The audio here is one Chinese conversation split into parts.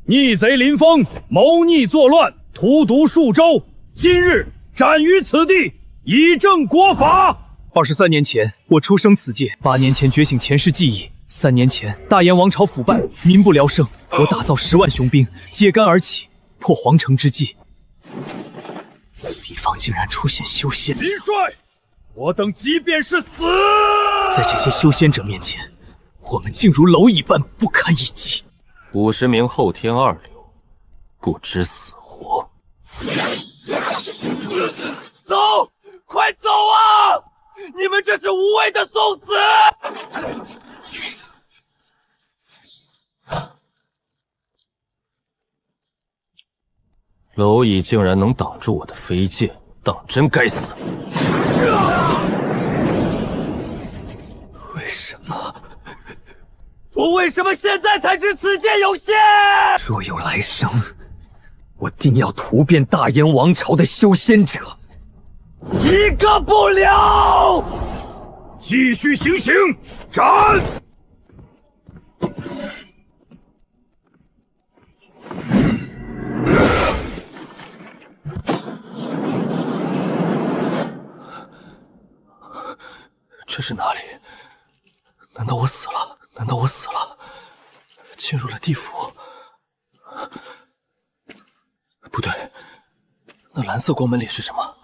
逆贼临风，谋逆作乱，荼毒数州，今日斩于此地，以正国法。23年前，我出生此界；8年前觉醒前世记忆；3年前，大燕王朝腐败，民不聊生，我打造10万雄兵，揭竿而起，破皇城之计。地方竟然出现修仙！林帅，我等即便是死，在这些修仙者面前，我们竟如蝼蚁般不堪一击。50名后天2流，不知死活。走，快走啊！你们这是无谓的送死！蝼蚁竟然能挡住我的飞剑，当真该死！为什么？我为什么现在才知此剑有限？若有来生，我定要屠遍大燕王朝的修仙者，一个不留！继续行刑，斩！这是哪里？难道我死了？难道我死了？进入了地府？不对，那蓝色光门里是什么？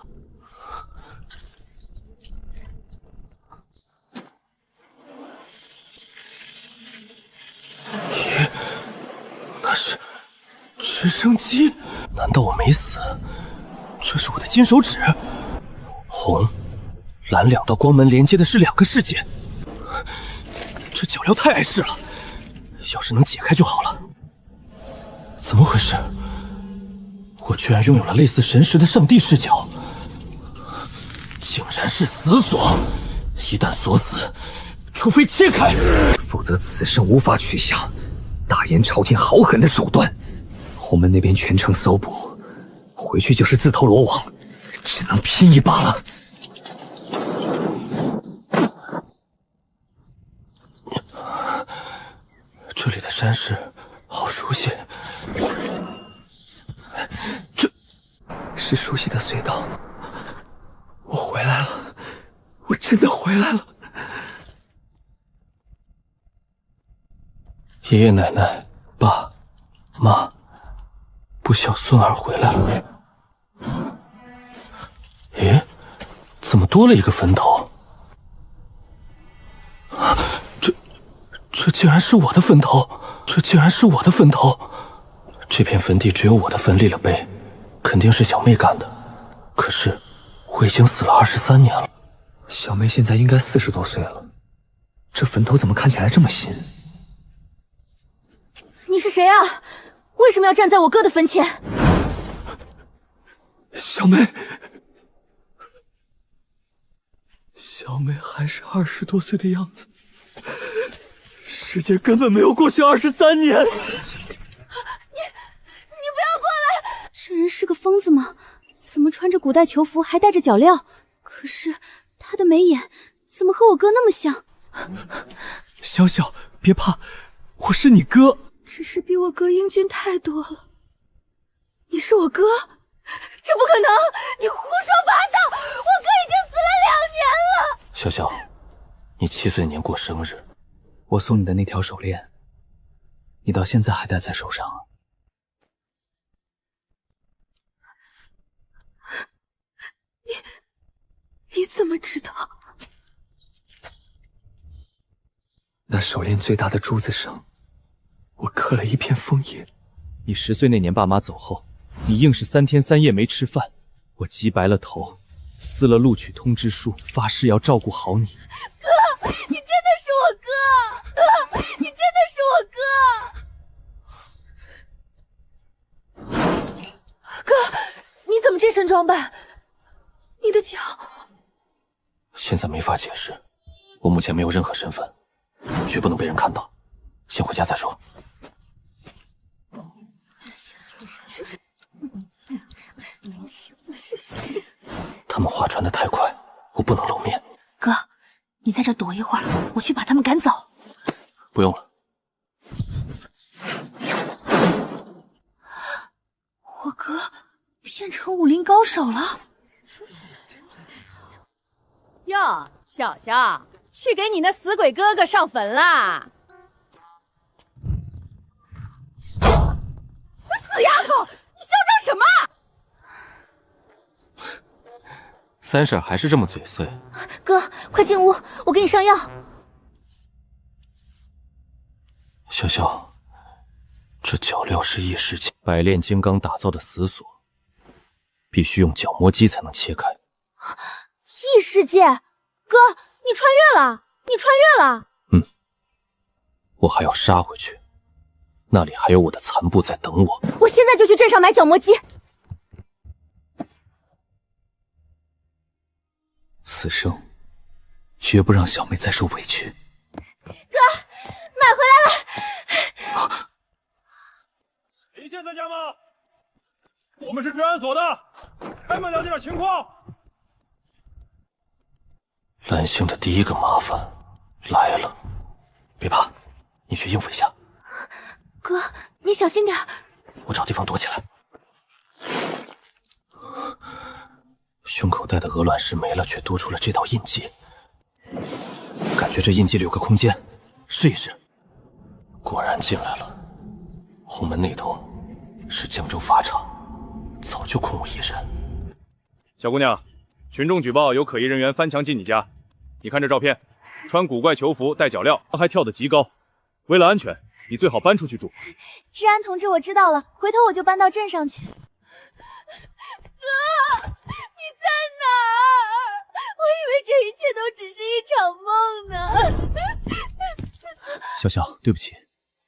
咦，那是直升机？难道我没死？这是我的金手指。红、蓝2道光门连接的是2个世界。这脚镣太碍事了，要是能解开就好了。怎么回事？我居然拥有了类似神识的上帝视角，竟然是死锁！一旦锁死，除非切开，否则此生无法取下大燕朝廷豪狠的手段。后门那边全城搜捕，回去就是自投罗网，只能拼一把了。这里的山势好熟悉，这是熟悉的隧道。我回来了，我真的回来了。爷爷奶奶、爸妈，不孝孙儿回来了。咦，怎么多了一个坟头？这竟然是我的坟头！这竟然是我的坟头！这片坟地只有我的坟立了碑，肯定是小妹干的。可是我已经死了23年了。小妹现在应该40多岁了，这坟头怎么看起来这么新？你是谁啊？为什么要站在我哥的坟前？小妹，小妹还是20多岁的样子。时间根本没有过去23年。你不要过来！这人是个疯子吗？怎么穿着古代囚服还戴着脚镣？可是他的眉眼怎么和我哥那么像？小小，别怕，我是你哥。只是比我哥英俊太多了。你是我哥？这不可能！你胡说八道！我哥已经死了2年了。小小，你7岁年过生日。我送你的那条手链，你到现在还戴在手上啊？你怎么知道？那手链最大的珠子上，我刻了一片枫叶。你10岁那年爸妈走后，你硬是3天3夜没吃饭，我急白了头，撕了录取通知书，发誓要照顾好你。哥，你真的是我哥！哥，你真的是我哥！哥，你怎么这身装扮？你的脚……现在没法解释，我目前没有任何身份，绝不能被人看到。先回家再说。他们划船的太快，我不能露面。哥，你在这躲一会儿，我去把他们赶走。不用了。我哥变成武林高手了。哟，小小，去给你那死鬼哥哥上坟啦！死丫头，你嚣张什么？三婶还是这么嘴碎。哥，快进屋，我给你上药。小小，这脚镣是异世界百炼金刚打造的死锁，必须用角磨机才能切开。异世界，哥，你穿越了！你穿越了！我还要杀回去，那里还有我的残部在等我。我现在就去镇上买角磨机。此生绝不让小妹再受委屈。哥，买回来了。林县在家吗？我们是治安所的，开门了解点情况。蓝星的第一个麻烦来了，别怕，你去应付一下。哥，你小心点。我找地方躲起来。胸口戴的鹅卵石没了，却多出了这道印记。感觉这印记里有个空间，试一试。果然进来了。红门那头是江州法场，早就空无一人。小姑娘，群众举报有可疑人员翻墙进你家。你看这照片，穿古怪囚服，戴脚镣，还跳得极高。为了安全，你最好搬出去住。治安同志，我知道了，回头我就搬到镇上去。哥，你在哪儿？我以为这一切都只是一场梦呢。小小，对不起，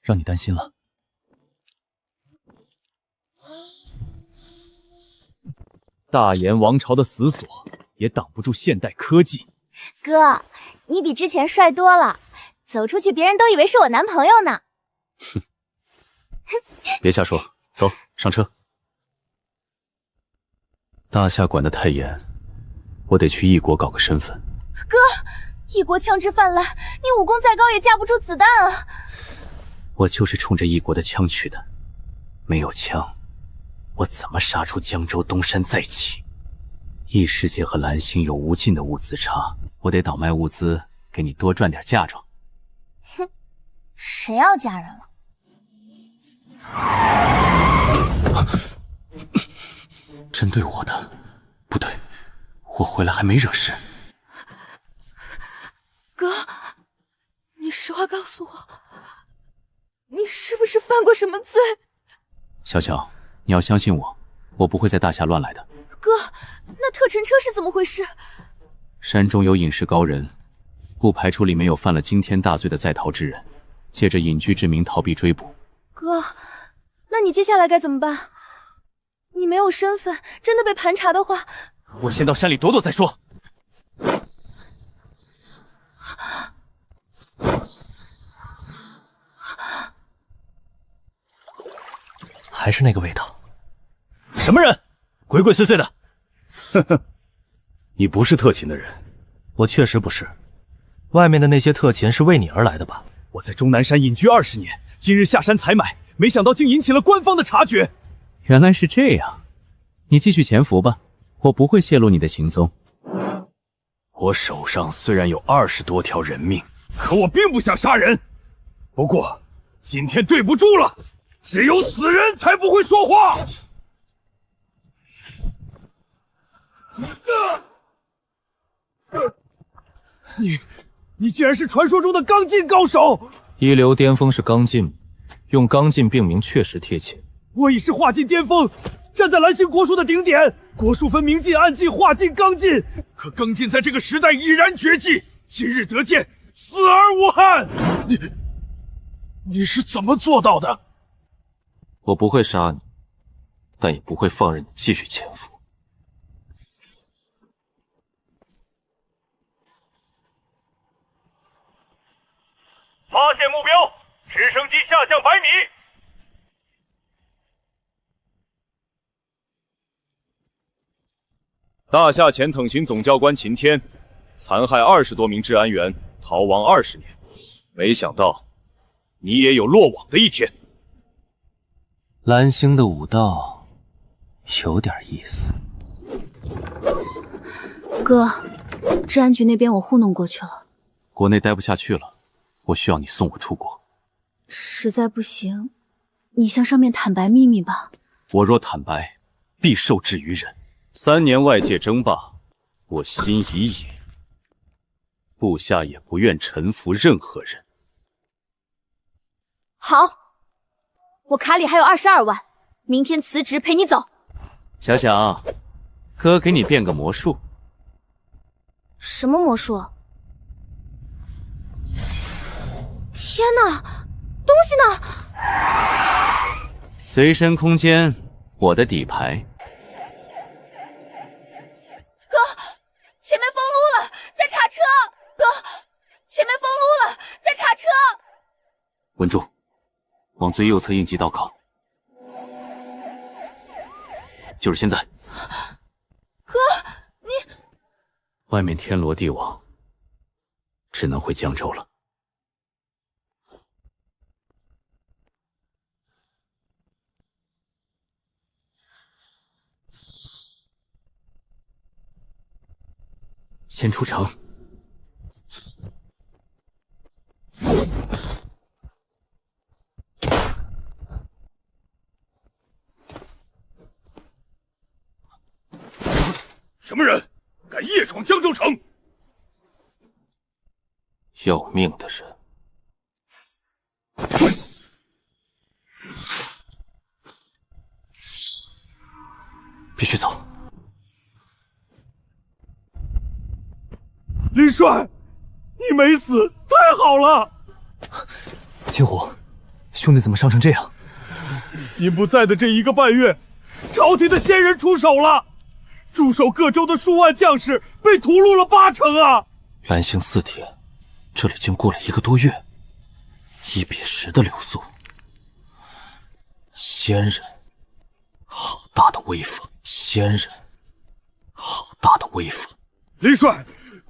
让你担心了。大炎王朝的死锁也挡不住现代科技。哥，你比之前帅多了，走出去别人都以为是我男朋友呢。别瞎说，走上车。大夏管得太严，我得去异国搞个身份。哥，异国枪支泛滥，你武功再高也架不住子弹啊！我就是冲着异国的枪去的，没有枪，我怎么杀出江州东山再起？异世界和蓝星有无尽的物资差，我得倒卖物资，给你多赚点嫁妆。哼，谁要嫁人了？针对我的，不对，我回来还没惹事。哥，你实话告诉我，你是不是犯过什么罪？小小，你要相信我，我不会在大夏乱来的。哥，那特乘车是怎么回事？山中有隐士高人，不排除里面有犯了惊天大罪的在逃之人，借着隐居之名逃避追捕。哥，那你接下来该怎么办？你没有身份，真的被盘查的话，我先到山里躲躲再说。还是那个味道。什么人？鬼鬼祟祟的。呵呵，你不是特勤的人。我确实不是。外面的那些特勤是为你而来的吧？我在终南山隐居20年，今日下山采买，没想到竟引起了官方的察觉。原来是这样，你继续潜伏吧，我不会泄露你的行踪。我手上虽然有20多条人命，可我并不想杀人。不过今天对不住了，只有死人才不会说话。你竟然是传说中的刚劲高手！一流巅峰是刚劲，用刚劲并名确实贴切。我已是化劲巅峰，站在蓝星国术的顶点。国术分明劲、暗劲、化劲、刚劲，可刚劲在这个时代已然绝迹。今日得见，死而无憾。你是怎么做到的？我不会杀你，但也不会放任你继续潜伏。发现目标，直升机下降100米。大夏前腾巡总教官秦天残害20多名治安员，逃亡20年，没想到你也有落网的一天。蓝星的武道有点意思。哥，治安局那边我糊弄过去了，国内待不下去了，我需要你送我出国。实在不行，你向上面坦白秘密吧。我若坦白，必受制于人。3年外界争霸，我心已矣，部下也不愿臣服任何人。好，我卡里还有22万，明天辞职陪你走。小小，哥给你变个魔术。什么魔术？天哪，东西呢？随身空间，我的底牌。哥，前面封路了，在查车。哥，前面封路了，在查车。稳住，往最右侧应急倒靠。就是现在。哥，你……外面天罗地网，只能回江州了。先出城。什么人敢夜闯江州城？要命的人！必须走。林帅，你没死，太好了！金虎，兄弟怎么伤成这样？您不在的这1个半月，朝廷的先人出手了，驻守各州的数万将士被屠戮了80%啊！蓝星4铁，这里经过了1个多月，1比10的流速。仙人，好大的威风！仙人，好大的威风！林帅，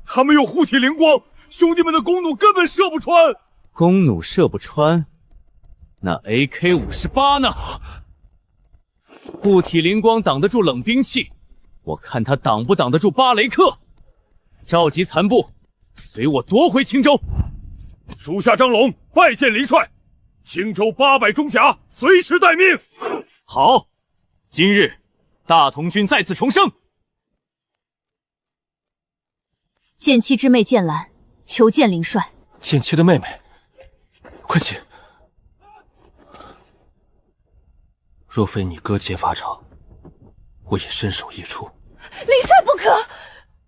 他们有护体灵光，兄弟们的弓弩根本射不穿。弓弩射不穿，那 AK58 呢？护体灵光挡得住冷兵器，我看他挡不挡得住巴雷克。召集残部，随我夺回青州。属下张龙拜见林帅，青州800中甲随时待命。好，今日大同军再次重生。剑妻之妹剑兰求见林帅。剑妻的妹妹，快请。若非你哥劫法场，我也身首异处。林帅不可！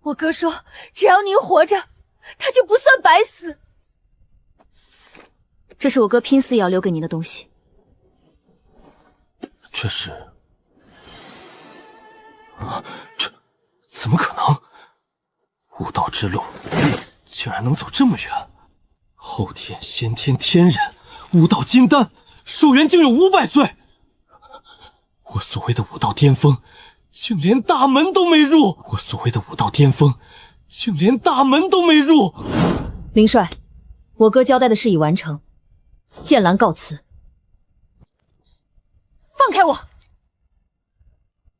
我哥说，只要您活着，他就不算白死。这是我哥拼死也要留给您的东西。这是……这怎么可能？武道之路竟然能走这么远！后天、先天、天人，武道金丹，寿元竟有500岁。我所谓的武道巅峰，竟连大门都没入！我所谓的武道巅峰，竟连大门都没入！林帅，我哥交代的事已完成，剑兰告辞。放开我！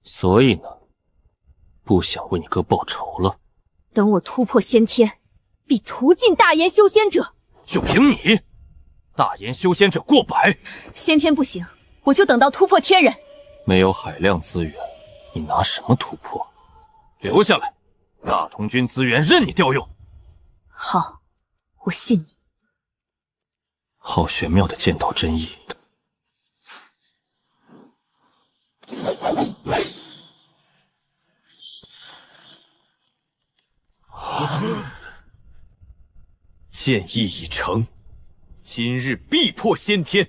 所以呢，不想为你哥报仇了？等我突破先天，必屠尽大炎修仙者。就凭你，大炎修仙者过百，先天不行，我就等到突破天人。没有海量资源，你拿什么突破？留下来，大同军资源任你调用。好，我信你。好玄妙的剑道真意。剑意已成，今日必破先天。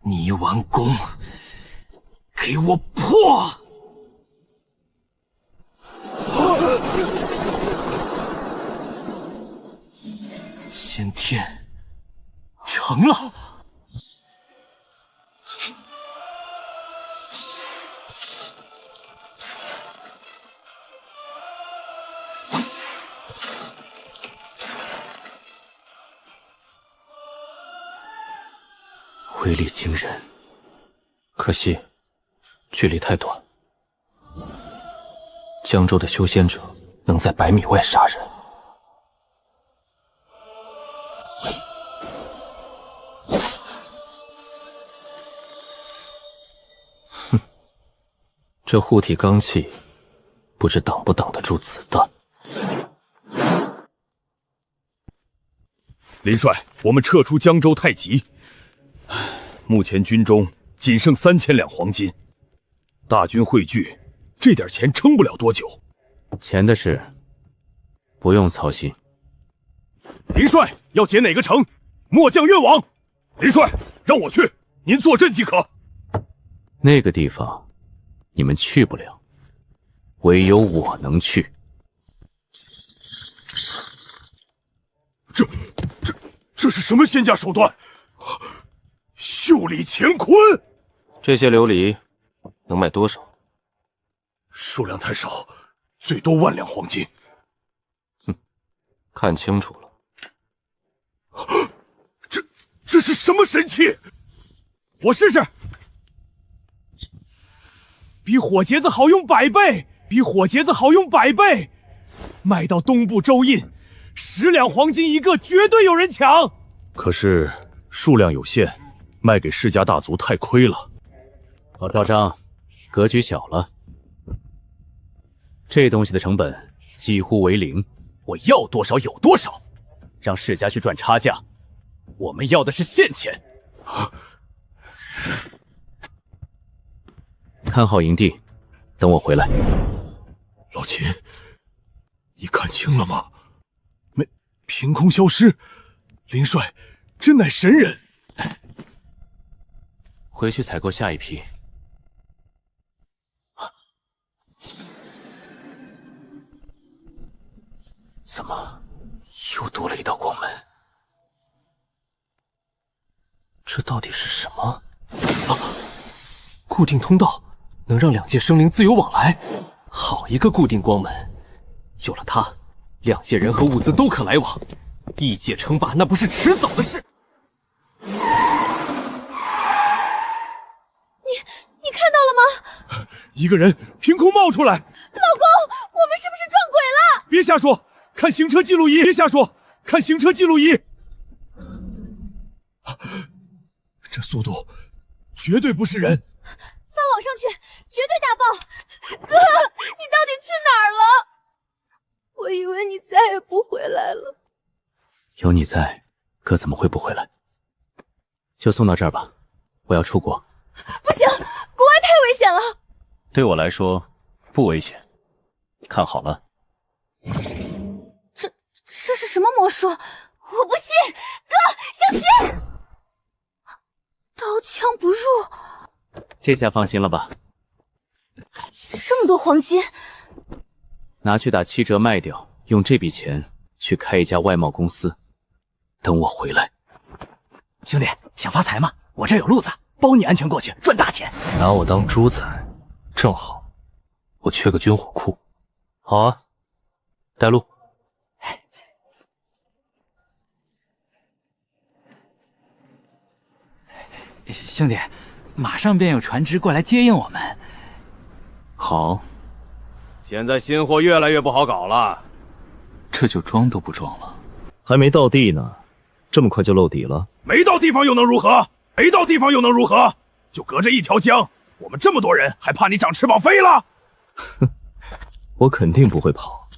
泥丸宫，给我破！先天成了。威力惊人，可惜距离太短。江州的修仙者能在100米外杀人。哼，这护体罡气不知挡不挡得住子弹。林帅，我们撤出江州太急，目前军中仅剩3000两黄金，大军汇聚，这点钱撑不了多久。钱的事不用操心。林帅要解哪个城？末将愿往。林帅，让我去，您坐镇即可。那个地方你们去不了，唯有我能去。这是什么仙家手段？袖里乾坤，这些琉璃能卖多少？数量太少，最多10000两黄金。哼，看清楚了。这是什么神器？我试试。比火劫子好用100倍，比火劫子好用100倍。卖到东部州印，10两黄金一个，绝对有人抢。可是数量有限，卖给世家大族太亏了。老赵章，格局小了。这东西的成本几乎为0，我要多少有多少，让世家去赚差价。我们要的是现钱。看好营地，等我回来。老秦，你看清了吗？没，凭空消失。林帅真乃神人。回去采购下一批。怎么又多了一道光门？这到底是什么？固定通道能让2界生灵自由往来，好一个固定光门！有了它，2界人和物资都可来往，异界称霸那不是迟早的事。你看到了吗？一个人凭空冒出来。老公，我们是不是撞鬼了？别瞎说，看行车记录仪。别瞎说，看行车记录仪。这速度绝对不是人。发网上去，绝对大爆！哥，你到底去哪儿了？我以为你再也不回来了。有你在，哥怎么会不回来？就送到这儿吧，我要出国。不行，国外太危险了。对我来说不危险，看好了。这是什么魔术？我不信！哥，小心！刀枪不入。这下放心了吧？这么多黄金，拿去打7折卖掉，用这笔钱去开一家外贸公司。等我回来。兄弟，想发财吗？我这儿有路子，包你安全过去，赚大钱。拿我当猪仔，正好，我缺个军火库。好啊，带路。兄弟，马上便有船只过来接应我们。好，现在新货越来越不好搞了，这就装都不装了。还没到地呢，这么快就露底了？没到地方又能如何？没到地方又能如何？就隔着一条江，我们这么多人，还怕你长翅膀飞了？哼，我肯定不会跑。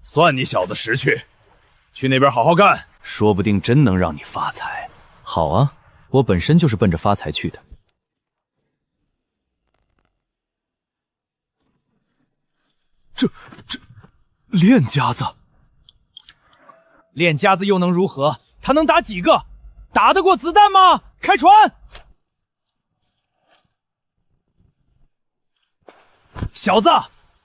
算你小子识趣，去那边好好干，说不定真能让你发财。好啊，我本身就是奔着发财去的。这练家子，练家子又能如何？他能打几个？打得过子弹吗？开船！小子，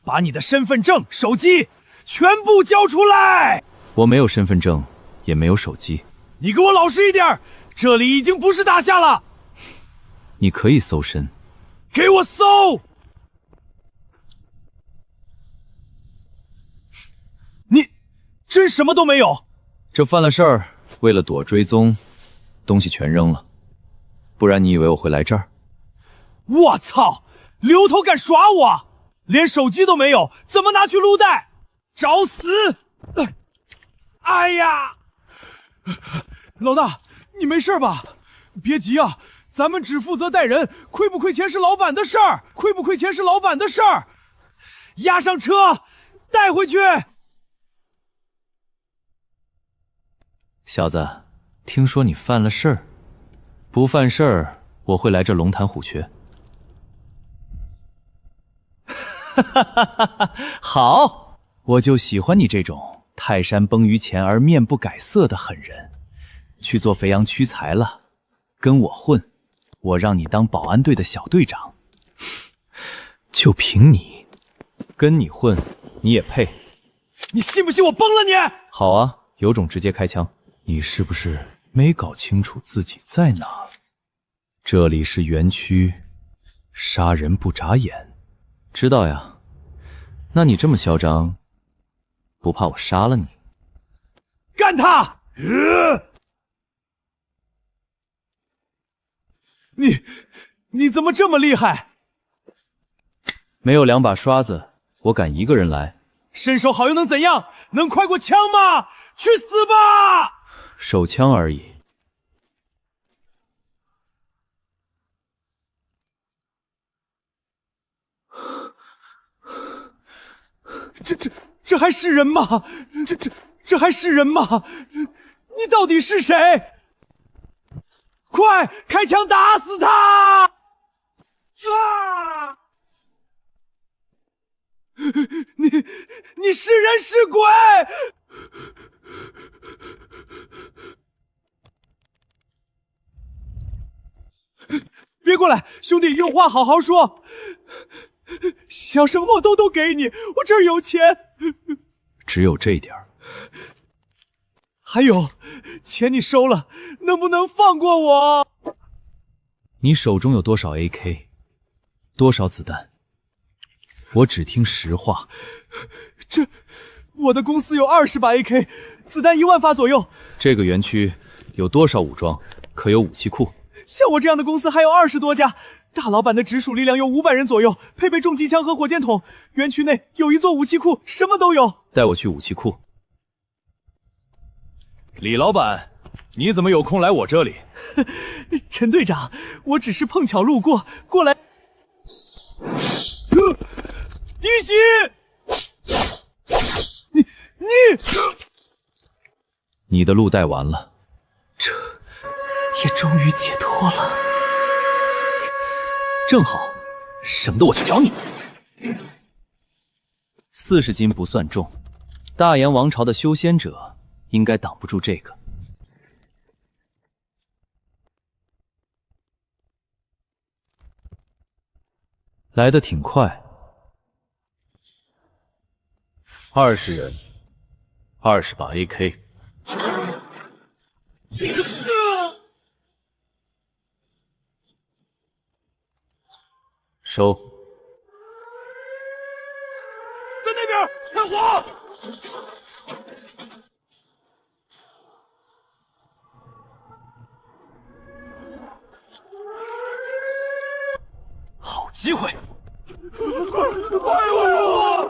把你的身份证、手机全部交出来！我没有身份证，也没有手机。你给我老实一点，这里已经不是大夏了。你可以搜身。给我搜！你真什么都没有？这犯了事儿，为了躲追踪，东西全扔了。不然你以为我会来这儿？我操！刘头敢耍我？连手机都没有，怎么拿去录带？找死！哎呀，老大，你没事吧？别急啊，咱们只负责带人，亏不亏钱是老板的事儿，亏不亏钱是老板的事儿。押上车，带回去。小子，听说你犯了事儿，不犯事儿，我会来这龙潭虎穴。哈哈哈哈！好，我就喜欢你这种泰山崩于前而面不改色的狠人。去做肥羊屈才了，跟我混，我让你当保安队的小队长。就凭你，跟你混，你也配？你信不信我崩了你？好啊，有种直接开枪。你是不是没搞清楚自己在哪？这里是园区，杀人不眨眼。知道呀，那你这么嚣张，不怕我杀了你？干他！你怎么这么厉害？没有2把刷子，我敢一个人来。身手好又能怎样？能快过枪吗？去死吧！手枪而已。这还是人吗？这还是人吗？你到底是谁？快开枪打死他！啊！你是人是鬼？别过来，兄弟，有话好好说。想什么都给你，我这儿有钱。只有这点儿。还有，钱你收了，能不能放过我？你手中有多少 AK？ 多少子弹？我只听实话。我的公司有20把 AK， 子弹1万发左右。这个园区有多少武装？可有武器库？像我这样的公司还有20多家。大老板的直属力量有500人左右，配备重机枪和火箭筒。园区内有一座武器库，什么都有。带我去武器库。李老板，你怎么有空来我这里？陈队长，我只是碰巧路过来。滴血！你的路带完了，这也终于解脱了。正好，省得我去找你。40斤不算重，大炎王朝的修仙者应该挡不住这个。来得挺快，20人，20把 AK。收。在那边，开火！好机会！快我！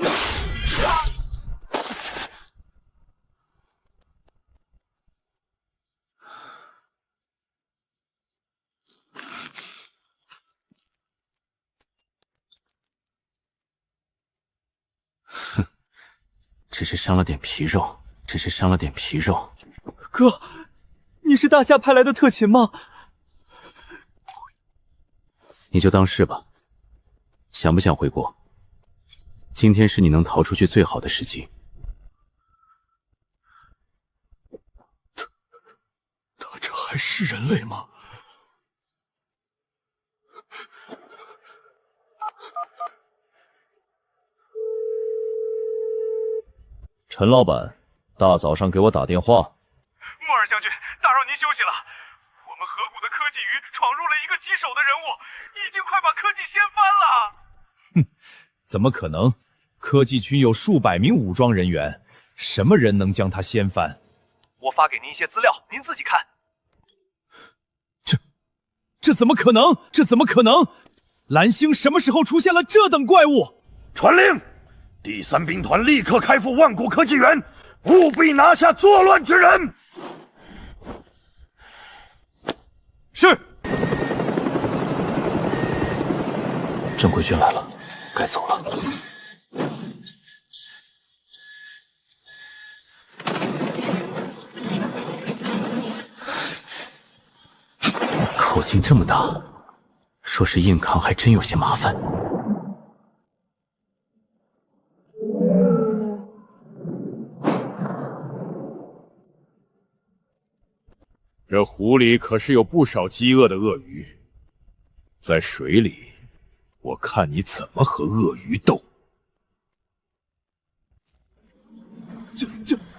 只是伤了点皮肉，只是伤了点皮肉。哥，你是大夏派来的特勤吗？你就当是吧。想不想回国？今天是你能逃出去最好的时机。他这还是人类吗？陈老板，大早上给我打电话。莫尔将军，打扰您休息了。我们河谷的科技鱼闯入了一个棘手的人物，已经快把科技掀翻了。哼，怎么可能？科技军有数百名武装人员，什么人能将他掀翻？我发给您一些资料，您自己看。这怎么可能？这怎么可能？蓝星什么时候出现了这等怪物？传令，第3兵团立刻开赴万古科技园，务必拿下作乱之人。是。正规军来了，该走了。口径这么大，说是硬抗还真有些麻烦。这湖里可是有不少饥饿的鳄鱼，在水里，我看你怎么和鳄鱼斗。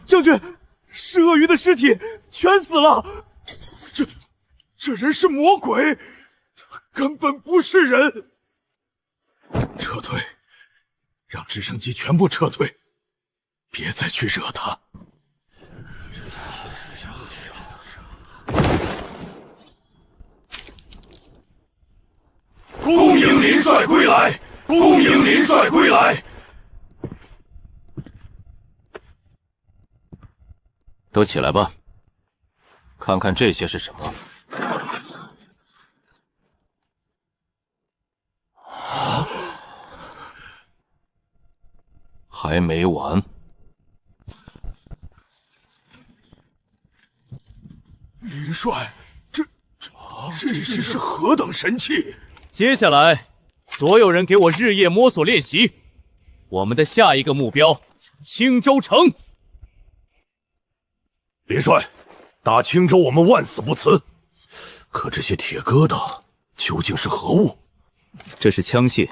将军，是鳄鱼的尸体，全死了。这人是魔鬼，根本不是人。撤退，让直升机全部撤退，别再去惹他。恭迎林帅归来！恭迎林帅归来！都起来吧，看看这些是什么。还没完。林帅，这是何等神器？接下来，所有人给我日夜摸索练习。我们的下一个目标，青州城。林帅，打青州我们万死不辞。可这些铁疙瘩究竟是何物？这是枪械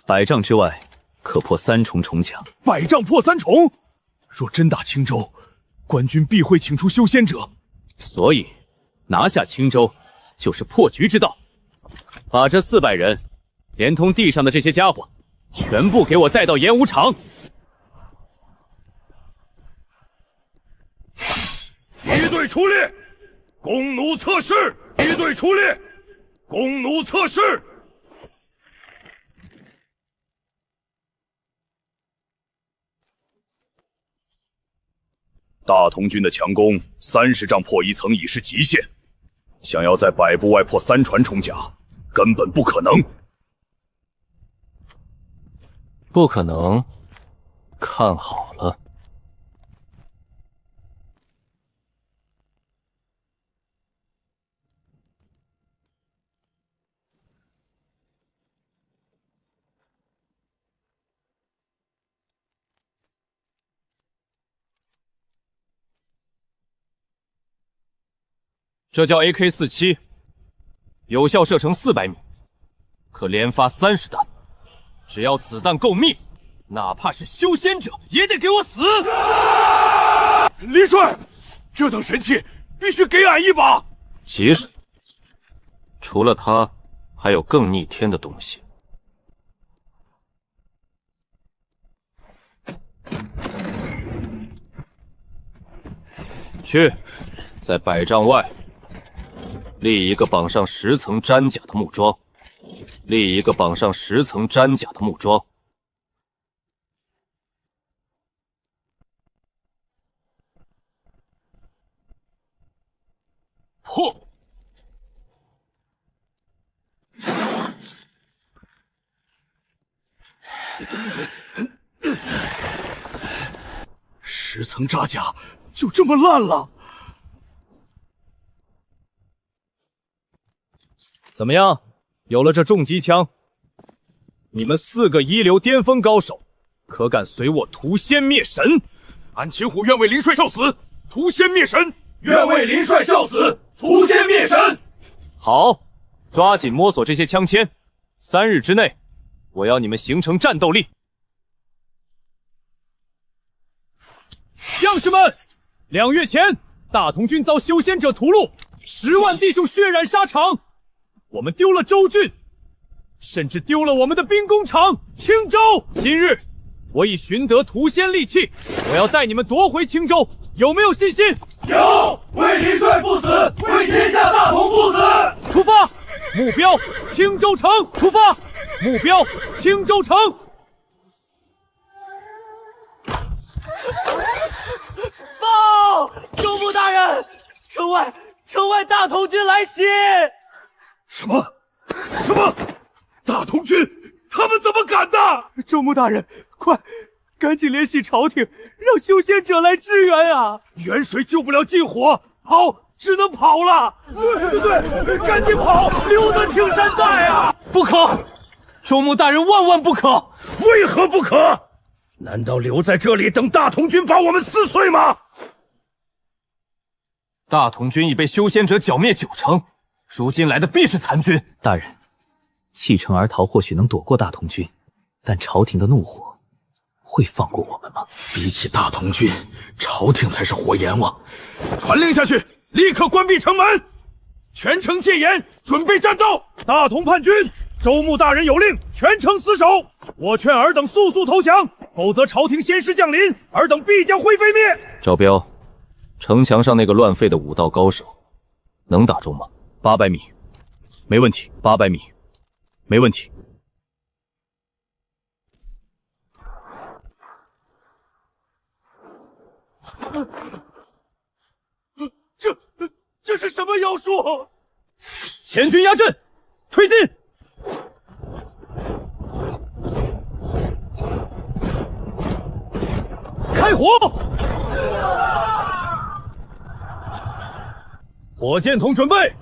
，100丈之外可破3重重甲。100丈破3重，若真打青州，官军必会请出修仙者。所以，拿下青州就是破局之道。把这400人，连同地上的这些家伙，全部给我带到演武场。一队出列，弓弩测试。一队出列，弓弩测试。大同军的强攻30丈破1层已是极限，想要在100步外破3传重甲，根本不可能。不可能，看好了。这叫 AK-47， 有效射程400米，可连发30弹。只要子弹够密，哪怕是修仙者也得给我死！林帅，这等神器必须给俺一把。其实，除了它，还有更逆天的东西。去，在100丈外立一个绑上10层战甲的木桩，立一个绑上10层战甲的木桩。破！10层扎甲就这么烂了？怎么样？有了这重机枪，你们4个一流巅峰高手，可敢随我屠仙灭神？俺秦虎愿为林帅效死，屠仙灭神！愿为林帅效死，屠仙灭神！好，抓紧摸索这些枪签，3日之内，我要你们形成战斗力。将士们，2月前，大同军遭修仙者屠戮，10万弟兄血染沙场。我们丢了州郡，甚至丢了我们的兵工厂青州。今日，我已寻得屠仙利器，我要带你们夺回青州，有没有信心？有！为林帅不死，为天下大同不死！出发！目标青州城，出发！目标青州城。报！州牧大人，城外大同军来袭！什么？大同军？他们怎么敢的？州牧大人，快，赶紧联系朝廷，让修仙者来支援啊！远水救不了近火，跑，只能跑了。对，赶紧跑，留得青山在啊！不可！州牧大人万万不可！为何不可？难道留在这里等大同军把我们撕碎吗？大同军已被修仙者剿灭9成，如今来的必是残军。大人，弃城而逃或许能躲过大同军，但朝廷的怒火会放过我们吗？比起大同军，朝廷才是活阎王。传令下去，立刻关闭城门，全城戒严，准备战斗。大同叛军，州牧大人有令，全城死守。我劝尔等速速投降，否则朝廷仙师降临，尔等必将灰飞灭。赵彪，城墙上那个乱废的武道高手，能打中吗？800米，没问题。800米，没问题。这是什么妖术？前军压阵，推进！开火！火箭筒准备，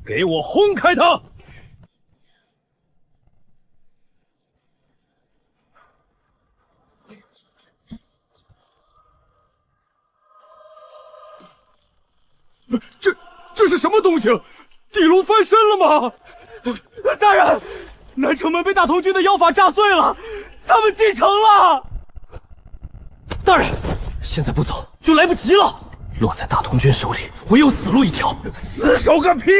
给我轰开它！这是什么东西？地龙翻身了吗？大人，南城门被大同军的妖法炸碎了，他们进城了。大人，现在不走就来不及了。落在大同军手里，唯有死路一条。死守个屁！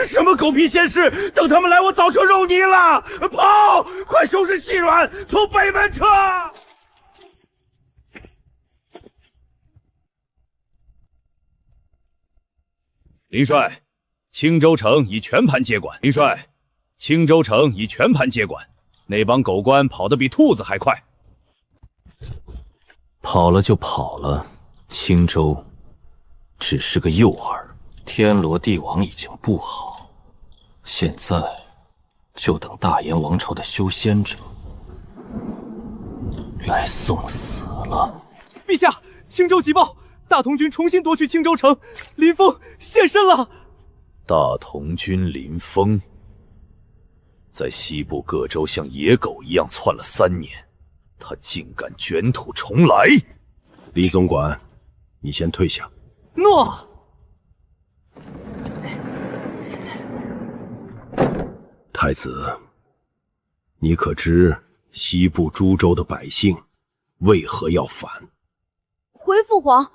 什么狗屁仙师，等他们来，我早成肉泥了。跑！快收拾细软，从北门撤！林帅，青州城已全盘接管。林帅，青州城已全盘接管。那帮狗官跑得比兔子还快。跑了就跑了，青州只是个诱饵。天罗地网已经布好，现在就等大燕王朝的修仙者来送死了。陛下，青州急报，大同军重新夺取青州城，林峰现身了。大同军林峰在西部各州像野狗一样窜了3年，他竟敢卷土重来！李总管，你先退下。诺。太子，你可知西部诸州的百姓为何要反？回父皇，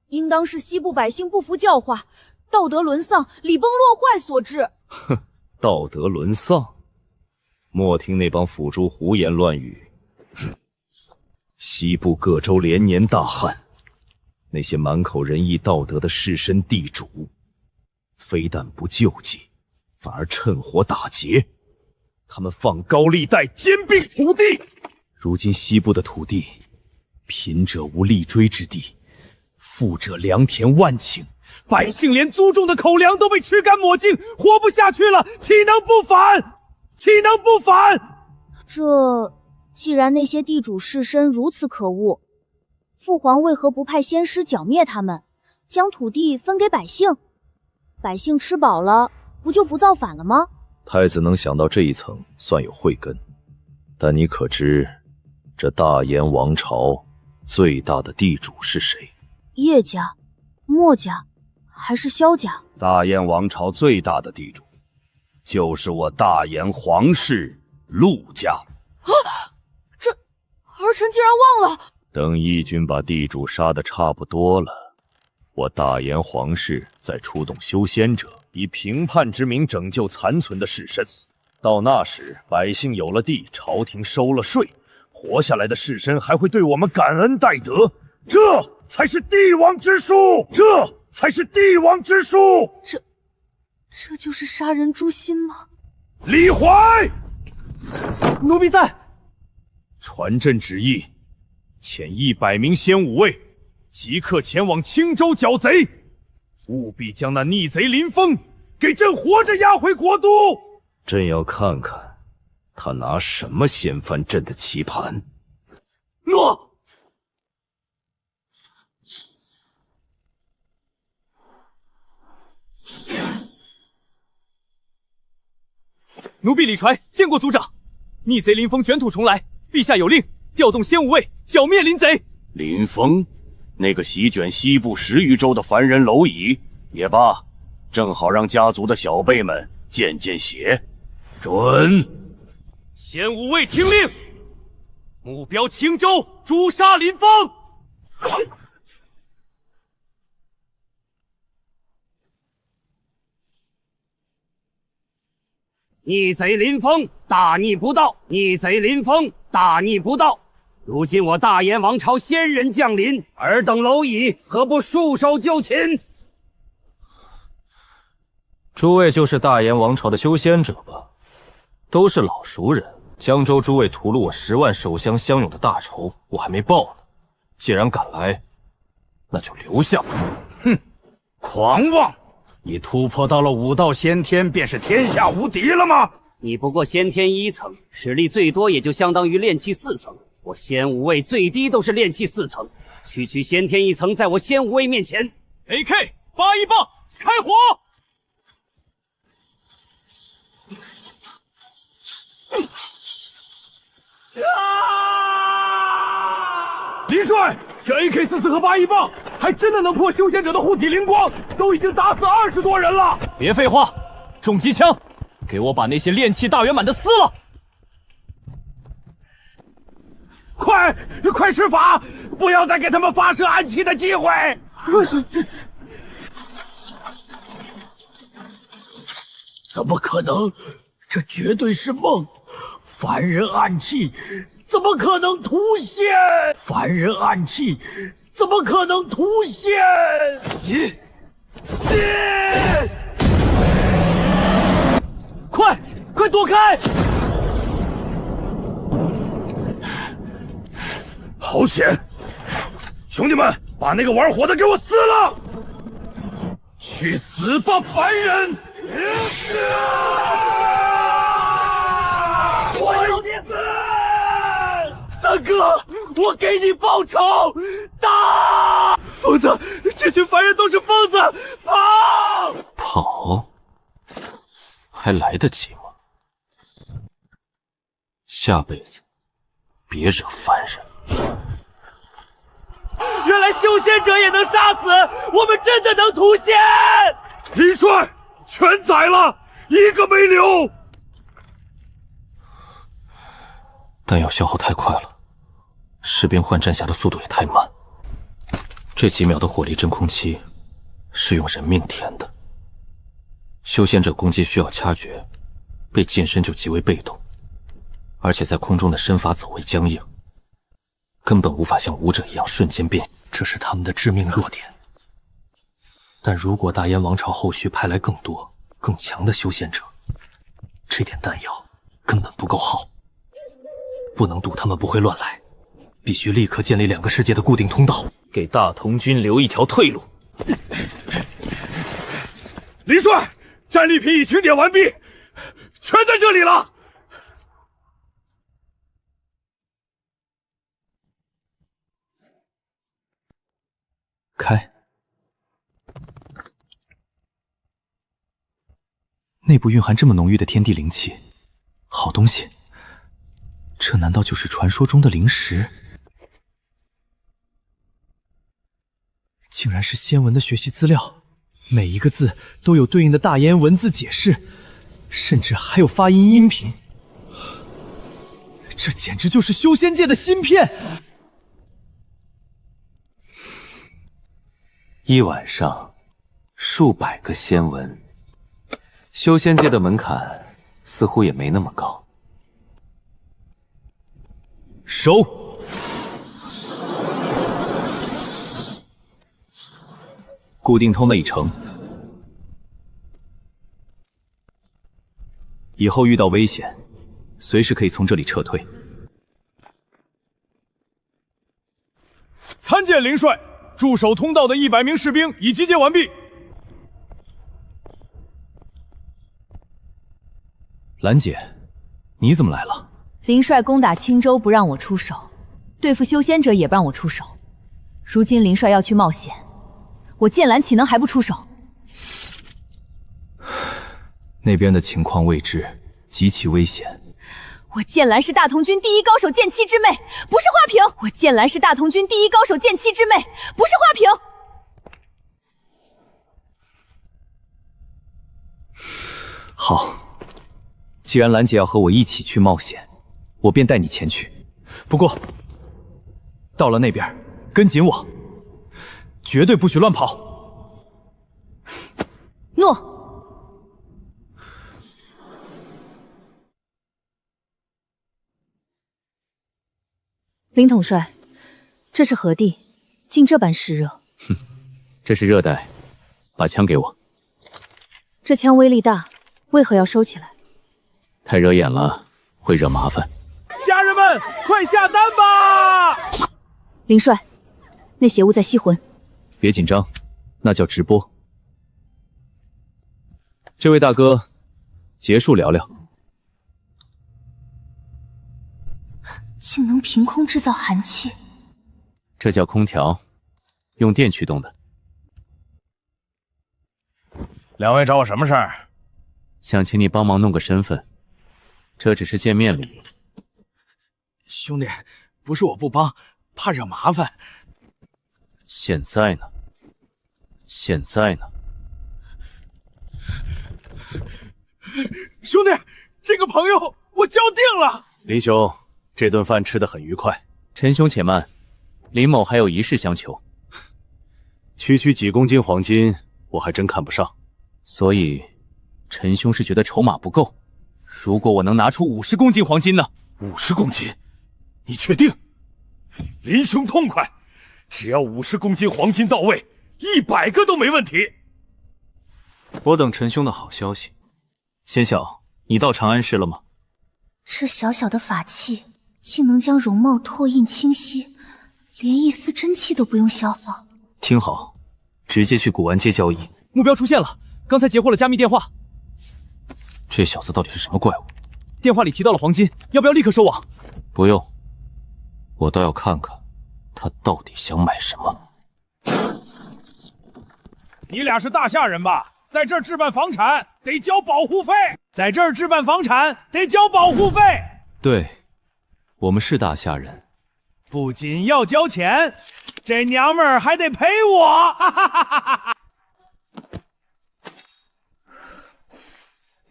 应当是西部百姓不服教化，道德沦丧，礼崩乐坏所致。哼，道德沦丧，莫听那帮腐猪胡言乱语。西部各州连年大旱，那些满口仁义道德的士绅地主，非但不救济，反而趁火打劫。他们放高利贷，兼并土地。如今西部的土地，贫者无立锥之地，富者良田万顷，百姓连租种的口粮都被吃干抹净，活不下去了，岂能不反？岂能不反？既然那些地主士绅如此可恶，父皇为何不派仙师剿灭他们，将土地分给百姓？百姓吃饱了，不就不造反了吗？太子能想到这一层，算有慧根。但你可知，这大燕王朝最大的地主是谁？叶家、墨家，还是萧家？大燕王朝最大的地主，就是我大燕皇室陆家。啊！这儿臣竟然忘了。等义军把地主杀得差不多了，我大燕皇室再出动修仙者，以平叛之名拯救残存的士绅。到那时，百姓有了地，朝廷收了税，活下来的士绅还会对我们感恩戴德，这才是帝王之术，这才是帝王之术。这就是杀人诛心吗？李怀，奴婢在。传朕旨意，遣100名先武卫，即刻前往青州剿贼，务必将那逆贼林峰给朕活着押回国都。朕要看看他拿什么掀翻朕的棋盘。诺。奴婢李传见过族长。逆贼林峰卷土重来，陛下有令调动先武卫剿灭林贼。林峰，那个席卷西部10余州的凡人蝼蚁，也罢，正好让家族的小辈们见见血。准！先武卫听令，目标青州，诛杀林峰。逆贼林峰，大逆不道！逆贼林峰，大逆不道！如今我大燕王朝先人降临，尔等蝼蚁何不束手就擒？诸位就是大燕王朝的修仙者吧？都是老熟人。江州诸位屠戮我10万守乡乡勇的大仇，我还没报呢。既然敢来，那就留下吧。哼，狂妄！你突破到了武道先天，便是天下无敌了吗？你不过先天1层，实力最多也就相当于炼气4层。我先武卫最低都是炼气4层，区先天1层，在我先武卫面前 ，AK 8一棒开火！林帅，这 AK44和8一棒还真的能破修仙者的护体灵光，都已经打死20多人了。别废话，重机枪，给我把那些炼气大圆满的撕了！快施法，不要再给他们发射暗器的机会！怎么可能？这绝对是梦！凡人暗器怎么可能突现？凡人暗器怎么可能突现？快躲开！好险！兄弟们，把那个玩火的给我撕了！去死吧，凡人！我要你死！三哥，我给你报仇！打！疯子，这群凡人都是疯子！跑！跑？还来得及吗？下辈子别惹凡人。原来修仙者也能杀死，我们真的能突现！林帅，全宰了，一个没留。弹药消耗太快了，士兵换战匣的速度也太慢。这几秒的火力真空期是用人命填的。修仙者攻击需要掐诀，被近身就极为被动，而且在空中的身法走位僵硬，根本无法像武者一样瞬间变，这是他们的致命弱点。但如果大燕王朝后续派来更多、更强的修仙者，这点弹药根本不够耗。不能赌他们不会乱来，必须立刻建立2个世界的固定通道，给大同军留一条退路。林帅，战利品已清点完毕，全在这里了。开。内部蕴含这么浓郁的天地灵气，好东西。这难道就是传说中的灵石？竟然是仙文的学习资料，每一个字都有对应的大燕文字解释，甚至还有发音音频。这简直就是修仙界的芯片！一晚上，数百个仙文，修仙界的门槛似乎也没那么高。收！固定通了1成，以后遇到危险，随时可以从这里撤退。参见林帅，驻守通道的100名士兵已集结完毕。兰姐，你怎么来了？林帅攻打青州不让我出手，对付修仙者也不让我出手。如今林帅要去冒险，我剑兰岂能还不出手？那边的情况未知，极其危险。我剑兰是大同军第一高手剑妻之妹，不是花瓶。我剑兰是大同军第一高手剑妻之妹，不是花瓶。好，既然兰姐要和我一起去冒险，我便带你前去。不过，到了那边，跟紧我，绝对不许乱跑。诺。林统帅，这是何地？竟这般湿热。哼，这是热带。把枪给我。这枪威力大，为何要收起来？太惹眼了，会惹麻烦。家人们，快下单吧！林帅，那邪物在吸魂。别紧张，那叫直播。这位大哥，结束聊聊。竟能凭空制造寒气，这叫空调，用电驱动的。两位找我什么事儿？想请你帮忙弄个身份，这只是见面礼。兄弟，不是我不帮，怕惹麻烦。现在呢？现在呢？兄弟，这个朋友我交定了。林兄，这顿饭吃得很愉快。陈兄且慢，林某还有一事相求。区几公斤黄金，我还真看不上。所以，陈兄是觉得筹码不够。如果我能拿出50公斤黄金呢？50公斤？你确定？林兄痛快，只要50公斤黄金到位，100个都没问题。我等陈兄的好消息。仙晓，你到长安市了吗？这小小的法器，竟能将容貌拓印清晰，连一丝真气都不用消耗。听好，直接去古玩街交易。目标出现了，刚才截获了加密电话。这小子到底是什么怪物？电话里提到了黄金，要不要立刻收网？不用，我倒要看看他到底想买什么。你俩是大夏人吧？在这儿置办房产得交保护费，在这儿置办房产得交保护费。对，我们是大夏人。不仅要交钱，这娘们儿还得陪我。哈哈哈哈哈！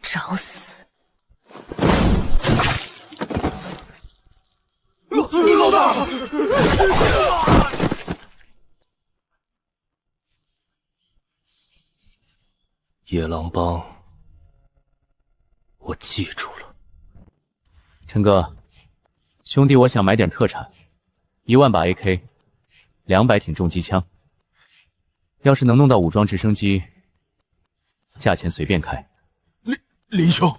找死！老大！野狼帮，我记住了。陈哥，兄弟，我想买点特产，1万把 AK，200挺重机枪。要是能弄到武装直升机，价钱随便开。林兄，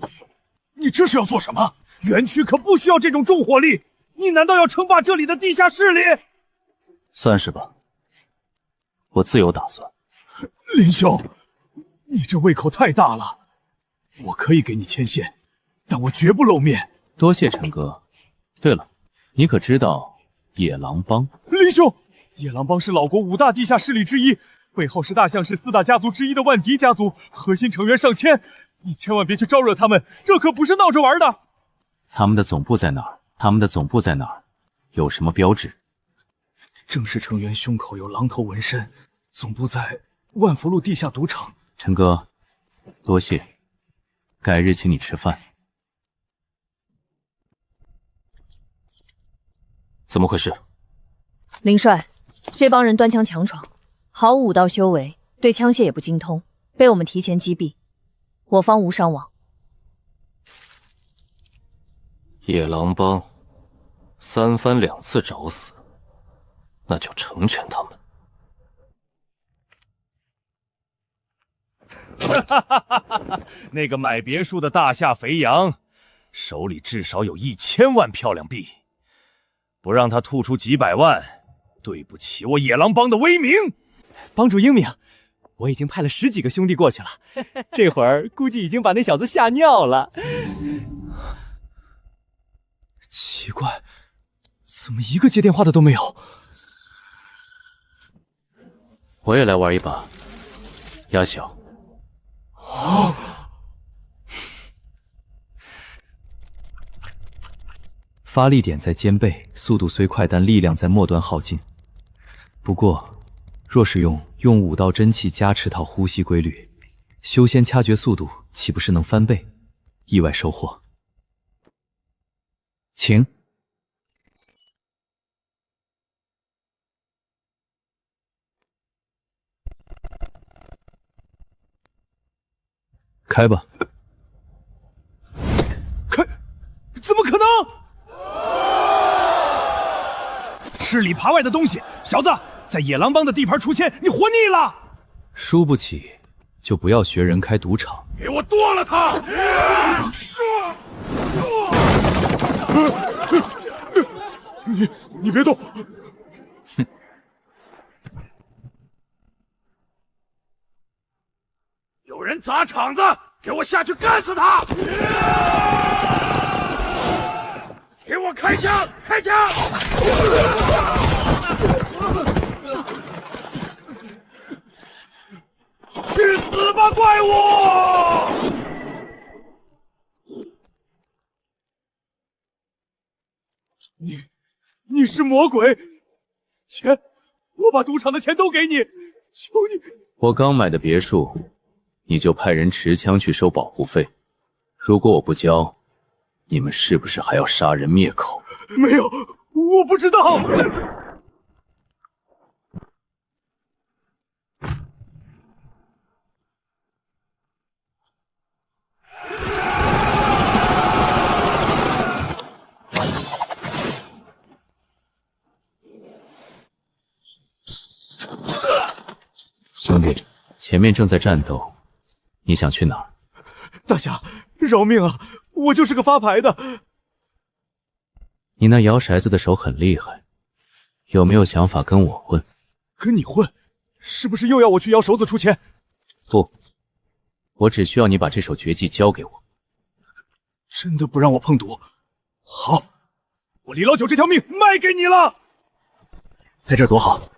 你这是要做什么？园区可不需要这种重火力，你难道要称霸这里的地下势力？算是吧，我自有打算。林兄，你这胃口太大了，我可以给你牵线，但我绝不露面。多谢陈哥。对了，你可知道野狼帮？林兄，野狼帮是老国5大地下势力之一，背后是大象氏4大家族之一的万迪家族，核心成员上千。你千万别去招惹他们，这可不是闹着玩的。他们的总部在哪儿？他们的总部在哪儿？有什么标志？正式成员胸口有狼头纹身，总部在万福路地下赌场。陈哥，多谢，改日请你吃饭。怎么回事？林帅，这帮人端枪强闯，毫无武道修为，对枪械也不精通，被我们提前击毙，我方无伤亡。野狼帮3番2次找死，那就成全他们。那个买别墅的大夏肥羊，手里至少有1000万漂亮币，不让他吐出几百万，对不起我野狼帮的威名。帮主英明，我已经派了10几个兄弟过去了，这会儿估计已经把那小子吓尿了。奇怪，怎么一个接电话的都没有？我也来玩一把，鸭小。发力点在肩背，速度虽快，但力量在末端耗尽。不过，若是用武道真气加持套呼吸规律，修仙掐诀速度岂不是能翻倍？意外收获。请。开吧。开？怎么可能？吃里扒外的东西，小子，在野狼帮的地盘出千，你活腻了！输不起就不要学人开赌场。给我剁了他！你别动！哼！有人砸场子，给我下去干死他！给我开枪！开枪！去死吧，怪物！你是魔鬼？钱，我把赌场的钱都给你，求你！我刚买的别墅，你就派人持枪去收保护费。如果我不交，你们是不是还要杀人灭口？没有，我不知道。兄弟，前面正在战斗，你想去哪儿？大侠，饶命啊！我就是个发牌的。你那摇骰子的手很厉害，有没有想法跟我混？跟你混？是不是又要我去摇手子出钱？不，我只需要你把这手绝技交给我。真的不让我碰赌？好，我李老九这条命卖给你了。在这儿多好。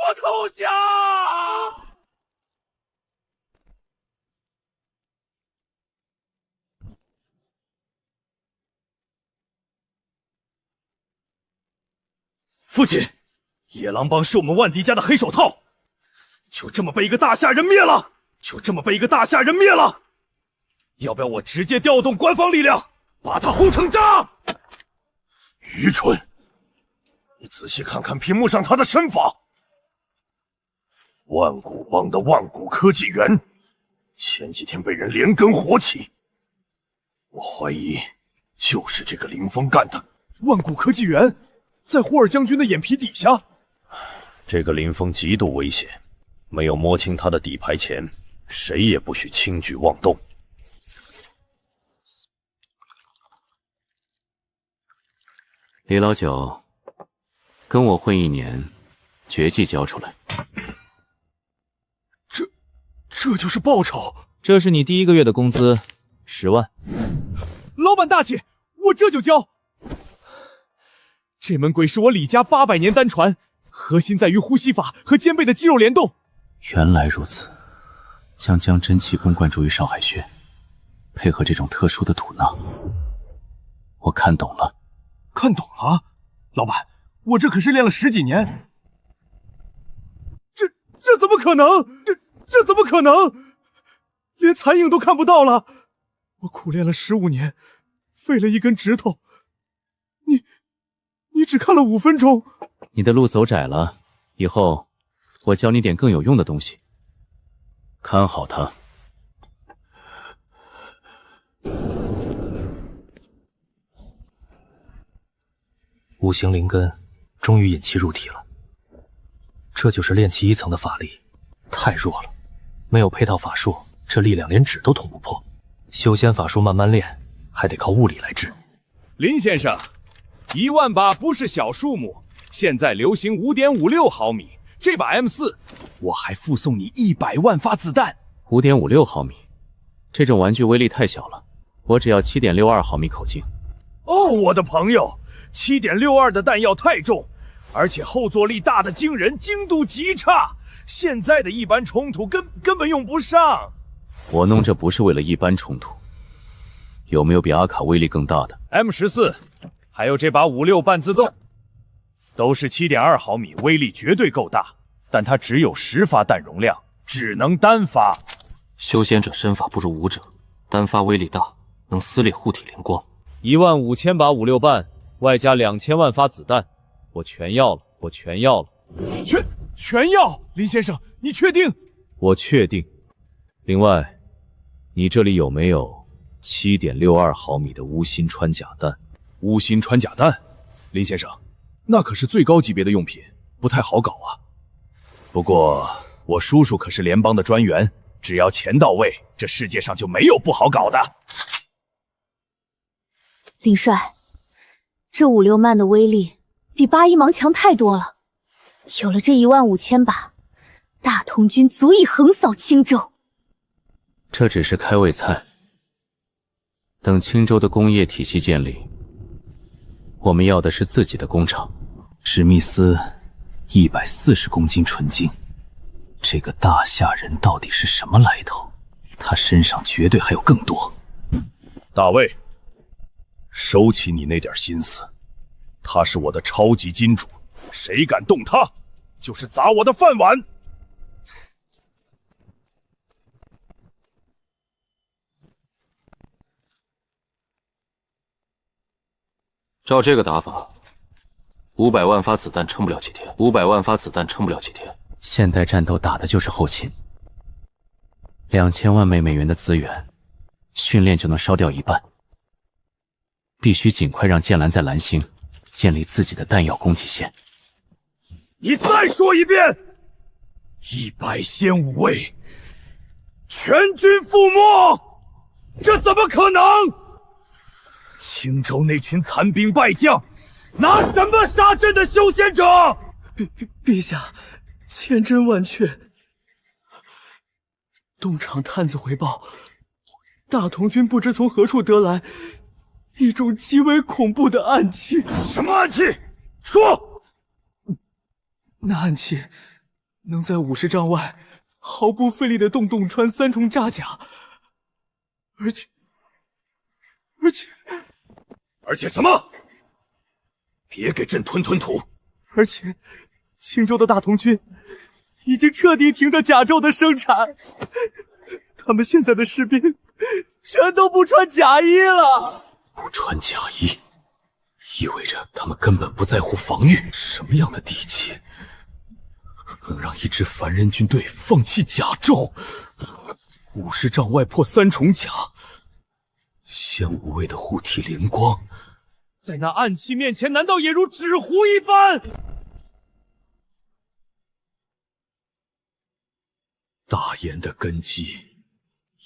我投降！父亲，野狼帮是我们万迪家的黑手套，就这么被一个大夏人灭了！要不要我直接调动官方力量，把他轰成渣？愚蠢！你仔细看看屏幕上他的身法。万古帮的万古科技园，前几天被人连根火起，我怀疑就是这个林峰干的。万古科技园在霍尔将军的眼皮底下。这个林峰极度危险，没有摸清他的底牌前，谁也不许轻举妄动。李老九，跟我混1年，绝技交出来。这就是报酬。这是你第1个月的工资，10万。老板大气，我这就交。这门鬼是我李家800年单传，核心在于呼吸法和肩背的肌肉联动。原来如此，将真气功灌注于少海穴，配合这种特殊的吐纳，我看懂了。看懂了？老板，我这可是练了10几年。这怎么可能？这怎么可能？连残影都看不到了。我苦练了15年，废了1根指头。你只看了5分钟。你的路走窄了，以后我教你点更有用的东西。看好他。五行灵根终于引气入体了，这就是炼气1层的法力，太弱了，没有配套法术，这力量连纸都捅不破。修仙法术慢慢练，还得靠物理来治。林先生，1万把不是小数目，现在流行5.56毫米，这把 M4，我还附送你100万发子弹。5.56毫米，这种玩具威力太小了，我只要7.62毫米口径。哦，我的朋友，7.62的弹药太重，而且后坐力大的惊人，精度极差，现在的一般冲突根本用不上。我弄这不是为了一般冲突，有没有比阿卡威力更大的 M14，还有这把56半自动，都是7.2毫米，威力绝对够大，但它只有10发弹容量，只能单发。修仙者身法不如武者，单发威力大，能撕裂护体灵光。15000把56半，外加2000万发子弹，我全要了，我全要了。全要？林先生，你确定？我确定。另外，你这里有没有7.62毫米的无心穿甲弹？无心穿甲弹，林先生，那可是最高级别的用品，不太好搞啊。不过我叔叔可是联邦的专员，只要钱到位，这世界上就没有不好搞的。林帅，这56曼的威力比8一芒强太多了。有了这15000把，大同军足以横扫青州。这只是开胃菜，等青州的工业体系建立，我们要的是自己的工厂。史密斯140公斤纯金，这个大夏人到底是什么来头？他身上绝对还有更多。大卫，收起你那点心思，他是我的超级金主，谁敢动他，就是砸我的饭碗。照这个打法，500万发子弹撑不了几天。500万发子弹撑不了几天。现代战斗打的就是后勤，2000万美元的资源，训练就能烧掉1半。必须尽快让剑兰在蓝星建立自己的弹药供给线。你再说一遍！100仙5卫，全军覆没，这怎么可能？青州那群残兵败将，拿什么杀朕的修仙者？陛下，千真万确。东厂探子回报，大同军不知从何处得来一种极为恐怖的暗器。什么暗器？说！那暗器能在50丈外毫不费力的洞穿3重扎甲，而且什么？别给朕吞土！而且，青州的大同军已经彻底停着甲胄的生产，他们现在的士兵全都不穿甲衣了。不穿甲衣，意味着他们根本不在乎防御。什么样的底气，能让一支凡人军队放弃甲胄？50丈外破3重甲，仙无畏的护体灵光，在那暗器面前，难道也如纸糊一般？大炎的根基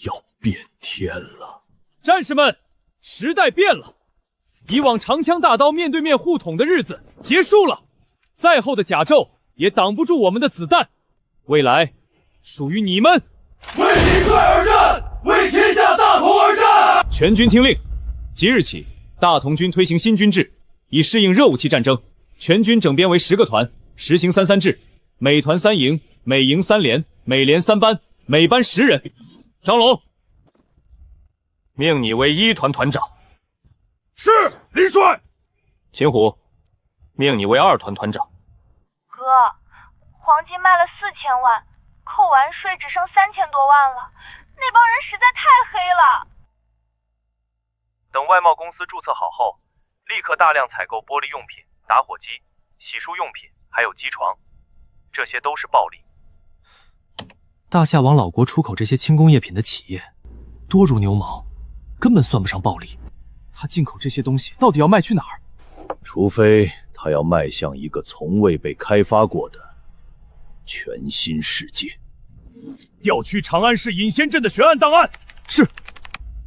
要变天了。战士们，时代变了，以往长枪大刀面对面互捅的日子结束了，再厚的甲胄也挡不住我们的子弹。未来属于你们。为林帅而战，为天下大同而战！全军听令，即日起，大同军推行新军制，以适应热武器战争。全军整编为10个团，实行3-3制，每团3营，每营3连，每连3班，每班10人。张龙，命你为1团团长。是，林帅。秦虎，命你为2团团长。哥，黄金卖了4000万，扣完税只剩3000多万了，那帮人实在太黑了。等外贸公司注册好后，立刻大量采购玻璃用品、打火机、洗漱用品，还有机床，这些都是暴利。大夏往老国出口这些轻工业品的企业多如牛毛，根本算不上暴利。他进口这些东西到底要卖去哪儿？除非他要迈向一个从未被开发过的全新世界。调取长安市隐仙镇的悬案档案。是。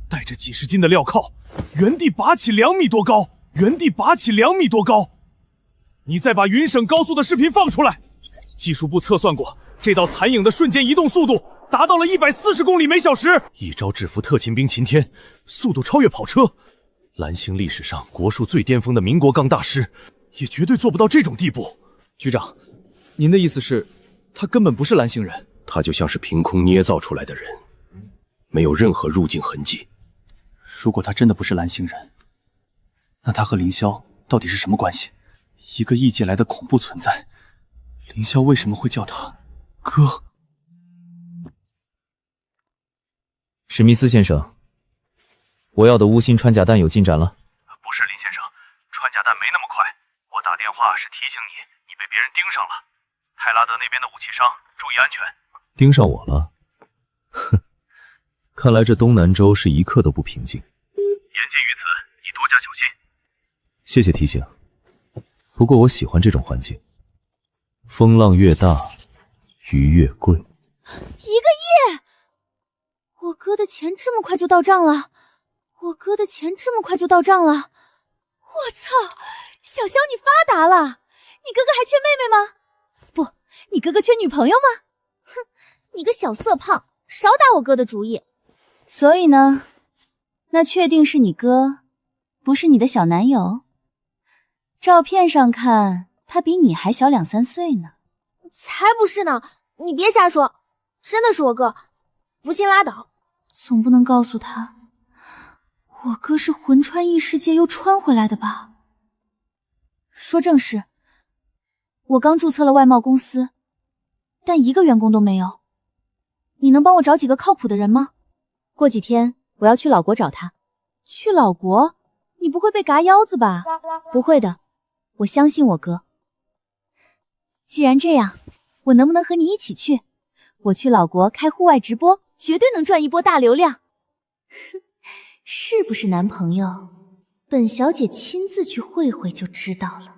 带着几十斤的镣铐，原地拔起2米多高，原地拔起2米多高。你再把云省高速的视频放出来。技术部测算过，这道残影的瞬间移动速度达到了140公里每小时，一招制服特勤兵秦天，速度超越跑车。蓝星历史上国术最巅峰的民国钢大师，也绝对做不到这种地步。局长，您的意思是，他根本不是蓝星人？他就像是凭空捏造出来的人，没有任何入境痕迹。如果他真的不是蓝星人，那他和凌霄到底是什么关系？一个异界来的恐怖存在，凌霄为什么会叫他哥？史密斯先生，我要的乌心穿甲弹有进展了？不是林先生，穿甲弹没那么快。我打电话是提醒你，你被别人盯上了。泰拉德那边的武器商，注意安全。盯上我了？哼，看来这东南州是一刻都不平静。言尽于此，你多加小心。谢谢提醒。不过我喜欢这种环境，风浪越大，鱼越贵。1个亿！我哥的钱这么快就到账了！我哥的钱这么快就到账了！我操，小肖你发达了！你哥哥还缺妹妹吗？不，你哥哥缺女朋友吗？哼，你个小色胖，少打我哥的主意。所以呢，那确定是你哥，不是你的小男友？照片上看，他比你还小2、3岁呢。才不是呢！你别瞎说，真的是我哥，不信拉倒。总不能告诉他，我哥是魂穿异世界又穿回来的吧？说正事，我刚注册了外贸公司，但1个员工都没有。你能帮我找几个靠谱的人吗？过几天我要去老国找他。去老国？你不会被嘎腰子吧？不会的，我相信我哥。既然这样，我能不能和你一起去？我去老国开户外直播，绝对能赚一波大流量。是不是男朋友？本小姐亲自去会会就知道了。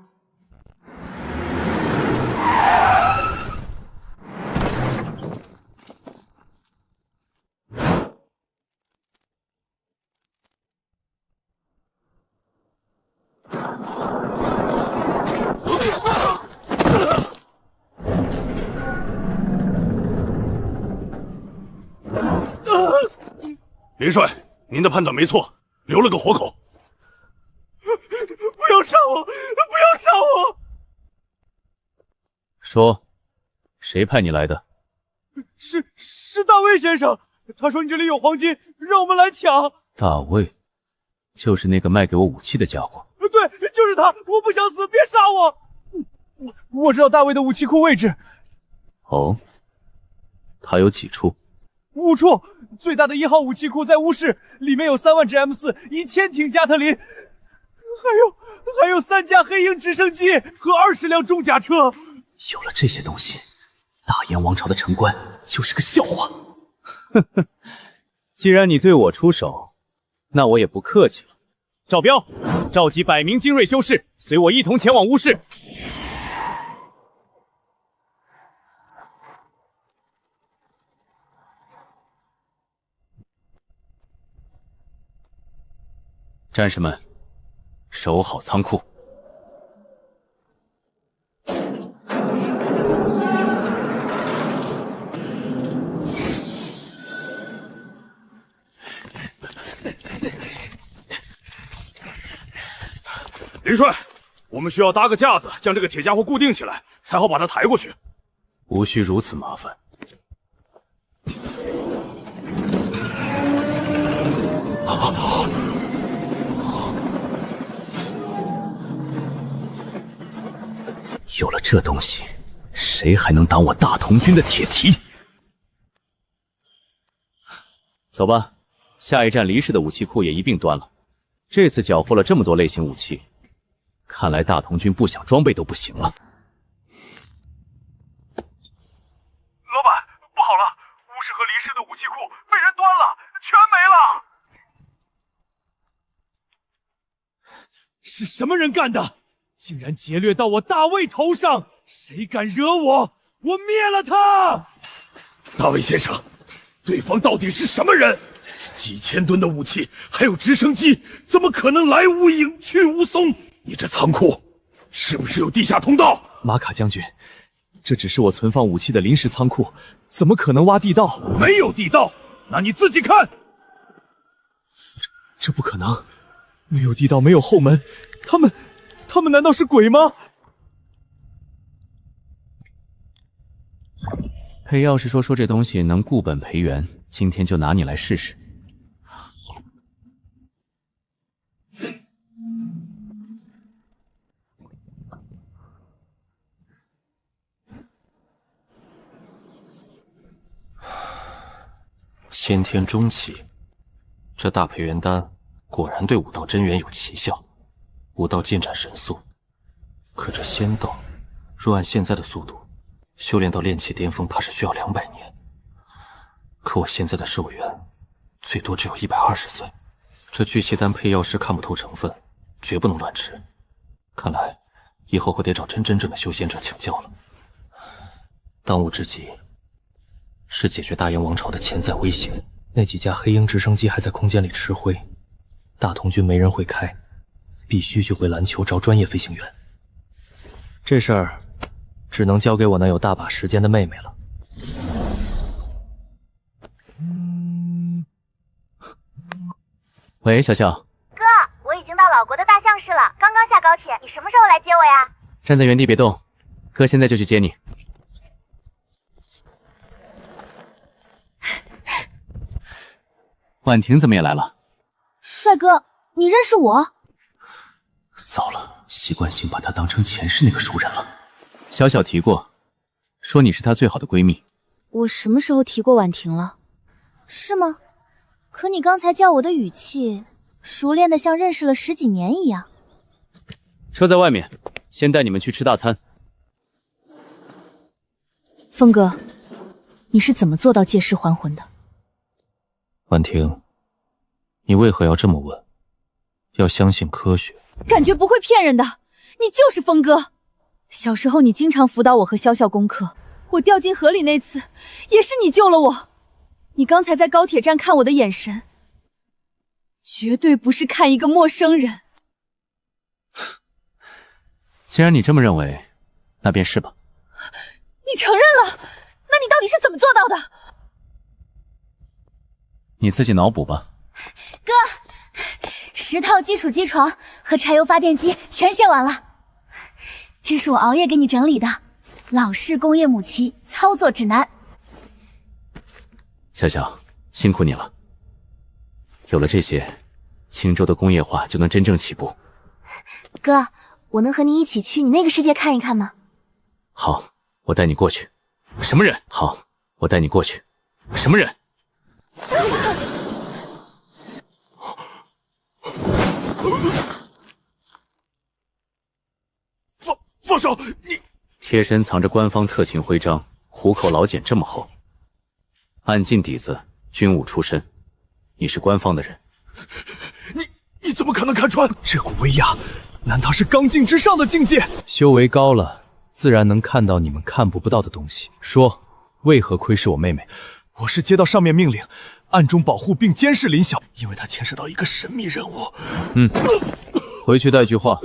林帅，您的判断没错，留了个活口。不要杀我！不要杀我！说，谁派你来的？是大卫先生，他说你这里有黄金，让我们来抢。大卫，就是那个卖给我武器的家伙。对，就是他！我不想死，别杀我！我知道大卫的武器库位置。哦，他有几处？5处，最大的1号武器库在乌市，里面有3万支 M4、1000挺加特林，还有3架黑鹰直升机和20辆重甲车。有了这些东西，大燕王朝的城关就是个笑话。呵呵，既然你对我出手，那我也不客气了。赵彪，召集100名精锐修士，随我一同前往乌市。战士们，守好仓库。林帅，我们需要搭个架子，将这个铁家伙固定起来，才好把它抬过去。无需如此麻烦。有了这东西，谁还能挡我大同军的铁蹄？走吧，下一站离市的武器库也一并端了。这次缴获了这么多类型武器，看来大同军不想装备都不行了。老板，不好了，乌市和离市的武器库被人端了，全没了。是什么人干的？竟然劫掠到我大卫头上！谁敢惹我，我灭了他！大卫先生，对方到底是什么人？几千吨的武器，还有直升机，怎么可能来无影去无踪？你这仓库是不是有地下通道？马卡将军，这只是我存放武器的临时仓库，怎么可能挖地道？没有地道，那你自己看。这不可能，没有地道，没有后门，他们难道是鬼吗？裴要是说这东西能固本培元，今天就拿你来试试。先天中期，这大培元丹果然对武道真元有奇效，武道进展神速。可这仙道，若按现在的速度，修炼到炼气巅峰，怕是需要200年。可我现在的寿元，最多只有120岁。这聚气丹配药师看不透成分，绝不能乱吃。看来以后我得找真正的修仙者请教了。当务之急是解决大燕王朝的潜在威胁。那几架黑鹰直升机还在空间里吃灰，大同军没人会开，必须去回篮球找专业飞行员。这事儿只能交给我那有大把时间的妹妹了。喂，小笑。哥，我已经到老国的大象市了，刚刚下高铁，你什么时候来接我呀？站在原地别动，哥现在就去接你。婉婷怎么也来了？帅哥，你认识我？糟了，习惯性把她当成前世那个熟人了。小小提过，说你是她最好的闺蜜。我什么时候提过婉婷了？是吗？可你刚才叫我的语气，熟练的像认识了10几年一样。车在外面，先带你们去吃大餐。峰哥，你是怎么做到借尸还魂的？婉婷，你为何要这么问？要相信科学。感觉不会骗人的，你就是峰哥。小时候你经常辅导我和潇潇功课，我掉进河里那次，也是你救了我。你刚才在高铁站看我的眼神，绝对不是看一个陌生人。既然你这么认为，那便是吧。你承认了？那你到底是怎么做到的？你自己脑补吧。哥，10套基础机床和柴油发电机全写完了，这是我熬夜给你整理的老式工业母机操作指南。小小，辛苦你了。有了这些，青州的工业化就能真正起步。哥，我能和你一起去你那个世界看一看吗？好，我带你过去。什么人？好，我带你过去。什么人？放手！你贴身藏着官方特勤徽章，虎口老茧这么厚，按进底子，军武出身，你是官方的人。你怎么可能看穿？这股威压，难道是刚劲之上的境界？修为高了，自然能看到你们看不到的东西。说，为何窥视我妹妹？我是接到上面命令，暗中保护并监视林晓，因为她牵涉到一个神秘人物。回去带句话，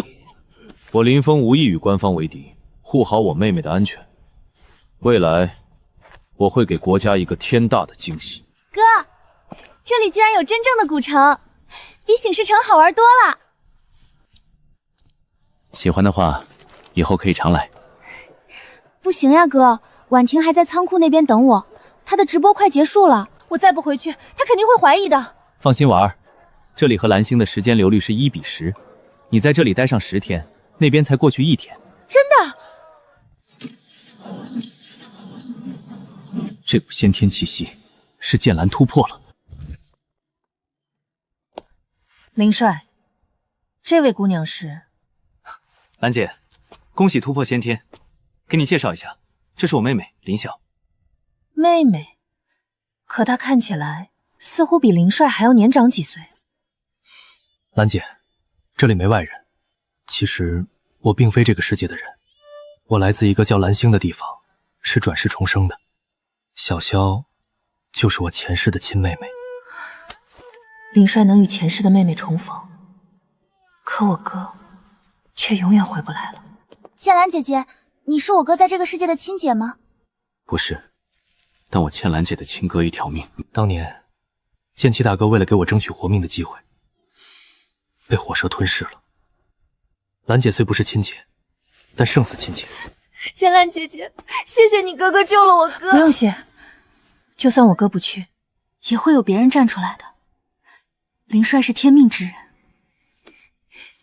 我林峰无意与官方为敌，护好我妹妹的安全。未来，我会给国家一个天大的惊喜。哥，这里居然有真正的古城，比醒世城好玩多了。喜欢的话，以后可以常来。不行呀，哥，婉婷还在仓库那边等我，她的直播快结束了，我再不回去，她肯定会怀疑的。放心，婉儿，这里和蓝星的时间流率是1比10，你在这里待上10天，那边才过去1天。真的？这股先天气息是剑兰突破了。林帅，这位姑娘是？兰姐，恭喜突破先天，给你介绍一下，这是我妹妹林晓。妹妹，可她看起来似乎比林帅还要年长几岁。兰姐，这里没外人。其实我并非这个世界的人，我来自一个叫蓝星的地方，是转世重生的，小萧就是我前世的亲妹妹。林帅能与前世的妹妹重逢，可我哥却永远回不来了。剑兰姐姐，你是我哥在这个世界的亲姐吗？不是，但我欠兰姐的亲哥一条命。当年，剑气大哥为了给我争取活命的机会，被火蛇吞噬了。兰姐虽不是亲姐，但胜似亲姐。剑兰姐姐，谢谢你哥哥救了我哥。不用谢，就算我哥不去，也会有别人站出来的。林帅是天命之人。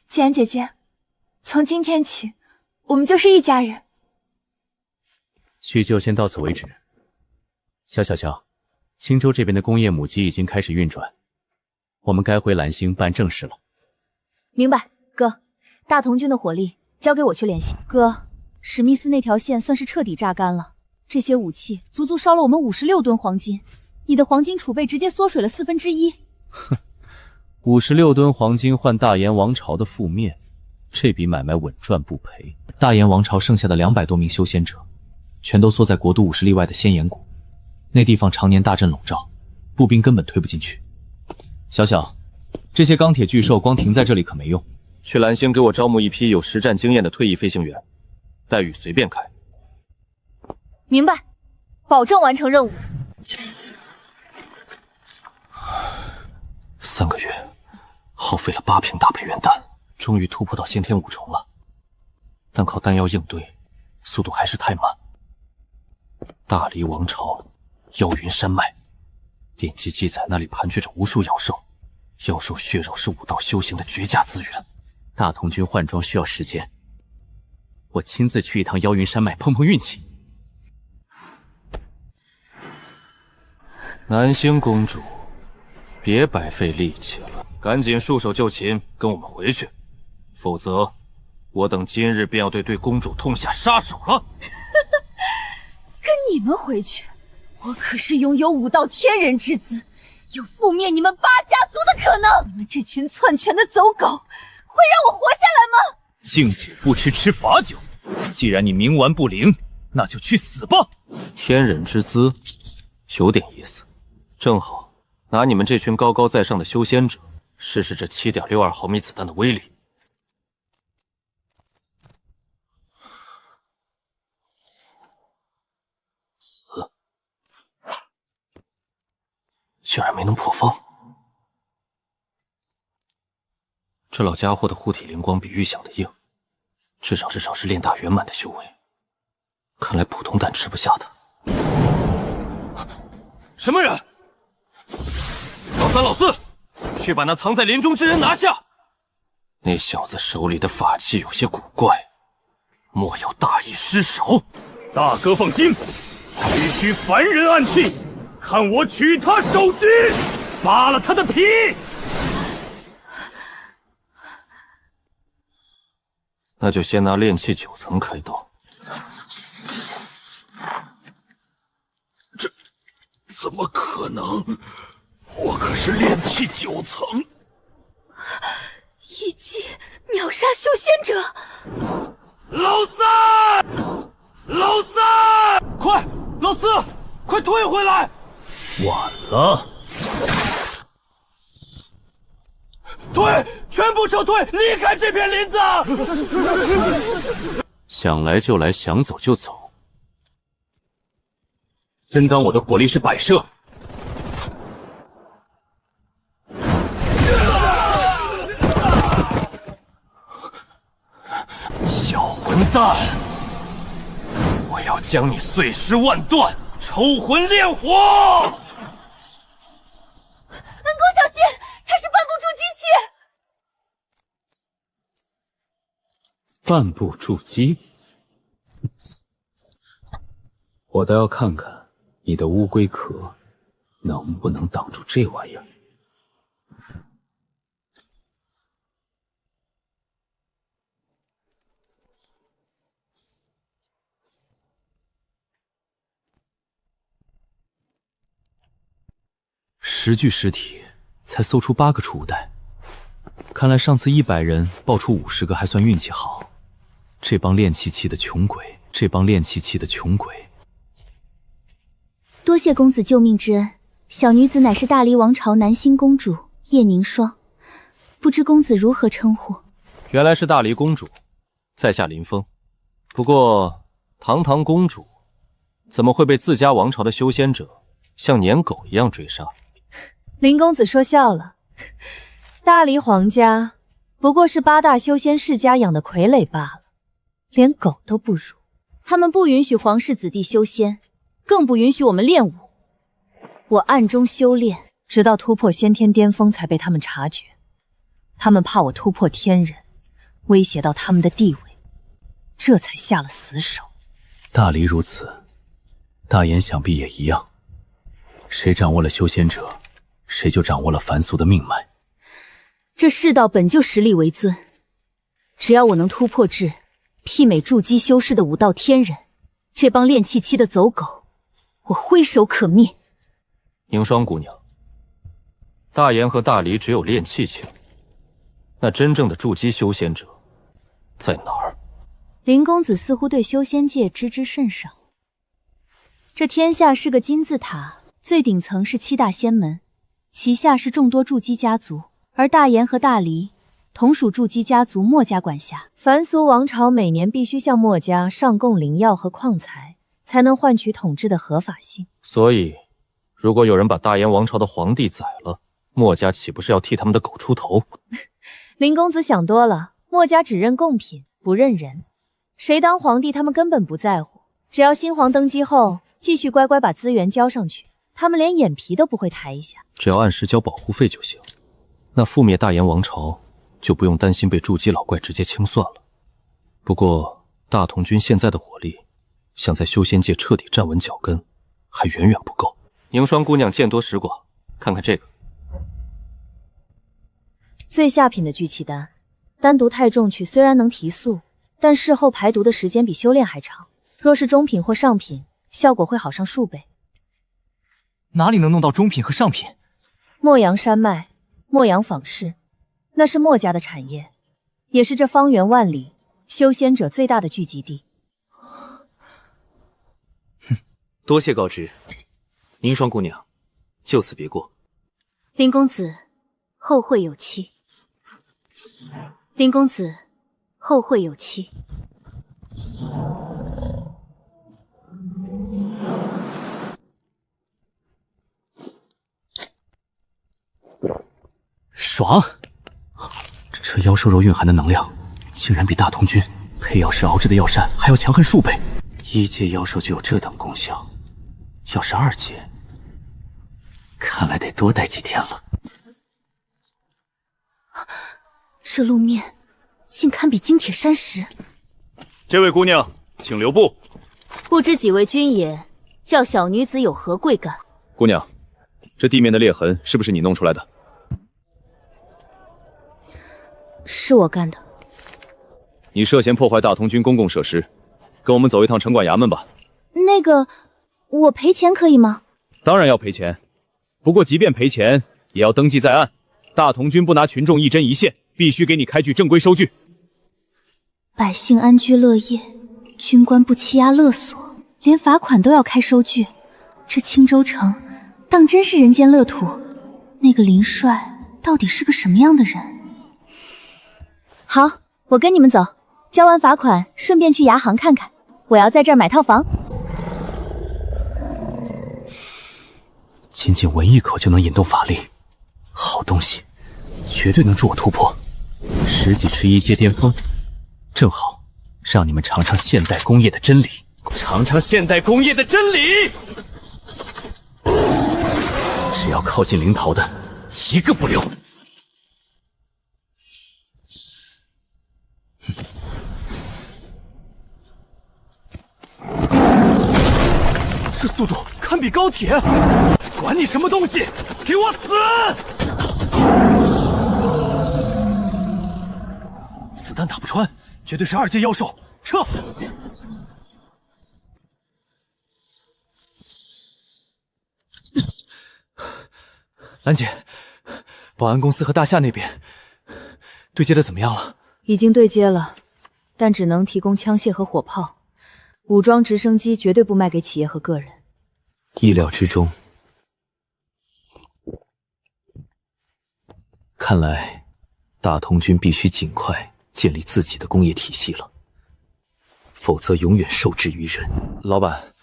剑兰姐姐，从今天起，我们就是一家人。叙旧先到此为止。萧，青州这边的工业母机已经开始运转，我们该回蓝星办正事了。明白，哥。大同军的火力交给我去联系。哥，史密斯那条线算是彻底榨干了，这些武器足足烧了我们56吨黄金，你的黄金储备直接缩水了1/4。哼，56吨黄金换大炎王朝的覆灭，这笔买卖稳赚不赔。大炎王朝剩下的200多名修仙者，全都缩在国都50里外的仙岩谷，那地方常年大阵笼罩，步兵根本推不进去。小，这些钢铁巨兽光停在这里可没用，去蓝星给我招募一批有实战经验的退役飞行员，待遇随便开。明白，保证完成任务。3个月，耗费了8瓶大培元弹，终于突破到先天5重了，但靠弹药应对，速度还是太慢。大黎王朝妖云山脉典籍记载，那里盘踞着无数妖兽，妖兽血肉是武道修行的绝佳资源。大同军换装需要时间，我亲自去一趟妖云山脉碰碰运气。南星公主，别白费力气了，赶紧束手就擒，跟我们回去，否则我等今日便要对公主痛下杀手了。跟你们回去，我可是拥有武道天人之姿，有覆灭你们8家族的可能。你们这群篡权的走狗，会让我活下来吗？敬酒不吃吃罚酒，既然你冥顽不灵，那就去死吧！天人之姿，有点意思，正好拿你们这群高高在上的修仙者试试这7.62毫米子弹的威力。死，居然没能破防。这老家伙的护体灵光比预想的硬，至少是炼大圆满的修为，看来普通弹吃不下他。什么人？老三、老四，去把那藏在林中之人拿下！那小子手里的法器有些古怪，莫要大意失手。大哥放心，区区凡人暗器，看我取他首级，扒了他的皮！那就先拿炼气9层开刀。这怎么可能？我可是炼气9层，一击秒杀修仙者。老三，老三，快，老四，快退回来！晚了。退！全部撤退！离开这片林子！想来就来，想走就走，真当我的火力是摆设？小混蛋！我要将你碎尸万段，抽魂炼火！恩公小心，他是半步筑基期。半步筑基，我倒要看看你的乌龟壳能不能挡住这玩意儿。10具尸体才搜出8个储物袋，看来上次100人爆出50个还算运气好。这帮练气期的穷鬼，多谢公子救命之恩，小女子乃是大黎王朝南星公主叶凝霜，不知公子如何称呼？原来是大黎公主，在下林峰。不过，堂堂公主，怎么会被自家王朝的修仙者像撵狗一样追杀？林公子说笑了，大黎皇家不过是8大修仙世家养的傀儡罢了，连狗都不如。他们不允许皇室子弟修仙，更不允许我们练武。我暗中修炼，直到突破先天巅峰才被他们察觉。他们怕我突破天人，威胁到他们的地位，这才下了死手。大黎如此，大言想必也一样。谁掌握了修仙者，谁就掌握了凡俗的命脉。这世道本就实力为尊，只要我能突破至媲美筑基修士的武道天人，这帮练气期的走狗，我挥手可灭。凝霜姑娘，大言和大黎只有练气境，那真正的筑基修仙者在哪儿？林公子似乎对修仙界知之甚少。这天下是个金字塔，最顶层是7大仙门，其下是众多筑基家族，而大言和大黎同属筑基家族墨家管辖。凡俗王朝每年必须向墨家上贡灵药和矿材，才能换取统治的合法性。所以，如果有人把大燕王朝的皇帝宰了，墨家岂不是要替他们的狗出头？林公子想多了，墨家只认贡品，不认人。谁当皇帝他们根本不在乎，只要新皇登基后继续乖乖把资源交上去，他们连眼皮都不会抬一下。只要按时交保护费就行。那覆灭大燕王朝就不用担心被筑基老怪直接清算了。不过大同军现在的火力，想在修仙界彻底站稳脚跟，还远远不够。凝霜姑娘见多识广，看看这个。最下品的聚气丹，单独太重取虽然能提速，但事后排毒的时间比修炼还长。若是中品或上品，效果会好上数倍。哪里能弄到中品和上品？墨阳山脉、墨阳坊市，那是墨家的产业，也是这方圆万里修仙者最大的聚集地。多谢告知，凝霜姑娘，就此别过。林公子，后会有期。林公子，后会有期。爽！这妖兽肉蕴含的能量，竟然比大同军配药师熬制的药膳还要强横数倍。1阶妖兽就有这等功效，要是2阶，看来得多待几天了。这路面竟堪比金铁山石。这位姑娘，请留步。不知几位君爷，叫小女子有何贵干？姑娘，这地面的裂痕是不是你弄出来的？是我干的。你涉嫌破坏大同军公共设施，跟我们走一趟城管衙门吧。那个，我赔钱可以吗？当然要赔钱，不过即便赔钱，也要登记在案。大同军不拿群众一针一线，必须给你开具正规收据。百姓安居乐业，军官不欺压勒索，连罚款都要开收据。这青州城当真是人间乐土。那个林帅到底是个什么样的人？好，我跟你们走，交完罚款顺便去牙行看看，我要在这儿买套房。仅闻一口就能引动法力，好东西，绝对能助我突破10几尺1阶巅峰，正好让你们尝尝现代工业的真理。尝尝现代工业的真理！只要靠近灵桃的，一个不留。这速度堪比高铁！管你什么东西，给我死！子弹打不穿，绝对是2阶妖兽，撤！兰姐，保安公司和大厦那边对接的怎么样了？已经对接了，但只能提供枪械和火炮，武装直升机绝对不卖给企业和个人。意料之中。看来大同军必须尽快建立自己的工业体系了，否则永远受制于人。老板，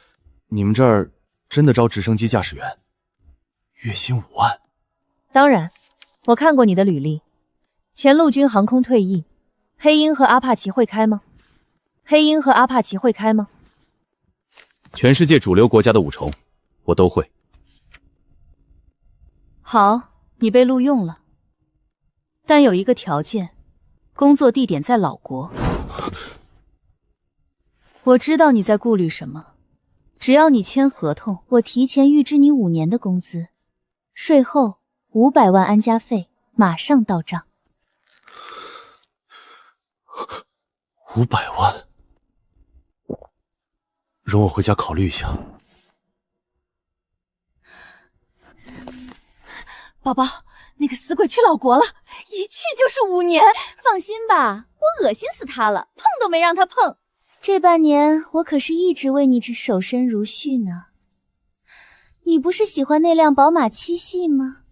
你们这儿真的招直升机驾驶员？月薪5万？当然，我看过你的履历，前陆军航空退役。黑鹰和阿帕奇会开吗？黑鹰和阿帕奇会开吗？全世界主流国家的五重，我都会。好，你被录用了，但有一个条件，工作地点在老国。我知道你在顾虑什么，只要你签合同，我提前预支你5年的工资，税后500万安家费马上到账。500万，容我回家考虑一下。宝宝，那个死鬼去老国了，一去就是5年。放心吧，我恶心死他了，碰都没让他碰。这半年我可是一直为你只守身如玉呢。你不是喜欢那辆宝马7系吗？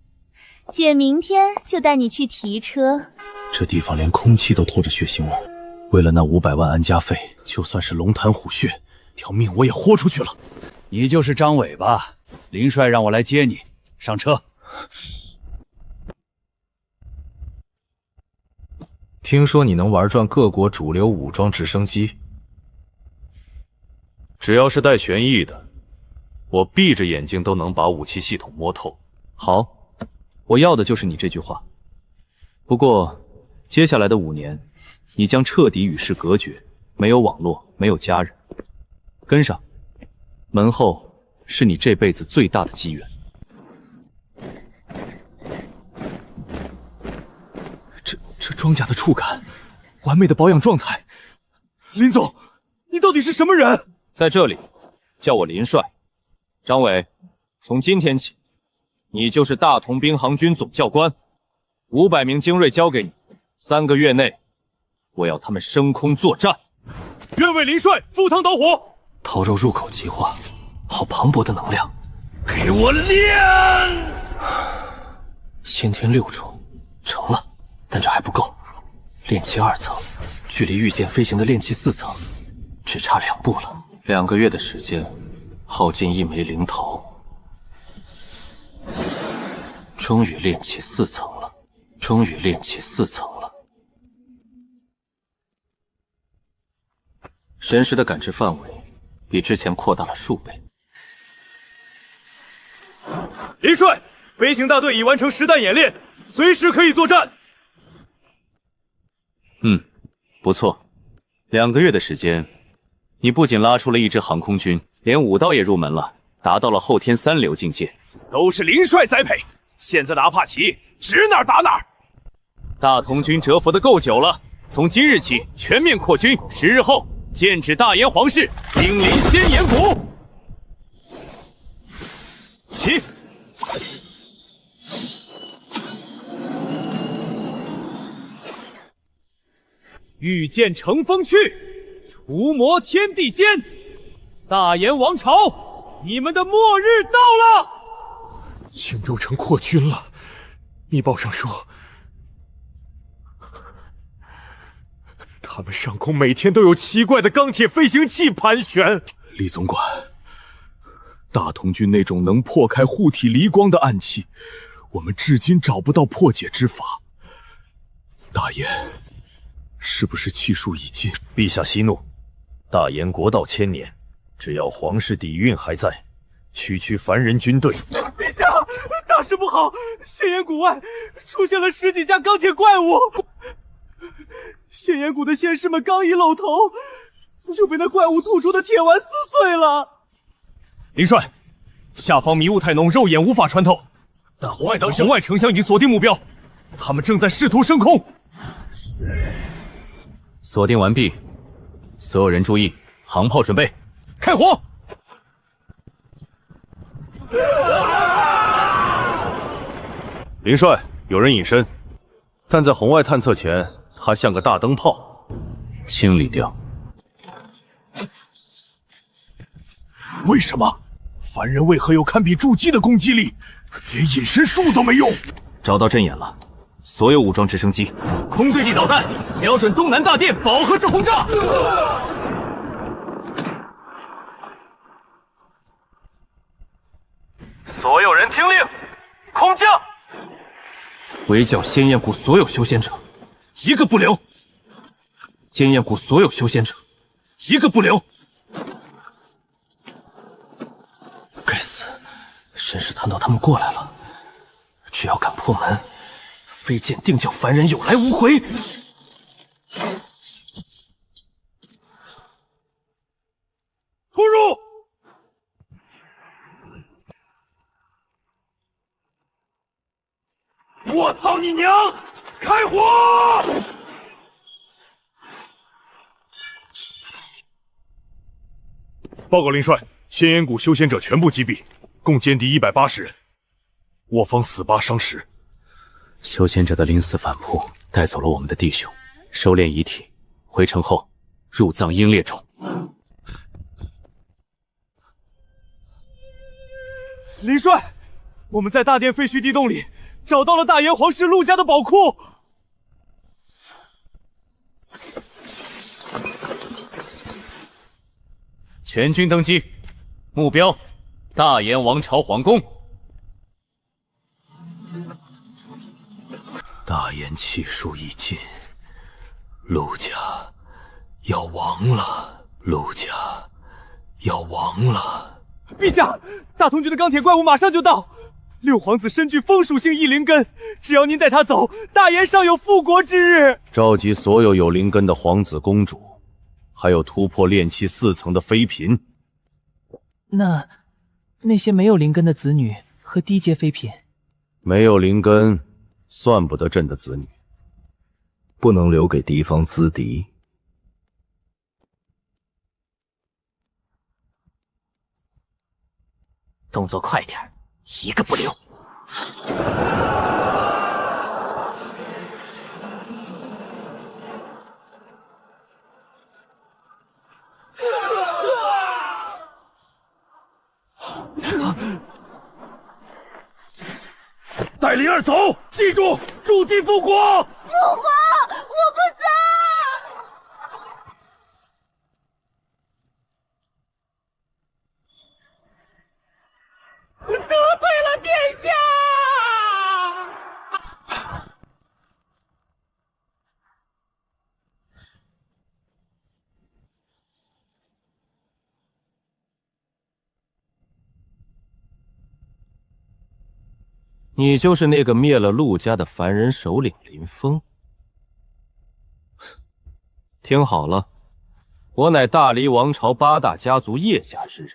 姐明天就带你去提车。这地方连空气都透着血腥味，为了那500万安家费，就算是龙潭虎穴，条命我也豁出去了。你就是张伟吧？林帅让我来接你，上车。听说你能玩转各国主流武装直升机，只要是带旋翼的，我闭着眼睛都能把武器系统摸透。好，我要的就是你这句话。不过，接下来的5年，你将彻底与世隔绝，没有网络，没有家人。跟上，门后是你这辈子最大的机缘。这装甲的触感，完美的保养状态。林总，你到底是什么人？在这里，叫我林帅。张伟，从今天起，你就是大同兵航军总教官。500名精锐交给你，3个月内，我要他们升空作战。愿为林帅赴汤蹈火。桃肉入口即化，好磅礴的能量。给我练！先天6重，成了。但这还不够，炼气2层，距离御剑飞行的炼气4层，只差2步了。2个月的时间，耗尽1枚灵头，终于炼气4层了，终于炼气4层了。神识的感知范围比之前扩大了数倍。林帅，飞行大队已完成实弹演练，随时可以作战。不错，2个月的时间，你不仅拉出了一支航空军，连武道也入门了，达到了后天3流境界。都是林帅栽培，现在的阿帕奇指哪儿打哪儿。大同军蛰伏的够久了，从今日起全面扩军，10日后剑指大燕皇室，兵临仙岩谷。起！御剑乘风去，除魔天地间。大燕王朝，你们的末日到了！青州城扩军了，密报上说，他们上空每天都有奇怪的钢铁飞行器盘旋。李总管，大同军那种能破开护体离光的暗器，我们至今找不到破解之法。大燕是不是气数已尽？陛下息怒，大燕国道1000年，只要皇室底蕴还在，区区凡人军队。陛下，大事不好！仙岩谷外出现了10几架钢铁怪物，仙岩谷的仙士们刚一露头，就被那怪物吐出的铁丸撕碎了。林帅，下方迷雾太浓，肉眼无法穿透。但红外丞相已经锁定目标，他们正在试图升空。锁定完毕，所有人注意，航炮准备，开火！林帅，有人隐身，但在红外探测前，他像个大灯泡，清理掉。为什么？凡人为何有堪比筑基的攻击力？连隐身术都没用。找到阵眼了，所有武装直升机，空对地导弹，瞄准东南大殿，饱和式轰炸。所有人听令，空降！围剿仙焰谷所有修仙者，一个不留。仙焰谷所有修仙者，一个不留。该死，神识探到他们过来了，只要敢破门，飞剑定叫凡人有来无回。突入！我操你娘！开火！报告林帅，仙岩谷修仙者全部击毙，共歼敌180人，我方死8伤10。修仙者的临死反扑带走了我们的弟兄，收敛遗体，回城后入葬英烈冢。林帅，我们在大殿废墟地洞里找到了大炎皇室陆家的宝库。全军登基，目标大炎王朝皇宫。大炎气数已尽，陆家要亡了，陆家要亡了。陛下，大同军的钢铁怪物马上就到。六皇子身具风属性异灵根，只要您带他走，大炎尚有复国之日。召集所有有灵根的皇子公主，还有突破炼气4层的妃嫔。那些没有灵根的子女和低阶妃嫔，没有灵根，算不得朕的子女，不能留给敌方资敌。动作快点，一个不留。带灵儿走，记住筑基复国。父皇，我不走。得罪了殿下。你就是那个灭了陆家的凡人首领林峰。听好了，我乃大黎王朝8大家族叶家之人。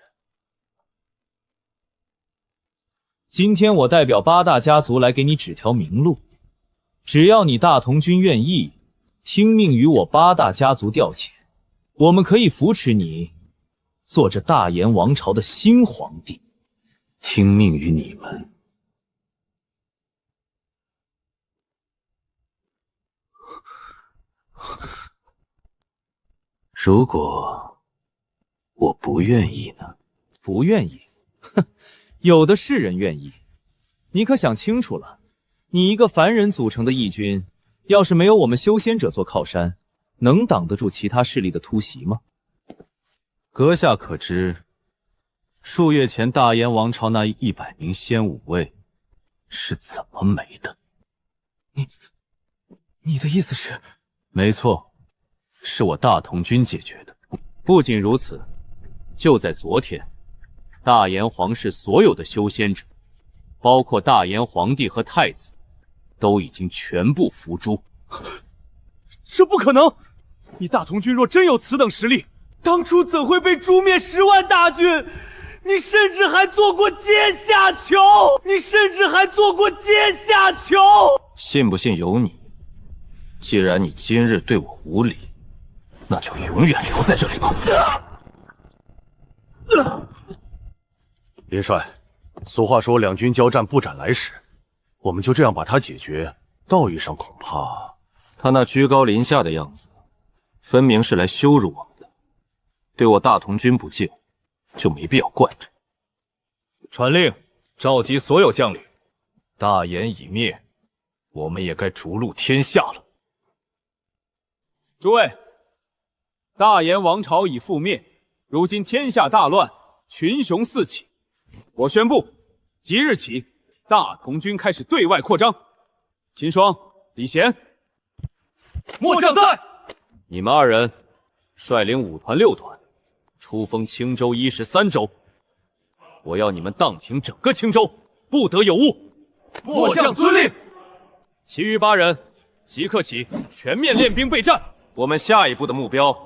今天我代表8大家族来给你指条明路，只要你大同军愿意听命于我8大家族调遣，我们可以扶持你做这大炎王朝的新皇帝。听命于你们？如果我不愿意呢？不愿意？哼，有的是人愿意。你可想清楚了，你一个凡人组成的义军，要是没有我们修仙者做靠山，能挡得住其他势力的突袭吗？阁下可知，数月前大炎王朝那100名仙武卫是怎么没的？你的意思是？没错，是我大同军解决的。不仅如此，就在昨天，大炎皇室所有的修仙者，包括大炎皇帝和太子，都已经全部伏诛。这不可能！你大同军若真有此等实力，当初怎会被诛灭10万大军？你甚至还做过阶下囚！信不信由你。既然你今日对我无礼，那就永远留在这里吧。林帅，俗话说两军交战不斩来使，我们就这样把他解决，道义上恐怕……他那居高临下的样子，分明是来羞辱我们的。对我大同军不敬，就没必要惯着。传令，召集所有将领。大炎已灭，我们也该逐鹿天下了。诸位，大炎王朝已覆灭，如今天下大乱，群雄四起。我宣布，即日起，大同军开始对外扩张。秦霜、李贤，末将在。你们二人率领5团6团，出封青州1市3州。我要你们荡平整个青州，不得有误。末将遵令。其余8人即刻起全面练兵备战。我们下一步的目标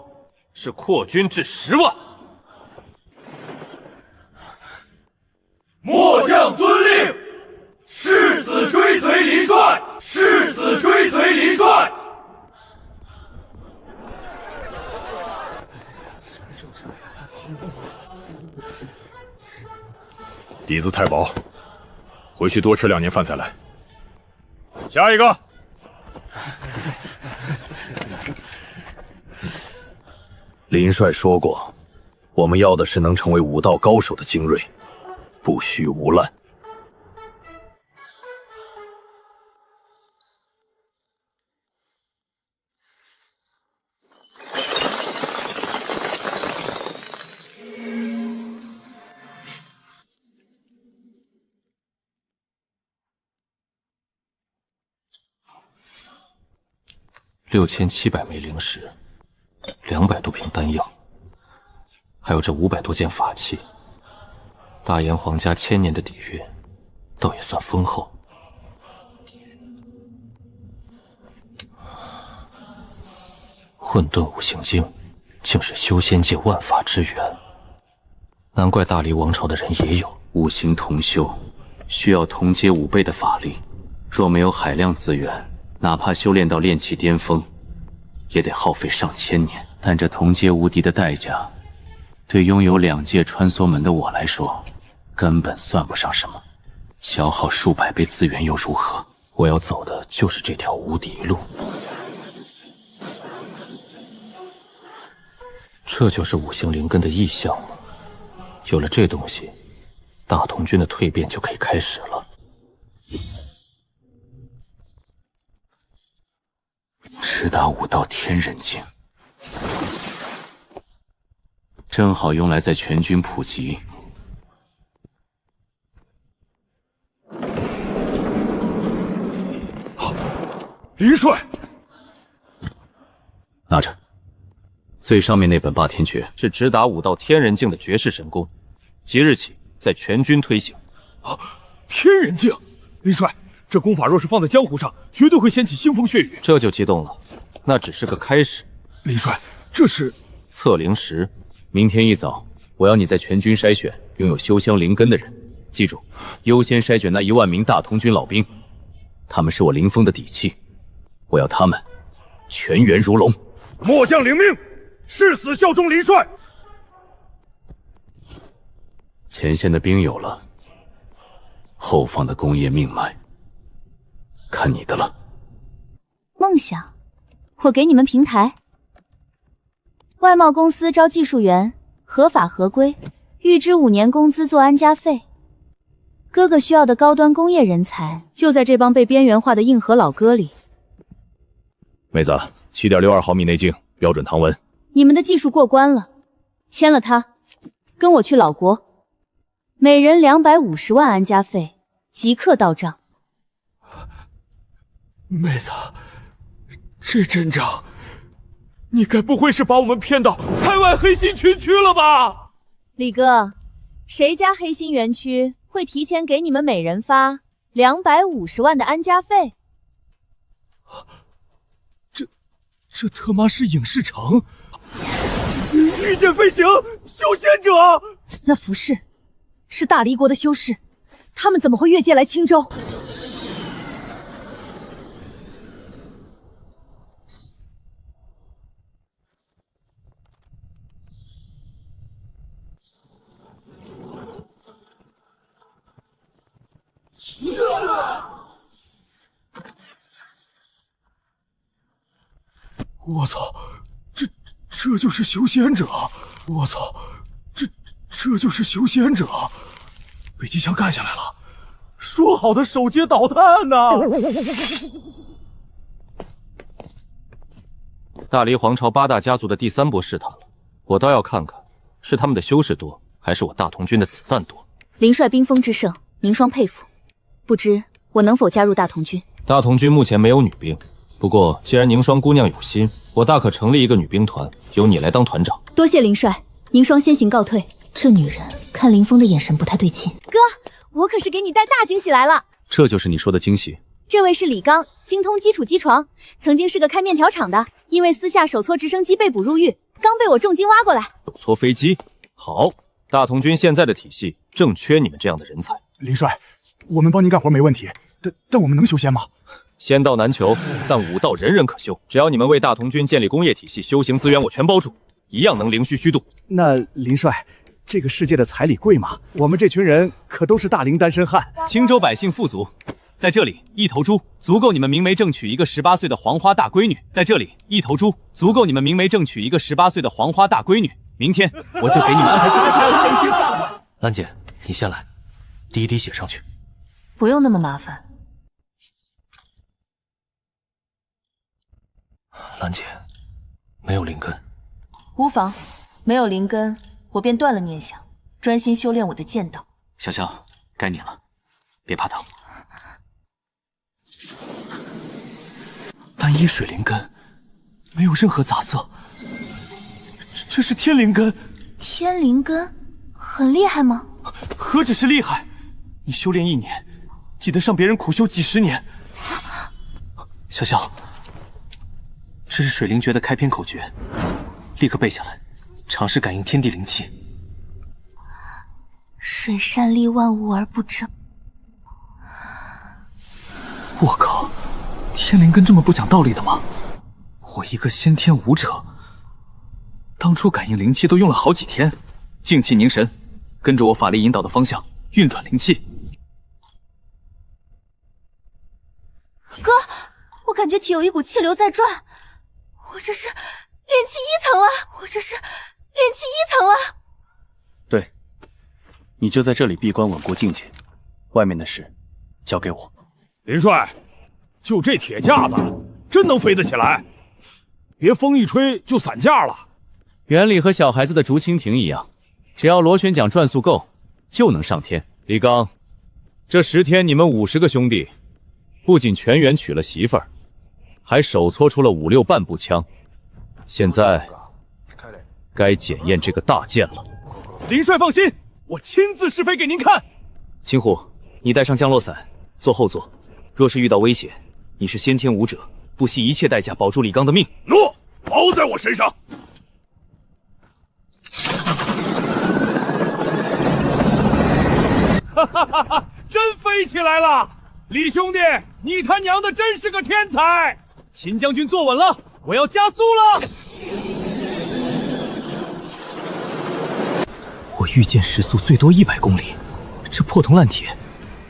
是扩军至10万。末将遵令。誓死追随林帅，誓死追随林帅。底子太薄，回去多吃2年饭再来。下一个。林帅说过，我们要的是能成为武道高手的精锐，不许无滥。6700枚灵石，200多瓶丹药，还有这500多件法器。大炎皇家1000年的底蕴，倒也算丰厚。混沌五行经，竟是修仙界万法之源，难怪大黎王朝的人也有。五行同修，需要同阶5倍的法力，若没有海量资源，哪怕修炼到炼气巅峰，也得耗费上千年。但这同阶无敌的代价，对拥有2界穿梭门的我来说，根本算不上什么。消耗数百倍资源又如何？我要走的就是这条无敌路。这就是五行灵根的异象吗？有了这东西，大同军的蜕变就可以开始了。直达武道天人境，正好用来在全军普及。林帅，拿着。最上面那本霸天诀是直达武道天人境的绝世神功，即日起在全军推行。天人境，林帅，这功法若是放在江湖上，绝对会掀起腥风血雨。这就激动了，那只是个开始。林帅，这是测灵石。明天一早，我要你在全军筛选拥有修香灵根的人，记住，优先筛选那1万名大同军老兵，他们是我林峰的底气，我要他们全员如龙。末将领命，誓死效忠林帅。前线的兵有了，后方的工业命脉，看你的了。梦想，我给你们平台。外贸公司招技术员，合法合规，预支5年工资做安家费。哥哥需要的高端工业人才，就在这帮被边缘化的硬核老哥里。妹子，7.62毫米内径，标准唐纹。你们的技术过关了，签了他，跟我去老国，每人250万安家费，即刻到账。妹子，这阵仗，你该不会是把我们骗到台湾黑心群区了吧？李哥，谁家黑心园区会提前给你们每人发250万的安家费？这他妈是影视城！御剑飞行，修仙者。那不是大黎国的修士，他们怎么会越界来青州？我操，这就是修仙者！我操，这就是修仙者！被机枪干下来了。说好的手接导弹呢？大黎皇朝8大家族的第3波试探了，我倒要看看是他们的修士多，还是我大同军的子弹多。林帅兵锋之盛，宁霜佩服。不知我能否加入大同军？大同军目前没有女兵，不过既然宁霜姑娘有心，我大可成立一个女兵团，由你来当团长。多谢林帅，宁霜先行告退。这女人看林峰的眼神不太对劲。哥，我可是给你带大惊喜来了。这就是你说的惊喜？这位是李刚，精通基础机床，曾经是个开面条厂的，因为私下手搓直升机被捕入狱，刚被我重金挖过来。手搓飞机，好，大同军现在的体系正缺你们这样的人才。林帅，我们帮您干活没问题，但我们能修仙吗？仙道难求，但武道人人可修。只要你们为大同军建立工业体系，修行资源我全包住，一样能灵虚虚度。那林帅，这个世界的彩礼贵吗？我们这群人可都是大龄单身汉，青州百姓富足。在这里，1头猪足够你们明媒正娶一个18岁的黄花大闺女。在这里，1头猪足够你们明媒正娶一个18岁的黄花大闺女。明天我就给你们安排相亲。兰姐，你先来，滴一滴血上去。不用那么麻烦。兰姐，没有灵根。无妨，没有灵根，我便断了念想，专心修炼我的剑道。小萧，该你了，别怕疼。单一水灵根，没有任何杂色，这是天灵根。天灵根很厉害吗？何止是厉害，你修炼1年，抵得上别人苦修几十年。小萧，这是水灵诀的开篇口诀，立刻背下来，尝试感应天地灵气。水善利万物而不争。我靠，天灵根这么不讲道理的吗？我一个先天武者，当初感应灵气都用了好几天。静气凝神，跟着我法力引导的方向运转灵气。哥，我感觉体有一股气流在转，我这是炼气1层了，我这是炼气1层了。对，你就在这里闭关稳固境界，外面的事交给我。林帅，就这铁架子真能飞得起来？别风一吹就散架了。原理和小孩子的竹蜻蜓一样，只要螺旋桨转速够，就能上天。李刚，这10天你们50个兄弟，不仅全员娶了媳妇儿，还手搓出了5、6半步枪。现在该检验这个大剑了。林帅放心，我亲自试飞给您看。秦虎，你带上降落伞，坐后座。若是遇到危险，你是先天武者，不惜一切代价保住李刚的命。诺，包在我身上。哈哈哈哈！真飞起来了，李兄弟，你他娘的真是个天才！秦将军坐稳了，我要加速了。我御剑时速最多100公里，这破铜烂铁，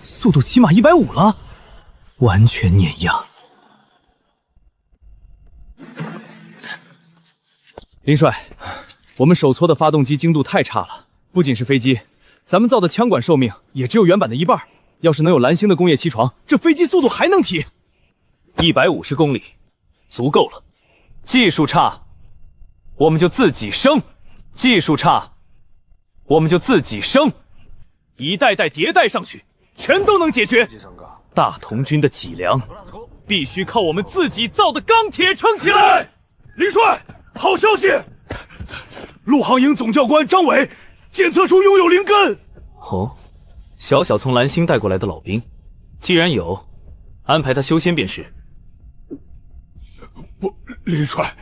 速度起码150了，完全碾压。林帅，我们手搓的发动机精度太差了，不仅是飞机，咱们造的枪管寿命也只有原版的1半。要是能有蓝星的工业气床，这飞机速度还能提。150公里，足够了。技术差，我们就自己升；技术差，我们就自己升，一代代迭代上去，全都能解决。大同军的脊梁，必须靠我们自己造的钢铁撑起来。林帅，好消息！陆航营总教官张伟检测出拥有灵根。哦，小小从蓝星带过来的老兵，既然有，安排他修仙便是。不，林帅，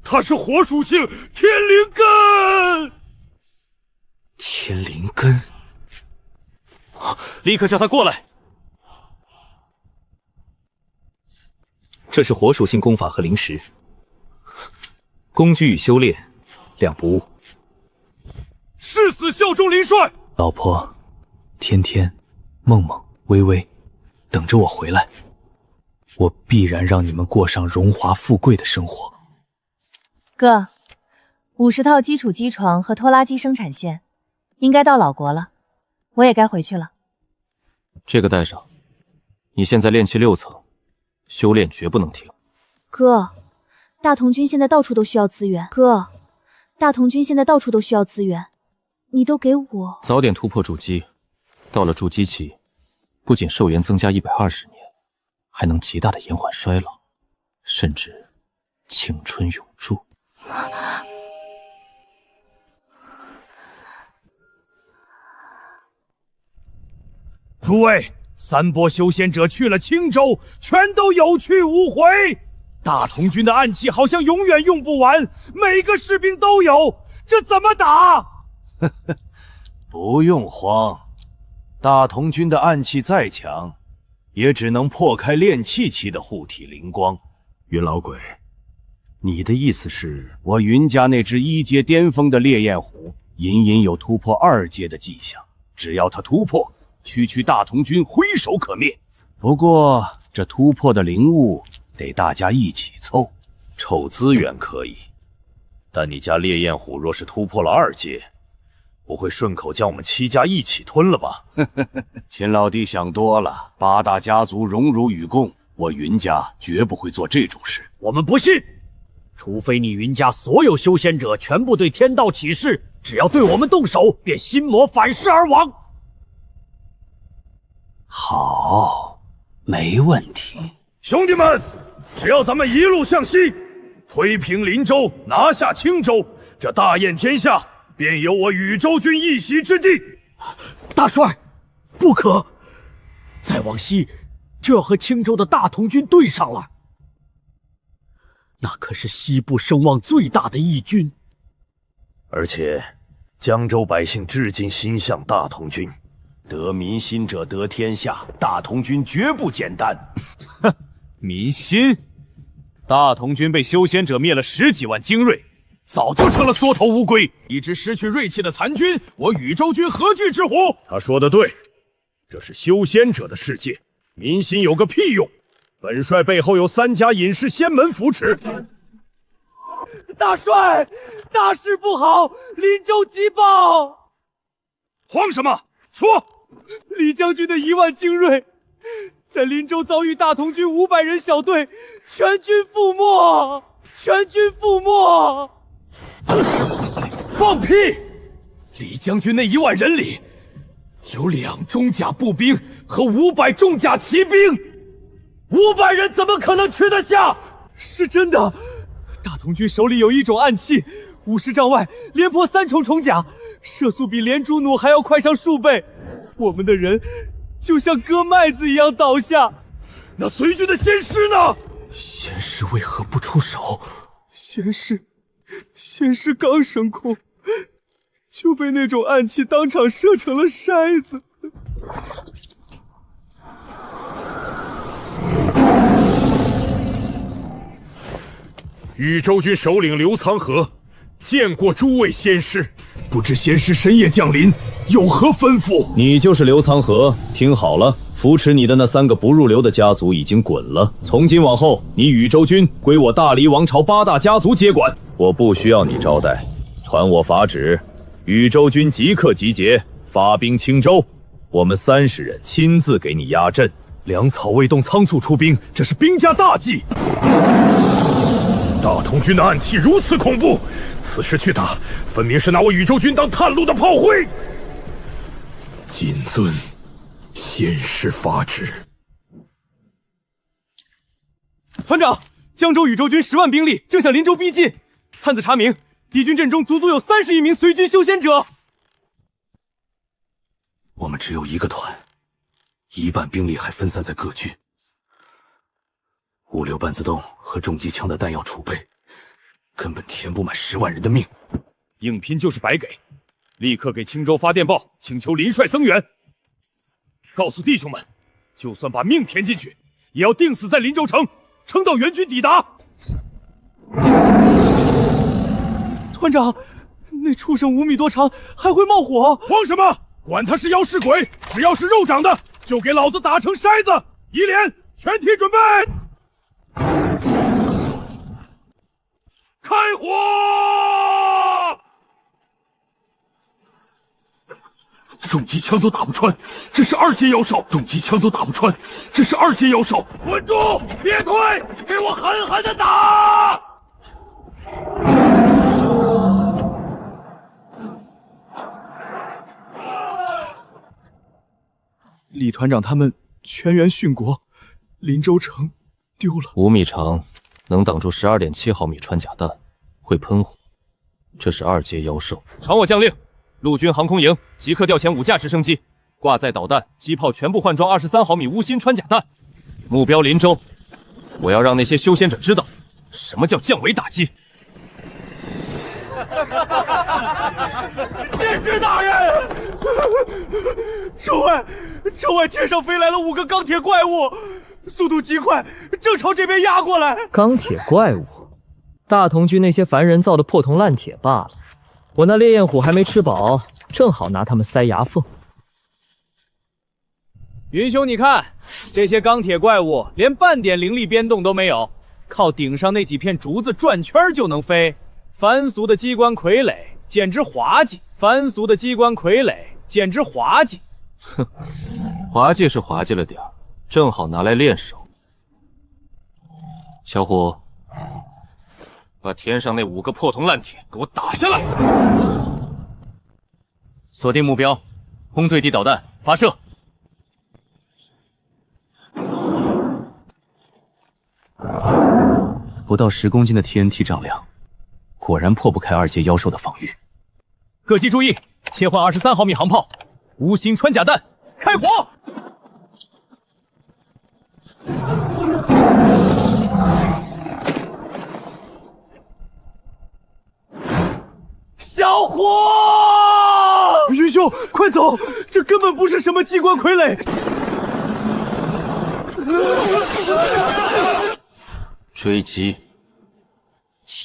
他是火属性天灵根。天灵根，立刻叫他过来。这是火属性功法和灵石，工具与修炼两不误。誓死效忠林帅。老婆，天天、梦梦、微微，等着我回来，我必然让你们过上荣华富贵的生活。哥，50套基础机床和拖拉机生产线，应该到老国了。我也该回去了。这个带上，你现在炼气6层，修炼绝不能停。哥，大同军现在到处都需要资源。哥，大同军现在到处都需要资源，你都给我早点突破筑基，到了筑基期，不仅寿元增加120年，还能极大的延缓衰老，甚至青春永驻。诸位，3波修仙者去了青州，全都有去无回。大同军的暗器好像永远用不完，每个士兵都有，这怎么打？不用慌，大同军的暗器再强，也只能破开炼气期的护体灵光。云老鬼，你的意思是，我云家那只1阶巅峰的烈焰虎，隐隐有突破2阶的迹象，只要他突破，区大同军挥手可灭。不过这突破的灵物得大家一起凑，凑资源可以，但你家烈焰虎若是突破了2阶，不会顺口将我们7家一起吞了吧？秦老弟想多了，8大家族荣辱与共，我云家绝不会做这种事。我们不信，除非你云家所有修仙者全部对天道起誓，只要对我们动手，便心魔反噬而亡。好，没问题。兄弟们，只要咱们一路向西，推平林州，拿下青州，这大燕天下便有我禹州军一席之地。大帅，不可！再往西，就要和青州的大同军对上了。那可是西部声望最大的义军，而且江州百姓至今心向大同军，得民心者得天下，大同军绝不简单。哼，民心？大同军被修仙者灭了10几万精锐，早就成了缩头乌龟。一支失去锐气的残军，我禹州军何惧之乎？他说的对，这是修仙者的世界，民心有个屁用！本帅背后有3家隐士仙门扶持。大帅，大事不好，林州急报！慌什么？说！李将军的1万精锐，在林州遭遇大同军500人小队，全军覆没！全军覆没！放屁！李将军那1万人里，有2中甲步兵和500重甲骑兵，500人怎么可能吃得下？是真的，大同军手里有一种暗器，50丈外连破3重重甲，射速比连珠弩还要快上数倍。我们的人就像割麦子一样倒下。那随军的仙师呢？仙师为何不出手？仙师刚升空，就被那种暗器当场射成了筛子。禹州军首领刘苍河见过诸位仙师，不知仙师深夜降临，有何吩咐？你就是刘苍河，听好了，扶持你的那3个不入流的家族已经滚了，从今往后，你禹州军归我大黎王朝8大家族接管，我不需要你招待，传我法旨，禹州军即刻集结，发兵青州，我们30人亲自给你压阵。粮草未动，仓促出兵，这是兵家大忌。大同军的暗器如此恐怖，此时去打，分明是拿我禹州军当探路的炮灰。谨遵仙师法旨。团长，江州禹州军10万兵力正向林州逼近，探子查明，敌军阵中足足有31名随军修仙者。我们只有1个团，1半兵力还分散在各军。56半自动和重机枪的弹药储备，根本填不满10万人的命。硬拼就是白给，立刻给青州发电报，请求林帅增援。告诉弟兄们，就算把命填进去，也要定死在林州城，撑到援军抵达。团长，那畜生5米多长，还会冒火！慌什么？管他是妖是鬼，只要是肉长的，就给老子打成筛子！一连，全体准备！开火！重机枪都打不穿，这是2阶妖兽。重机枪都打不穿，这是2阶妖兽。稳住，别退，给我狠狠的打！李团长他们全员殉国，林州城丢了。5米长，能挡住12.7毫米穿甲弹，会喷火。这是2阶妖兽。传我将令，陆军航空营即刻调遣5架直升机，挂载导弹、机炮全部换装23毫米无芯穿甲弹，目标林州。我要让那些修仙者知道，什么叫降维打击。剑指大人，城外天上飞来了5个钢铁怪物，速度极快，正朝这边压过来。钢铁怪物，大同军那些凡人造的破铜烂铁罢了。我那烈焰虎还没吃饱，正好拿他们塞牙缝。云兄，你看这些钢铁怪物连半点灵力变动都没有，靠顶上那几片竹子转圈就能飞。凡俗的机关傀儡简直滑稽，凡俗的机关傀儡简直滑稽。哼，滑稽是滑稽了点儿，正好拿来练手。小虎，把天上那5个破铜烂铁给我打下来！锁定目标，空对地导弹发射。不到10公斤的 TNT 丈量，果然破不开2阶妖兽的防御。各机注意，切换23毫米航炮，无芯穿甲弹，开火！小虎，云兄，快走！这根本不是什么机关傀儡。追击，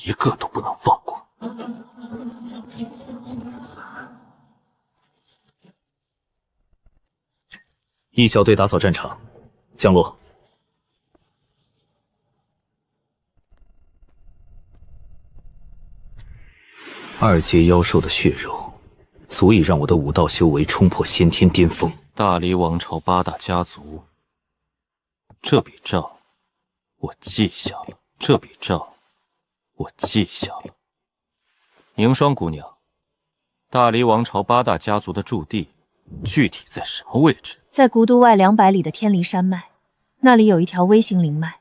一个都不能放过。一小队打扫战场，降落。2阶妖兽的血肉，足以让我的武道修为冲破先天巅峰。大黎王朝8大家族，这笔账我记下了。这笔账我记下了。凝霜姑娘，大黎王朝8大家族的驻地具体在什么位置？在古都外200里的天离山脉，那里有一条微型灵脉。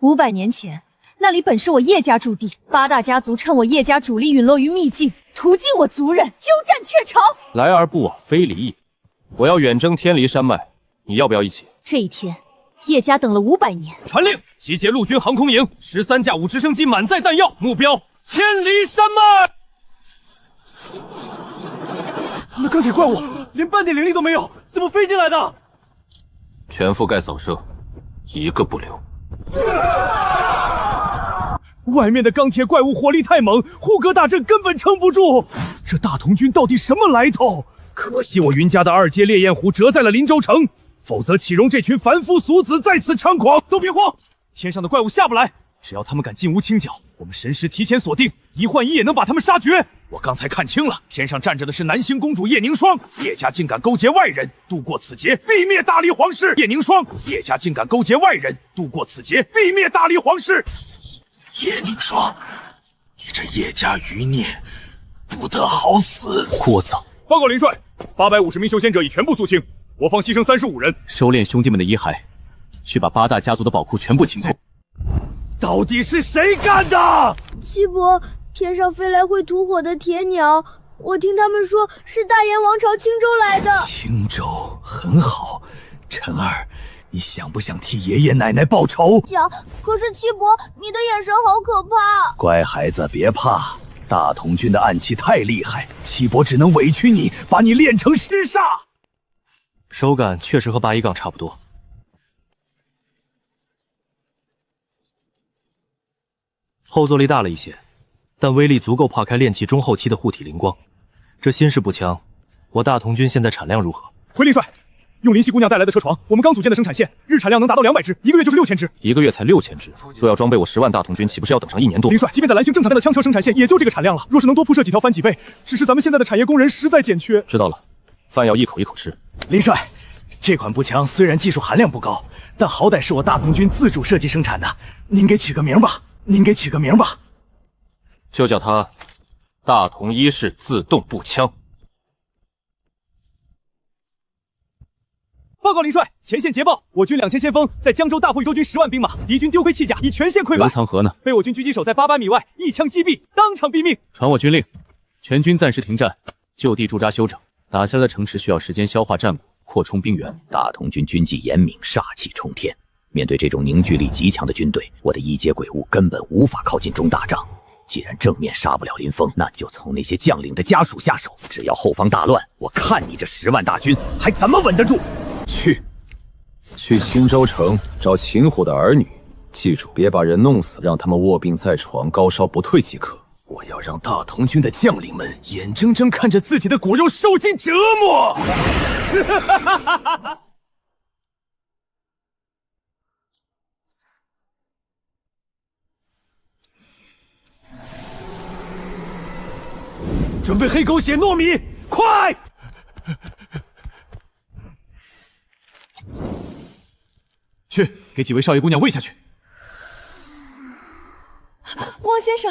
500年前，那里本是我叶家驻地，8大家族趁我叶家主力陨落于秘境，屠尽我族人，鸠占鹊巢。来而不往非礼也。我要远征天离山脉，你要不要一起？这一天，叶家等了500年。传令，集结陆军航空营13架5直升机，满载弹药，目标天离山脉。那钢铁怪物连半点灵力都没有，怎么飞进来的？全覆盖扫射，一个不留。外面的钢铁怪物火力太猛，护阁大阵根本撑不住。这大同军到底什么来头？可惜我云家的2阶烈焰虎折在了林州城，否则岂容这群凡夫俗子在此猖狂？都别慌，天上的怪物下不来，只要他们敢进屋清剿，我们神识提前锁定，1换1也能把他们杀绝。我刚才看清了，天上站着的是南星公主叶凝霜，叶家竟敢勾结外人，渡过此劫，必灭大黎皇室。叶凝霜，叶家竟敢勾结外人，渡过此劫，必灭大黎皇室。叶凝霜，你这叶家余孽，不得好死！聒噪！报告林帅，850名修仙者已全部肃清，我方牺牲35人。收敛兄弟们的遗骸，去把8大家族的宝库全部清空。到底是谁干的？七伯，天上飞来会吐火的铁鸟，我听他们说是大炎王朝青州来的。青州很好，晨儿，你想不想替爷爷奶奶报仇？想，可是七伯，你的眼神好可怕。乖孩子，别怕，大同军的暗器太厉害，七伯只能委屈你，把你练成尸煞。手感确实和8一杠差不多。后坐力大了一些，但威力足够破开炼器中后期的护体灵光。这新式步枪，我大同军现在产量如何？回林帅，用林夕姑娘带来的车床，我们刚组建的生产线，日产量能达到200只，1个月就是6000只。1个月才6000只，若要装备我10万大同军，岂不是要等上1年多？林帅，即便在蓝星正常的枪车生产线，也就这个产量了。若是能多铺设几条翻几倍，只是咱们现在的产业工人实在减缺。知道了，饭要一口一口吃。林帅，这款步枪虽然技术含量不高，但好歹是我大同军自主设计生产的，您给取个名吧，您给取个名吧。就叫它大同一式自动步枪。报告林帅，前线捷报，我军2000先锋在江州大破豫州军10万兵马，敌军丢盔弃甲，已全线溃败。刘藏河呢？被我军狙击手在800米外一枪击毙，当场毙命。传我军令，全军暂时停战，就地驻扎休整。打下来的城池需要时间消化战果，扩充兵源。大同军军纪严明，煞气冲天。面对这种凝聚力极强的军队，我的一阶鬼物根本无法靠近中大帐。既然正面杀不了林峰，那就从那些将领的家属下手。只要后方大乱，我看你这10万大军还怎么稳得住？去青州城找秦虎的儿女，记住别把人弄死，让他们卧病在床，高烧不退即可。我要让大同军的将领们眼睁睁看着自己的骨肉受尽折磨。准备黑狗血糯米，快！去给几位少爷姑娘喂下去。王先生，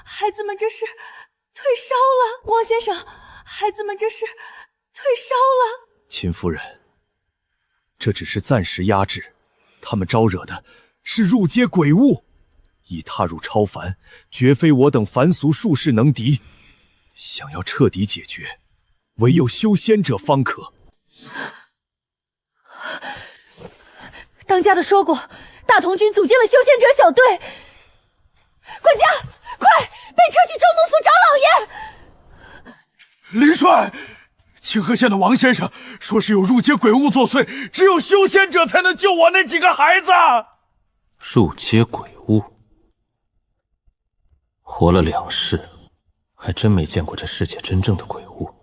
孩子们这是退烧了。王先生，孩子们这是退烧了。秦夫人，这只是暂时压制，他们招惹的是入阶鬼物，已踏入超凡，绝非我等凡俗术士能敌。想要彻底解决，唯有修仙者方可。当家的说过，大同军组建了修仙者小队。管家，快备车去州牧府找老爷。林帅，清河县的王先生说是有入阶鬼物作祟，只有修仙者才能救我那几个孩子。入阶鬼物，活了2世，还真没见过这世界真正的鬼物。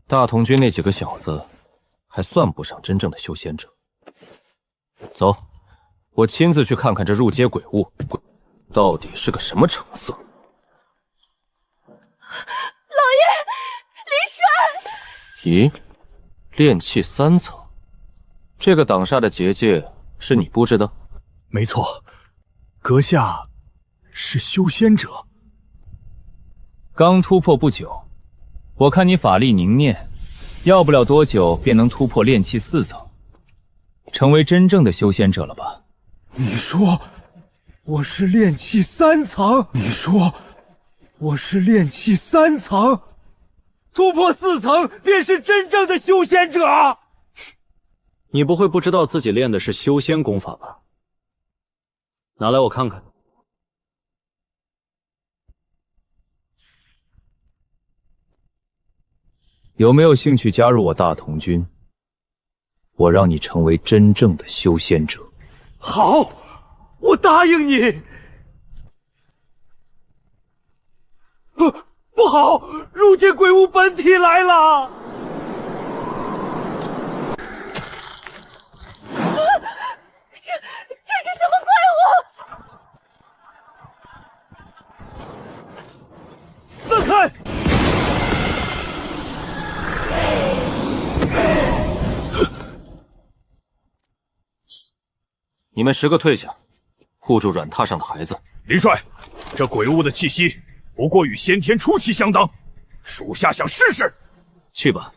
大同军那几个小子，还算不上真正的修仙者。走，我亲自去看看这入阶鬼物到底是个什么成色。老爷，林帅。咦，炼气3层，这个挡煞的结界是你布置的？没错，阁下是修仙者。刚突破不久，我看你法力凝练，要不了多久便能突破炼气4层，成为真正的修仙者了吧？你说我是炼气3层？你说我是炼气3层？突破4层便是真正的修仙者？你不会不知道自己练的是修仙功法吧？拿来我看看。有没有兴趣加入我大同军？我让你成为真正的修仙者。好，我答应你。不好，入阶鬼物本体来了！这是什么怪物？散开！你们10个退下，护住软榻上的孩子。林帅，这鬼物的气息不过与先天初期相当，属下想试试。去吧，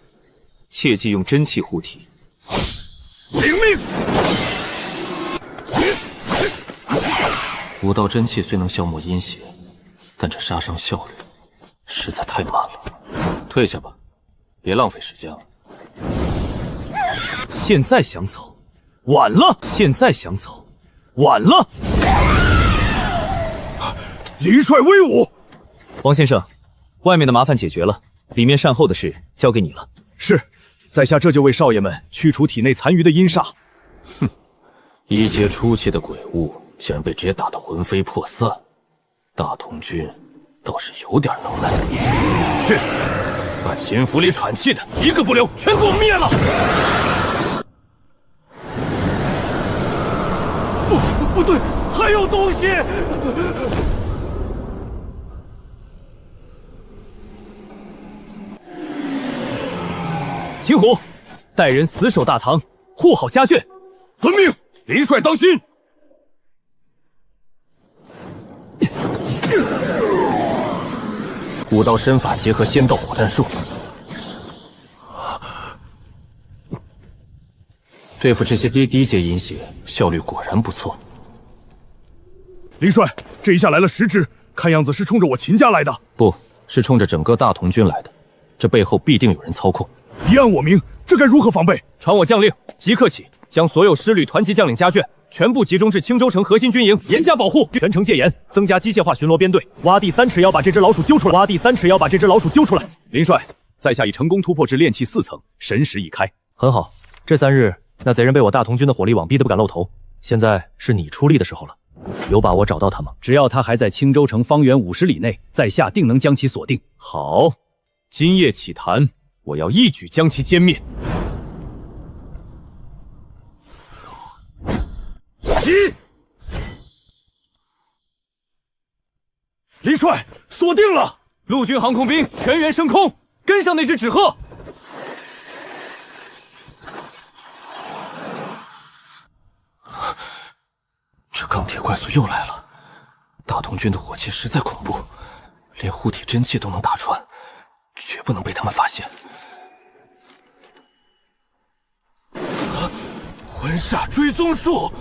切记用真气护体。领命。武道真气虽能消磨阴邪，但这杀伤效率实在太慢了。退下吧，别浪费时间了。现在想走，晚了；现在想走，晚了。林帅威武！王先生，外面的麻烦解决了，里面善后的事交给你了。是，在下这就为少爷们驱除体内残余的阴煞。哼，1阶初期的鬼物竟然被直接打得魂飞魄散，大同军倒是有点能耐。去，把秦府里喘气的一个不留，全给我灭了！不对，还有东西！秦虎，带人死守大堂，护好家眷。遵命，林帅当心。武道身法结合仙道火弹术，对付这些低阶阴血，效率果然不错。林帅，这一下来了10只，看样子是冲着我秦家来的。不是冲着整个大同军来的，这背后必定有人操控。敌暗我明，这该如何防备？传我将令，即刻起将所有师旅团级将领家眷全部集中至青州城核心军营，严加保护，全城戒严，增加机械化巡逻编队，挖地3尺要把这只老鼠揪出来，挖地3尺要把这只老鼠揪出来。林帅，在下已成功突破至炼气4层，神识已开。很好，这3日那贼人被我大同军的火力网逼得不敢露头，现在是你出力的时候了。有把握找到他吗？只要他还在青州城方圆50里内，在下定能将其锁定。好，今夜起谈，我要一举将其歼灭。起！林帅，锁定了！陆军航空兵全员升空，跟上那只纸鹤。这钢铁怪兽又来了！大同军的火器实在恐怖，连护体真气都能打穿，绝不能被他们发现。魂煞追踪术，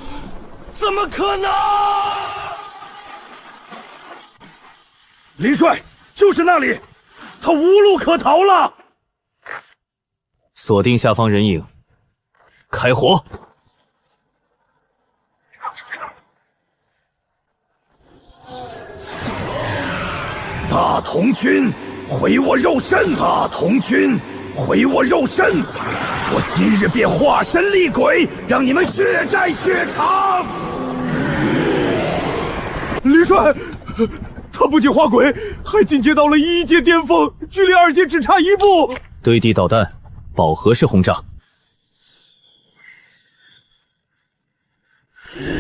怎么可能？林帅，就是那里，他无路可逃了。锁定下方人影，开火！大同军，毁我肉身！大同军，毁我肉身！我今日便化身厉鬼，让你们血债血偿！林帅，他不仅化鬼，还进阶到了1阶巅峰，距离2阶只差1步。对地导弹，饱和式轰炸，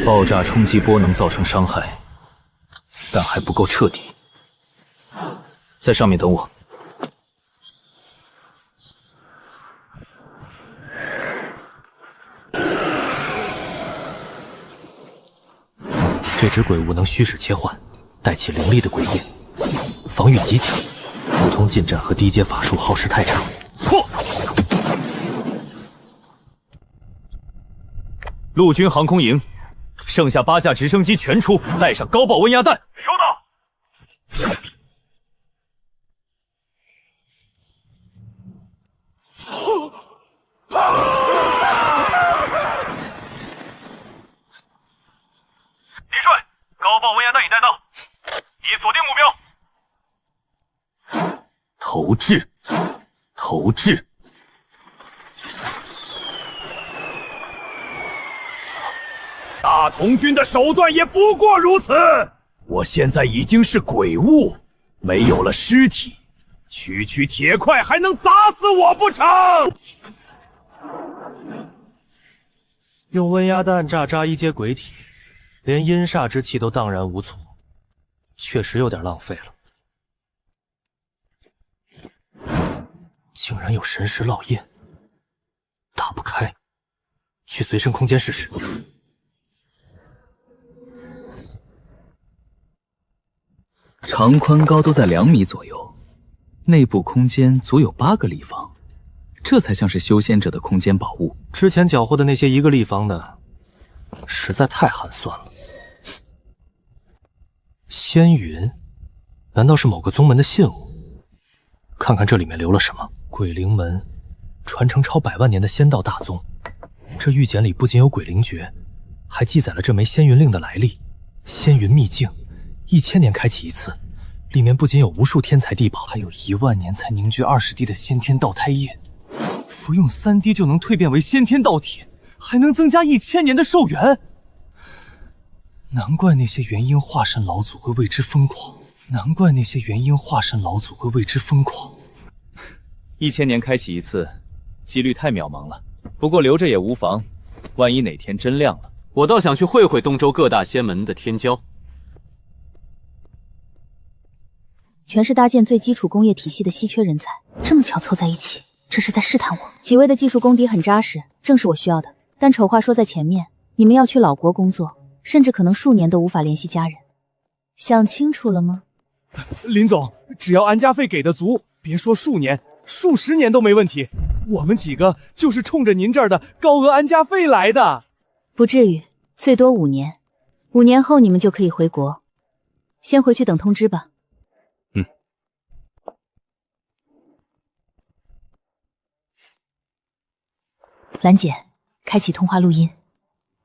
爆炸冲击波能造成伤害，但还不够彻底。在上面等我。这只鬼物能虚实切换，带起凌厉的鬼焰，防御极强。普通近战和低阶法术耗时太长。破！陆军航空营，剩下8架直升机全出，带上高爆温压弹。收到。林帅，高爆温压弹已带到，已锁定目标。投掷，投掷！大同军的手段也不过如此。我现在已经是鬼物，没有了尸体，区区铁块还能砸死我不成？用温压弹炸渣1阶鬼体，连阴煞之气都荡然无存，确实有点浪费了。竟然有神识烙印，打不开，去随身空间试试。长宽高都在2米左右，内部空间足有8个立方，这才像是修仙者的空间宝物。之前缴获的那些1个立方的，实在太寒酸了。仙云，难道是某个宗门的信物？看看这里面留了什么。鬼灵门，传承超100万年的仙道大宗。这玉简里不仅有鬼灵诀，还记载了这枚仙云令的来历。仙云秘境，1000年开启一次，里面不仅有无数天才地宝，还有1万年才凝聚20滴的先天道胎液，服用3滴就能蜕变为先天道体，还能增加1000年的寿元。难怪那些元婴化身老祖会为之疯狂，难怪那些元婴化身老祖会为之疯狂。 1000年开启一次，几率太渺茫了。不过留着也无妨，万一哪天真亮了，我倒想去会会东周各大仙门的天骄。全是搭建最基础工业体系的稀缺人才，这么巧凑在一起，这是在试探我。几位的技术功底很扎实，正是我需要的。但丑话说在前面，你们要去老国工作，甚至可能数年都无法联系家人。想清楚了吗？林总，只要安家费给的足，别说数年，数十年都没问题。我们几个就是冲着您这儿的高额安家费来的。不至于，最多5年。5年后你们就可以回国。先回去等通知吧。兰姐，开启通话录音。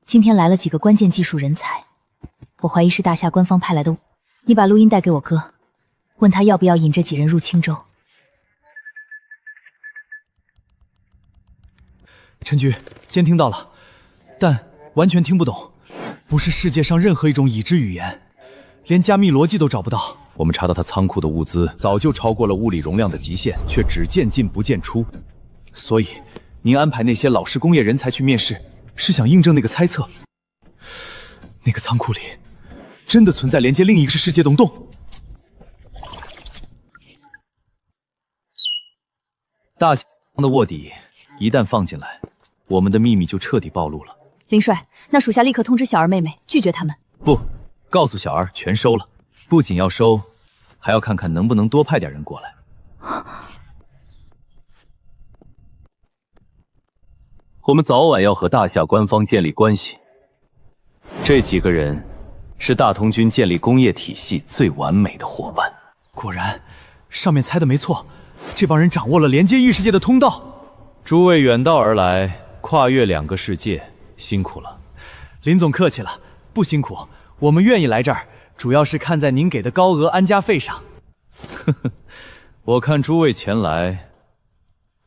今天来了几个关键技术人才，我怀疑是大夏官方派来的。你把录音带给我哥，问他要不要引这几人入青州。陈局，监听到了，但完全听不懂，不是世界上任何一种已知语言，连加密逻辑都找不到。我们查到他仓库的物资早就超过了物理容量的极限，却只见进不见出。所以，您安排那些老式工业人才去面试，是想印证那个猜测。那个仓库里真的存在连接另一个世界的洞。大象的卧底一旦放进来，我们的秘密就彻底暴露了。林帅，那属下立刻通知小儿妹妹，拒绝他们。不，告诉小儿全收了，不仅要收，还要看看能不能多派点人过来。我们早晚要和大夏官方建立关系。这几个人是大同军建立工业体系最完美的伙伴。果然，上面猜的没错，这帮人掌握了连接异世界的通道。诸位远道而来，跨越2个世界，辛苦了。林总客气了，不辛苦，我们愿意来这儿，主要是看在您给的高额安家费上。呵呵，我看诸位前来，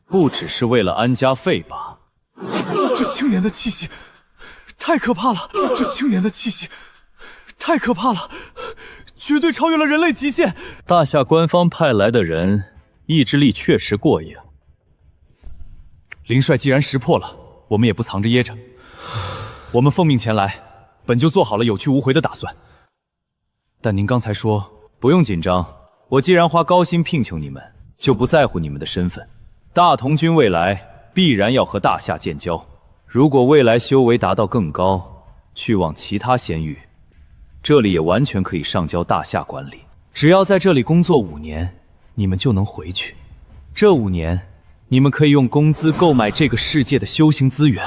不只是为了安家费吧？这青年的气息太可怕了！这青年的气息太可怕了，绝对超越了人类极限。大夏官方派来的人意志力确实过硬。林帅既然识破了，我们也不藏着掖着。我们奉命前来，本就做好了有去无回的打算。但您刚才说不用紧张，我既然花高薪聘请你们，就不在乎你们的身份。大同军未来必然要和大夏建交，如果未来修为达到更高，去往其他仙域，这里也完全可以上交大夏管理。只要在这里工作5年，你们就能回去。这5年，你们可以用工资购买这个世界的修行资源，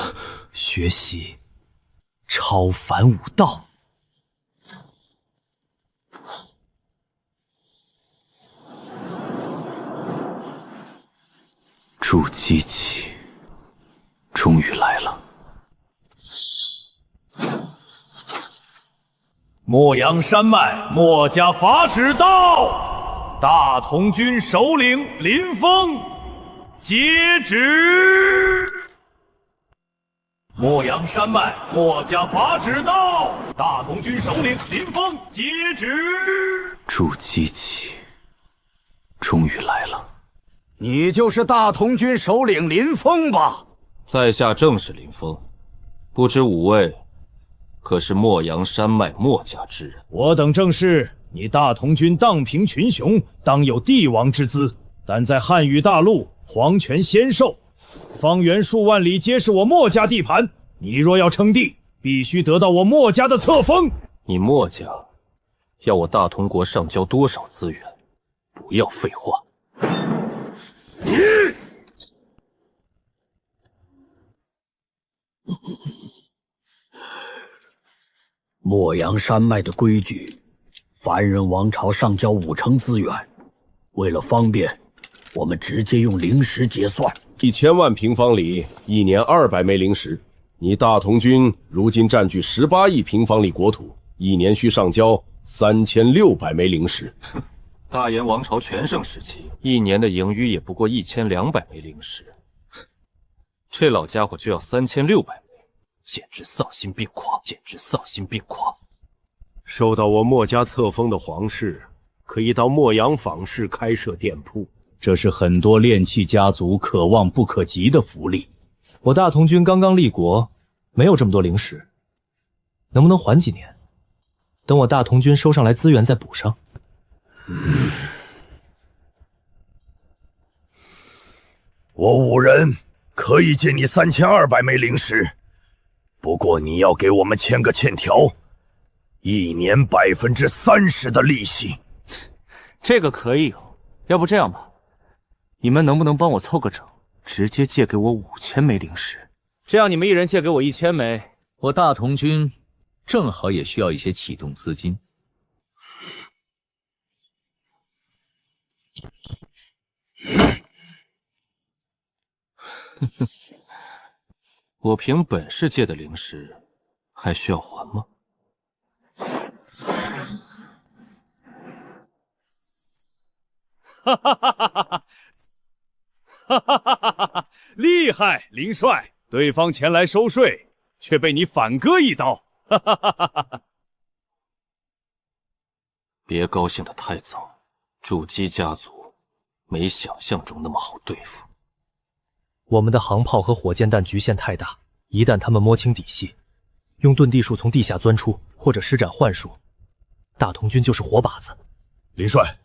学习超凡武道。筑基期终于来了。莫阳山脉墨家法旨到，大同军首领林峰接旨。莫阳山脉墨家法旨到，大同军首领林峰接旨。筑基期终于来了。你就是大同军首领林峰吧？在下正是林峰，不知五位可是莫阳山脉墨家之人？我等正是。你大同军荡平群雄，当有帝王之姿，但在汉语大陆，皇权仙授，方圆数万里皆是我墨家地盘。你若要称帝，必须得到我墨家的册封。你墨家要我大同国上交多少资源？不要废话。莫阳山脉的规矩，凡人王朝上交5成资源，为了方便，我们直接用灵石结算。1000万平方里，1年200枚灵石。你大同军如今占据18亿平方里国土，1年需上交3600枚灵石。大炎王朝全盛时期，1年的盈余也不过1200枚灵石，这老家伙就要3600枚，简直丧心病狂！简直丧心病狂！受到我墨家册封的皇室，可以到墨阳坊市开设店铺，这是很多炼器家族可望不可及的福利。我大同军刚刚立国，没有这么多灵石，能不能缓几年？等我大同军收上来资源再补上。我5人可以借你3200枚灵石，不过你要给我们签个欠条，1年30%的利息。这个可以哦，要不这样吧，你们能不能帮我凑个整，直接借给我5000枚灵石？这样你们一人借给我1000枚，我大同军正好也需要一些启动资金。我凭本事借的灵石，还需要还吗？哈哈哈哈哈！哈哈哈哈哈！厉害，林帅！对方前来收税，却被你反割一刀！哈哈哈哈哈！别高兴得太早，筑基家族没想象中那么好对付。我们的航炮和火箭弹局限太大，一旦他们摸清底细，用遁地术从地下钻出，或者施展幻术，大同军就是活靶子。林帅，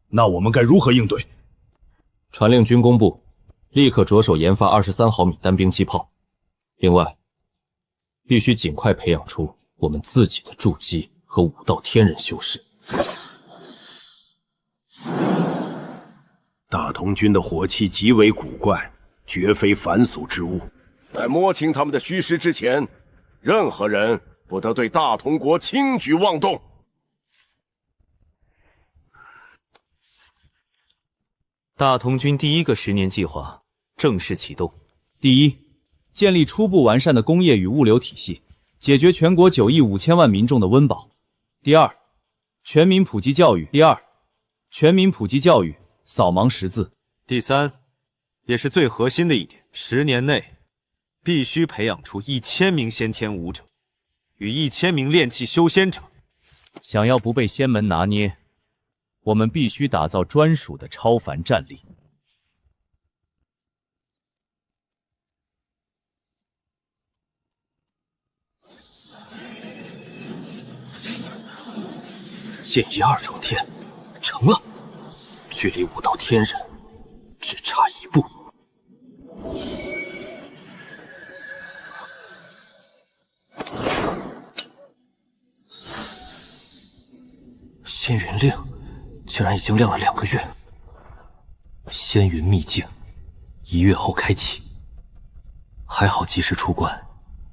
那我们该如何应对？传令军工部，立刻着手研发23毫米单兵机炮。另外，必须尽快培养出我们自己的筑基和武道天人修士。大同军的火器极为古怪，绝非凡俗之物。在摸清他们的虚实之前，任何人不得对大同国轻举妄动。大同军第1个10年计划正式启动。第一，建立初步完善的工业与物流体系，解决全国9亿5千万民众的温饱。第二，全民普及教育。扫盲识字。第三，也是最核心的一点，10年内必须培养出1000名先天武者与1000名炼器修仙者。想要不被仙门拿捏，我们必须打造专属的超凡战力。剑一2重天，成了！距离武道天人只差1步。仙云令竟然已经亮了2个月。仙云秘境1月后开启，还好及时出关，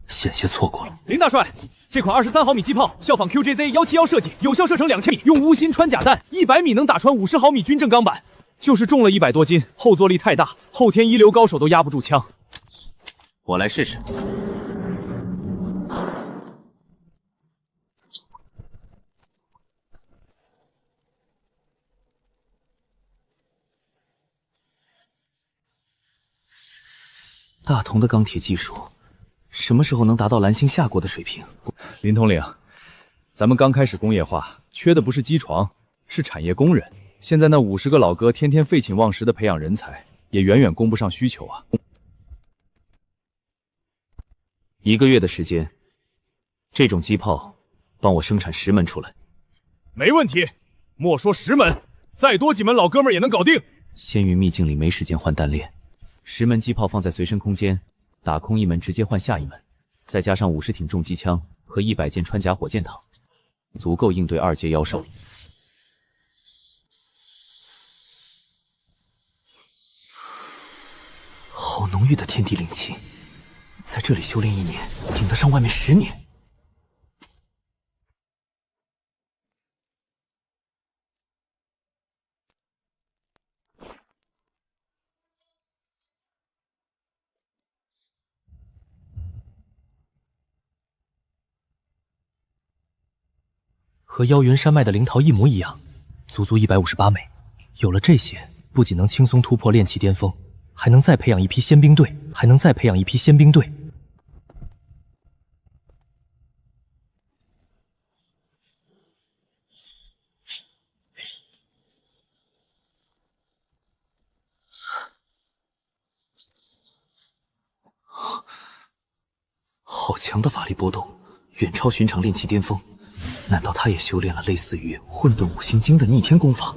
险些错过了。林大帅，这款23毫米机炮效仿 QJZ171设计，有效射程2000米，用无芯穿甲弹，100米能打穿50毫米军政钢板，就是重了100多斤，后坐力太大，后天一流高手都压不住枪。我来试试。大同的钢铁技术什么时候能达到蓝星下国的水平？林统领，咱们刚开始工业化，缺的不是机床，是产业工人。现在那50个老哥天天废寝忘食的培养人才，也远远供不上需求啊。1个月的时间，这种机炮帮我生产10门出来。没问题，莫说10门，再多几门老哥们也能搞定。仙云秘境里没时间换弹链，10门机炮放在随身空间，打空1门直接换下1门，再加上50挺重机枪和100件穿甲火箭膛，足够应对2阶妖兽。好浓郁的天地灵气，在这里修炼1年，顶得上外面10年。和妖云山脉的灵桃一模一样，足足158枚。有了这些，不仅能轻松突破炼器巅峰，还能再培养一批仙兵队，好强的法力波动，远超寻常炼器巅峰。难道他也修炼了类似于混沌五行经的逆天功法？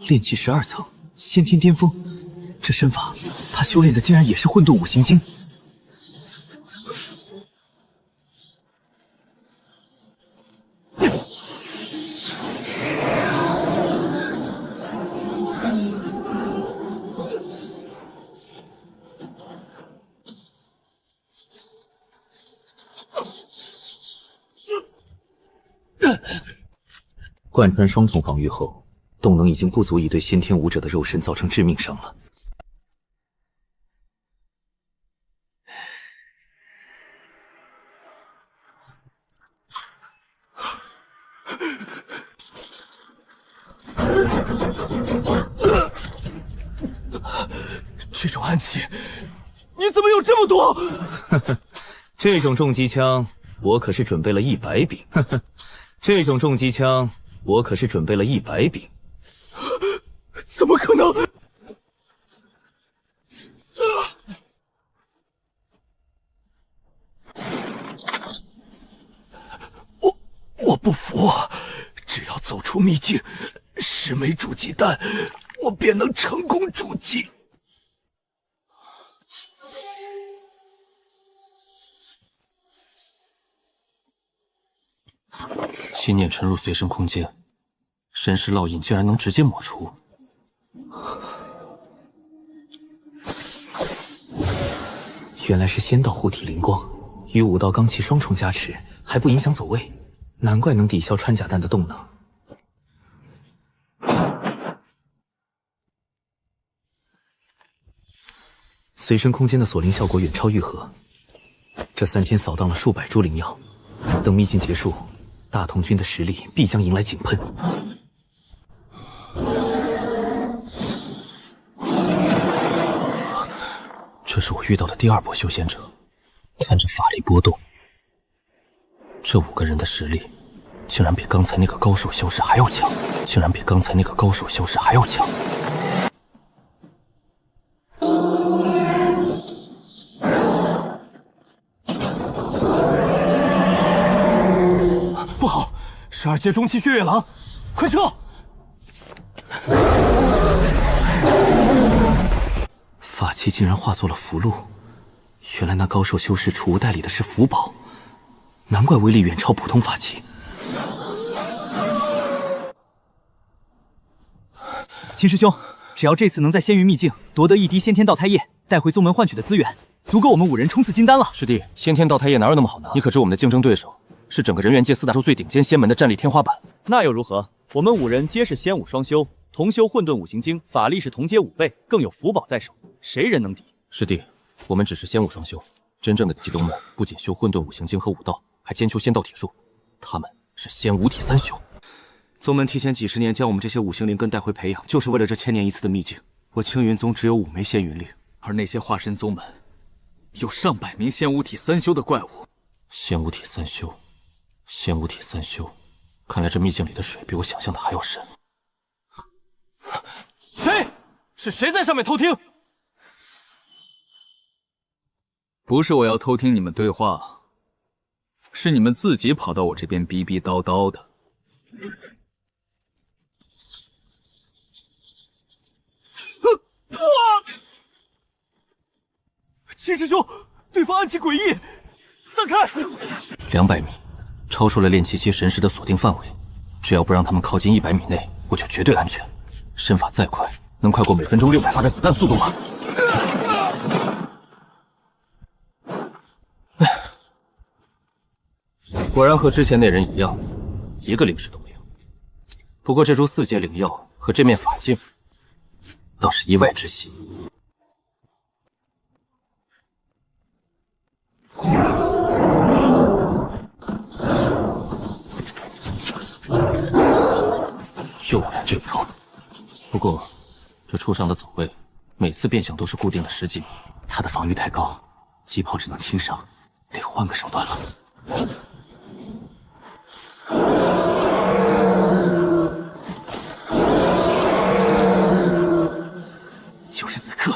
炼气12层，先天巅峰。这身法，他修炼的竟然也是混沌五行经。贯穿双重防御后，动能已经不足以对先天武者的肉身造成致命伤了。这种暗器，你怎么有这么多？这种重机枪，我可是准备了100柄。这种重机枪，我可是准备了100柄。怎么可能？我不服！只要走出秘境，10枚筑基丹，我便能成功筑基。信念沉入随身空间，神识烙印竟然能直接抹除。原来是仙道护体灵光，与武道罡气双重加持，还不影响走位，难怪能抵消穿甲弹的动能。随身空间的锁灵效果远超玉盒，这3天扫荡了数百株灵药，等秘境结束，大同军的实力必将迎来井喷。这是我遇到的第2波修仙者，看着法力波动，这5个人的实力竟然比刚才那个高手修士还要强，不好，12阶中期血月狼，快撤！法器竟然化作了符箓，原来那高手修士储物袋里的是符宝，难怪威力远超普通法器。秦师兄，只要这次能在仙云秘境夺得1滴先天道胎液，带回宗门换取的资源，足够我们5人冲刺金丹了。师弟，先天道胎液哪有那么好拿？你可知我们的竞争对手是整个人猿界4大洲最顶尖仙门的战力天花板？那又如何？我们5人皆是仙武双修，同修混沌五行经，法力是同阶5倍，更有符宝在手，谁人能敌？师弟，我们只是仙武双修，真正的极宗门不仅修混沌五行经和武道，还兼修仙道铁术，他们是仙武体3修。宗门提前几10年将我们这些五行灵根带回培养，就是为了这1000年一次的秘境。我青云宗只有5枚仙云灵，而那些化身宗门有上百名仙武体3修的怪物。仙武体3修，仙武体3修，看来这秘境里的水比我想象的还要深。谁？是谁在上面偷听？不是我要偷听你们对话，是你们自己跑到我这边逼逼叨叨的。秦师兄，对方暗器诡异，让开！200米，超出了炼气期神识的锁定范围，只要不让他们靠近100米内，我就绝对安全。身法再快，能快过每分钟600发的子弹速度吗？果然和之前那人一样，一个灵石都没有。不过这株4阶灵药和这面法镜，倒是意外之喜。就来这一套。不过这畜上的走位，每次变向都是固定了10几米，他的防御太高，机炮只能轻伤，得换个手段了。就是此刻。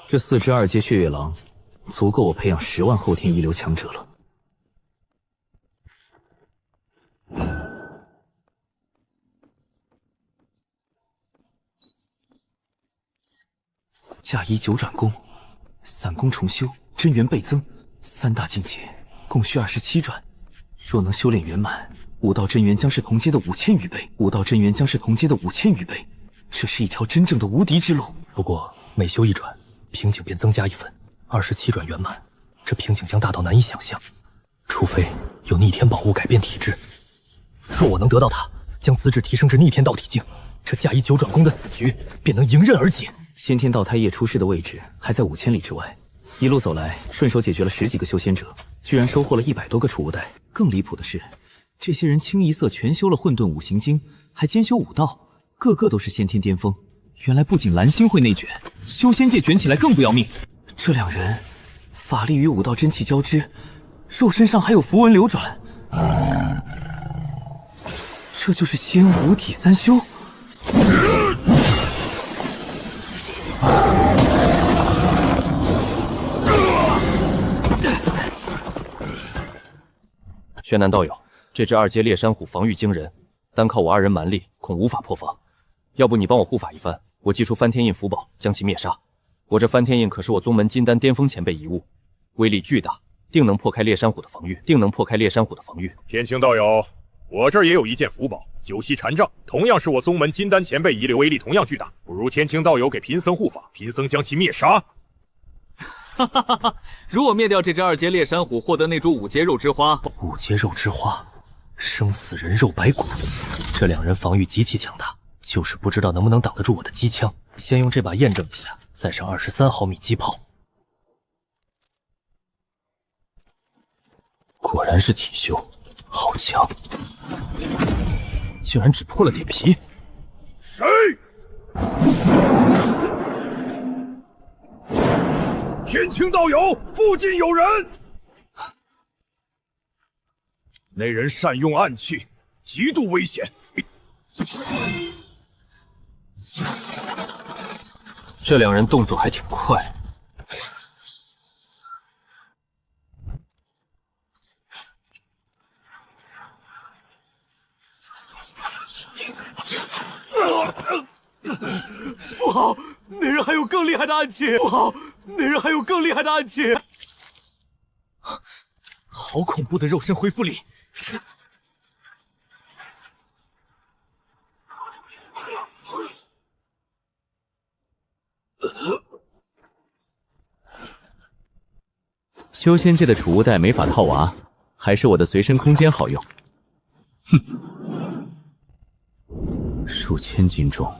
这4只2阶血月狼，足够我培养10万后天一流强者了。嫁衣九转功，散功重修，真元倍增，3大境界，共需27转。若能修炼圆满，武道真元将是同阶的5000余倍，武道真元将是同阶的5000余倍。这是一条真正的无敌之路。不过每修1转，瓶颈便增加1分，27转圆满，这瓶颈将大到难以想象。除非有逆天宝物改变体质，若我能得到它，将资质提升至逆天道体境，这嫁衣九转功的死局便能迎刃而解。先天道胎液出世的位置还在5000里之外，一路走来，顺手解决了10几个修仙者，居然收获了100多个储物袋。更离谱的是，这些人清一色全修了混沌五行经，还兼修武道，个个都是先天巅峰。原来不仅蓝星会内卷，修仙界卷起来更不要命。这2人法力与武道真气交织，肉身上还有符文流转，这就是仙武体3修。轩南道友，这只2阶猎山虎防御惊人，单靠我2人蛮力，恐无法破防。要不你帮我护法一番，我祭出翻天印符宝，将其灭杀。我这翻天印可是我宗门金丹巅峰前辈遗物，威力巨大，定能破开猎山虎的防御，天青道友，我这儿也有一件符宝九溪禅杖，同样是我宗门金丹前辈遗留，威力同样巨大，不如天青道友给贫僧护法，贫僧将其灭杀。哈哈哈哈！如我灭掉这只2阶猎山虎，获得那株5阶肉之花。5阶肉之花，生死人肉白骨。这2人防御极其强大，就是不知道能不能挡得住我的机枪。先用这把验证一下，再上23毫米机炮。果然是体修，好强！竟然只破了点皮。谁？天青道友，附近有人。那人善用暗器，极度危险。这2人动作还挺快。不好，那人还有更厉害的暗器！不好，那人还有更厉害的暗器！好恐怖的肉身恢复力！修仙界的储物袋没法套娃，还是我的随身空间好用。哼，数千斤重，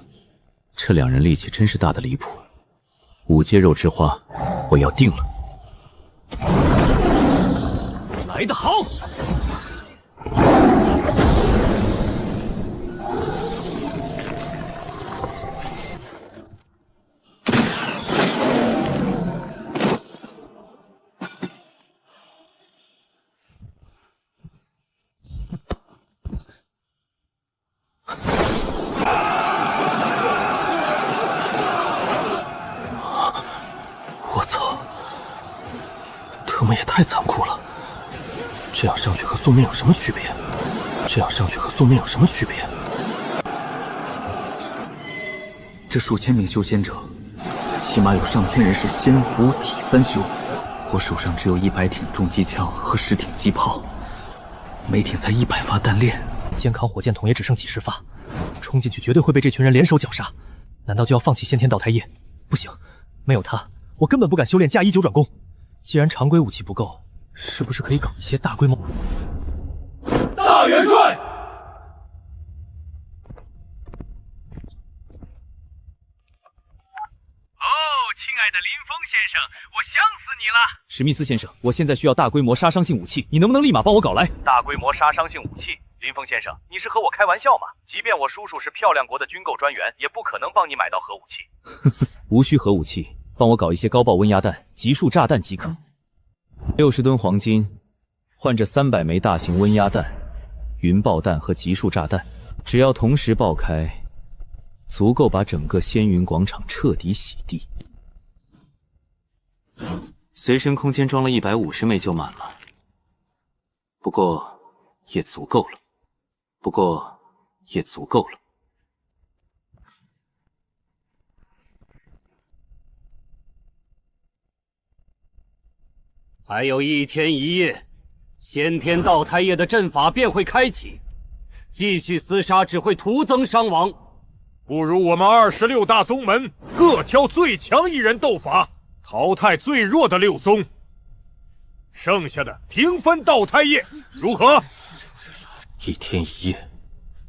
这2人力气真是大的离谱。5阶肉之花，我要定了。来得好！我操！他们也太残酷了！这样上去和素面有什么区别？这数千名修仙者，起码有上千人是仙武体3修。我手上只有100挺重机枪和10挺机炮，每挺才100发弹链，肩扛火箭筒也只剩几10发，冲进去绝对会被这群人联手绞杀。难道就要放弃先天道胎液？不行，没有他，我根本不敢修炼嫁衣九转功。既然常规武器不够，是不是可以搞一些大规模？大元帅！哦，亲爱的林峰先生，我想死你了！史密斯先生，我现在需要大规模杀伤性武器，你能不能立马帮我搞来？大规模杀伤性武器？林峰先生，你是和我开玩笑吗？即便我叔叔是漂亮国的军购专员，也不可能帮你买到核武器。无需核武器，帮我搞一些高爆温压弹、集束炸弹即可。60吨黄金，换这300枚大型温压弹、云爆弹和集束炸弹，只要同时爆开，足够把整个仙云广场彻底洗地。随身空间装了150枚就满了，不过也足够了。还有1天1夜，先天道胎液的阵法便会开启，继续厮杀只会徒增伤亡。不如我们26大宗门各挑最强1人斗法，淘汰最弱的6宗，剩下的平分道胎液，如何？1天1夜，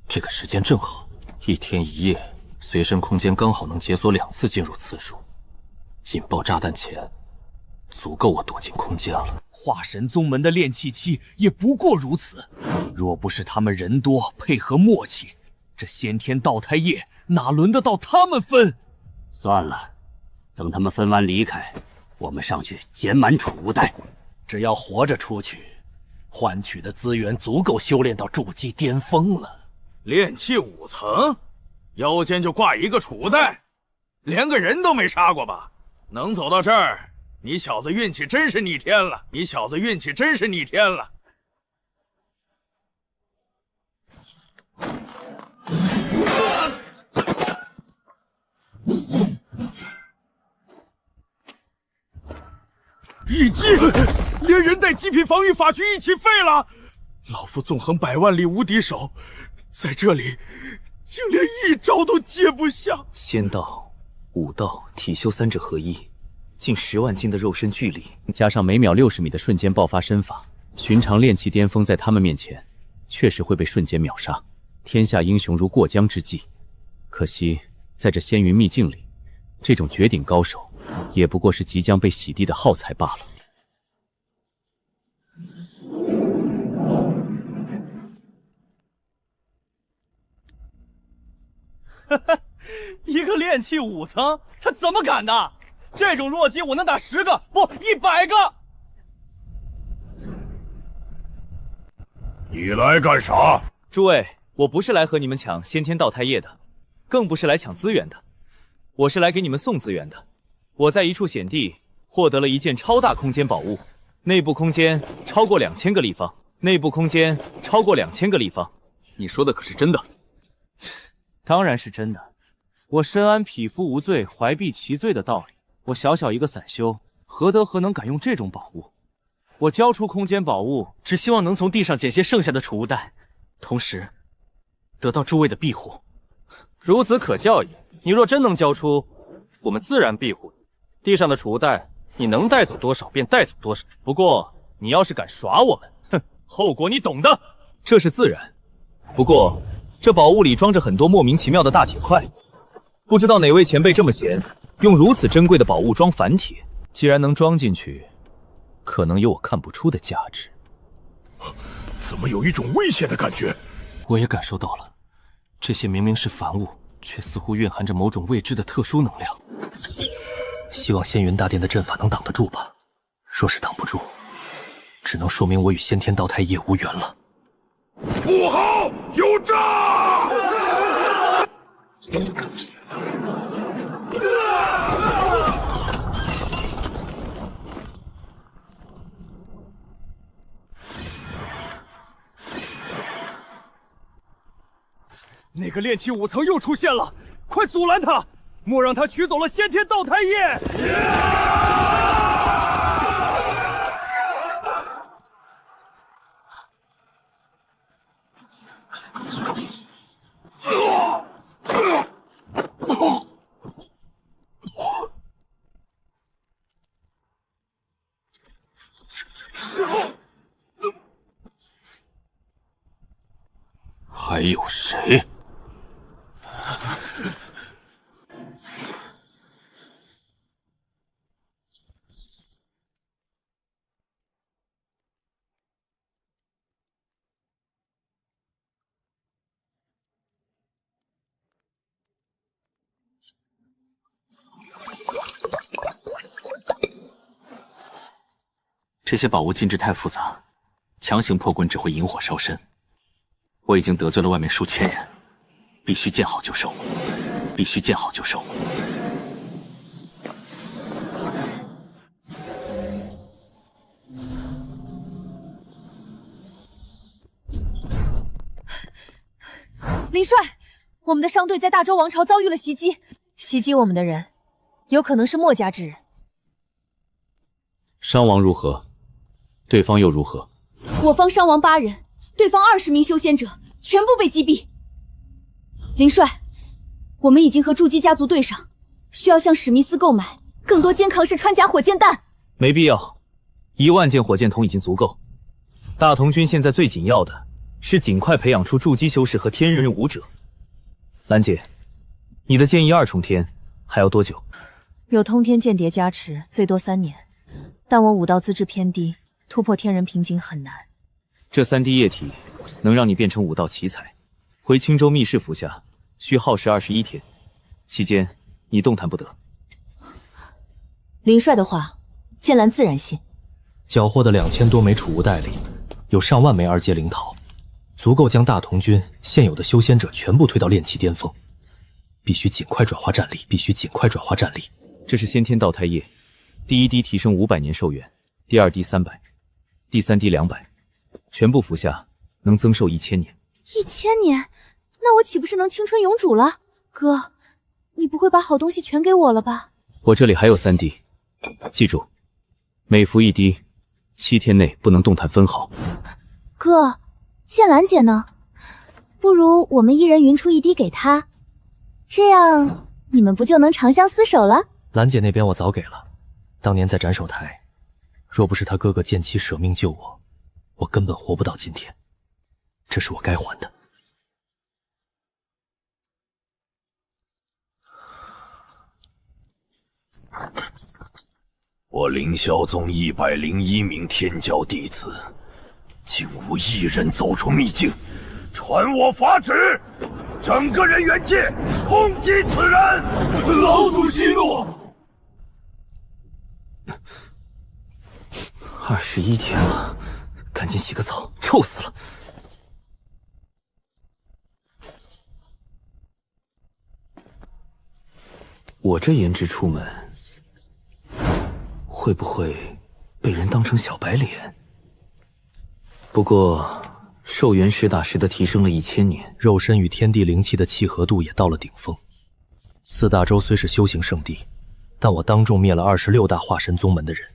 这个时间正好。1天1夜，随身空间刚好能解锁2次进入次数，引爆炸弹前，足够我躲进空间了。化神宗门的炼气期也不过如此，若不是他们人多配合默契，这先天道胎液哪轮得到他们分？算了，等他们分完离开，我们上去捡满储物袋。只要活着出去，换取的资源足够修炼到筑基巅峰了。炼气5层，腰间就挂一个储物袋，连个人都没杀过吧？能走到这儿，你小子运气真是逆天了！一击，连人带极品防御法区一起废了！老夫纵横100万里无敌手，在这里竟连一招都接不下。仙道、武道、体修3者合一，近10万斤的肉身巨力，加上每秒60米的瞬间爆发身法，寻常炼气巅峰在他们面前，确实会被瞬间秒杀。天下英雄如过江之鲫，可惜在这仙云秘境里，这种绝顶高手，也不过是即将被洗涤的耗材罢了。一个炼气5层，他怎么敢呢？这种弱鸡我能打10个，不100个。你来干啥？诸位，我不是来和你们抢先天道胎液的，更不是来抢资源的，我是来给你们送资源的。我在一处险地获得了一件超大空间宝物，内部空间超过2000个立方，你说的可是真的？当然是真的。我深谙匹夫无罪，怀璧其罪的道理。我小小一个散修，何德何能敢用这种宝物？我交出空间宝物，只希望能从地上捡些剩下的储物袋，同时得到诸位的庇护。孺子可教也。你若真能交出，我们自然庇护你。地上的储物袋，你能带走多少便带走多少。不过你要是敢耍我们，哼，后果你懂的。这是自然，不过这宝物里装着很多莫名其妙的大铁块，不知道哪位前辈这么闲，用如此珍贵的宝物装凡铁。既然能装进去，可能有我看不出的价值。怎么有一种危险的感觉？我也感受到了，这些明明是凡物，却似乎蕴含着某种未知的特殊能量。希望仙云大殿的阵法能挡得住吧。若是挡不住，只能说明我与先天道胎液无缘了。不好，有诈！那个炼气5层又出现了，快阻拦他，莫让他取走了先天道胎液！还有谁？这些宝物禁制太复杂，强行破棍只会引火烧身。我已经得罪了外面数千人，必须见好就收，必须见好就收。林帅，我们的商队在大周王朝遭遇了袭击，袭击我们的人有可能是墨家之人。伤亡如何？对方又如何？我方伤亡8人，对方20名修仙者全部被击毙。林帅，我们已经和筑基家族对上，需要向史密斯购买更多肩扛式穿甲火箭弹。没必要，1万件火箭筒已经足够。大同军现在最紧要的是尽快培养出筑基修士和天人武者。兰姐，你的剑意2重天还要多久？有通天间谍加持，最多3年，但我武道资质偏低，突破天人瓶颈很难。这3滴液体能让你变成武道奇才，回青州密室服下，需耗时21天，期间你动弹不得。林帅的话，剑兰自然信。缴获的2000多枚储物袋里，有上万枚2阶灵桃，足够将大同军现有的修仙者全部推到炼气巅峰。必须尽快转化战力，必须尽快转化战力。这是先天道胎液，第1滴提升500年寿元，第2滴300，第3滴200，全部服下能增寿1000年。1000年？那我岂不是能青春永驻了？哥，你不会把好东西全给我了吧？我这里还有3滴，记住，每服1滴，7天内不能动弹分毫。哥，剑兰姐呢？不如我们一人匀出1滴给她，这样你们不就能长相厮守了？兰姐那边我早给了，当年在斩首台，若不是她哥哥剑妻舍命救我，我根本活不到今天，这是我该还的。我凌霄宗101名天教弟子，竟无一人走出秘境，传我法旨，整个人元界轰击此人！老祖息怒！21天了，赶紧洗个澡，臭死了！我这颜值出门，会不会被人当成小白脸？不过寿元实打实的提升了1000年，肉身与天地灵气的契合度也到了顶峰。4大洲虽是修行圣地，但我当众灭了26大化神宗门的人，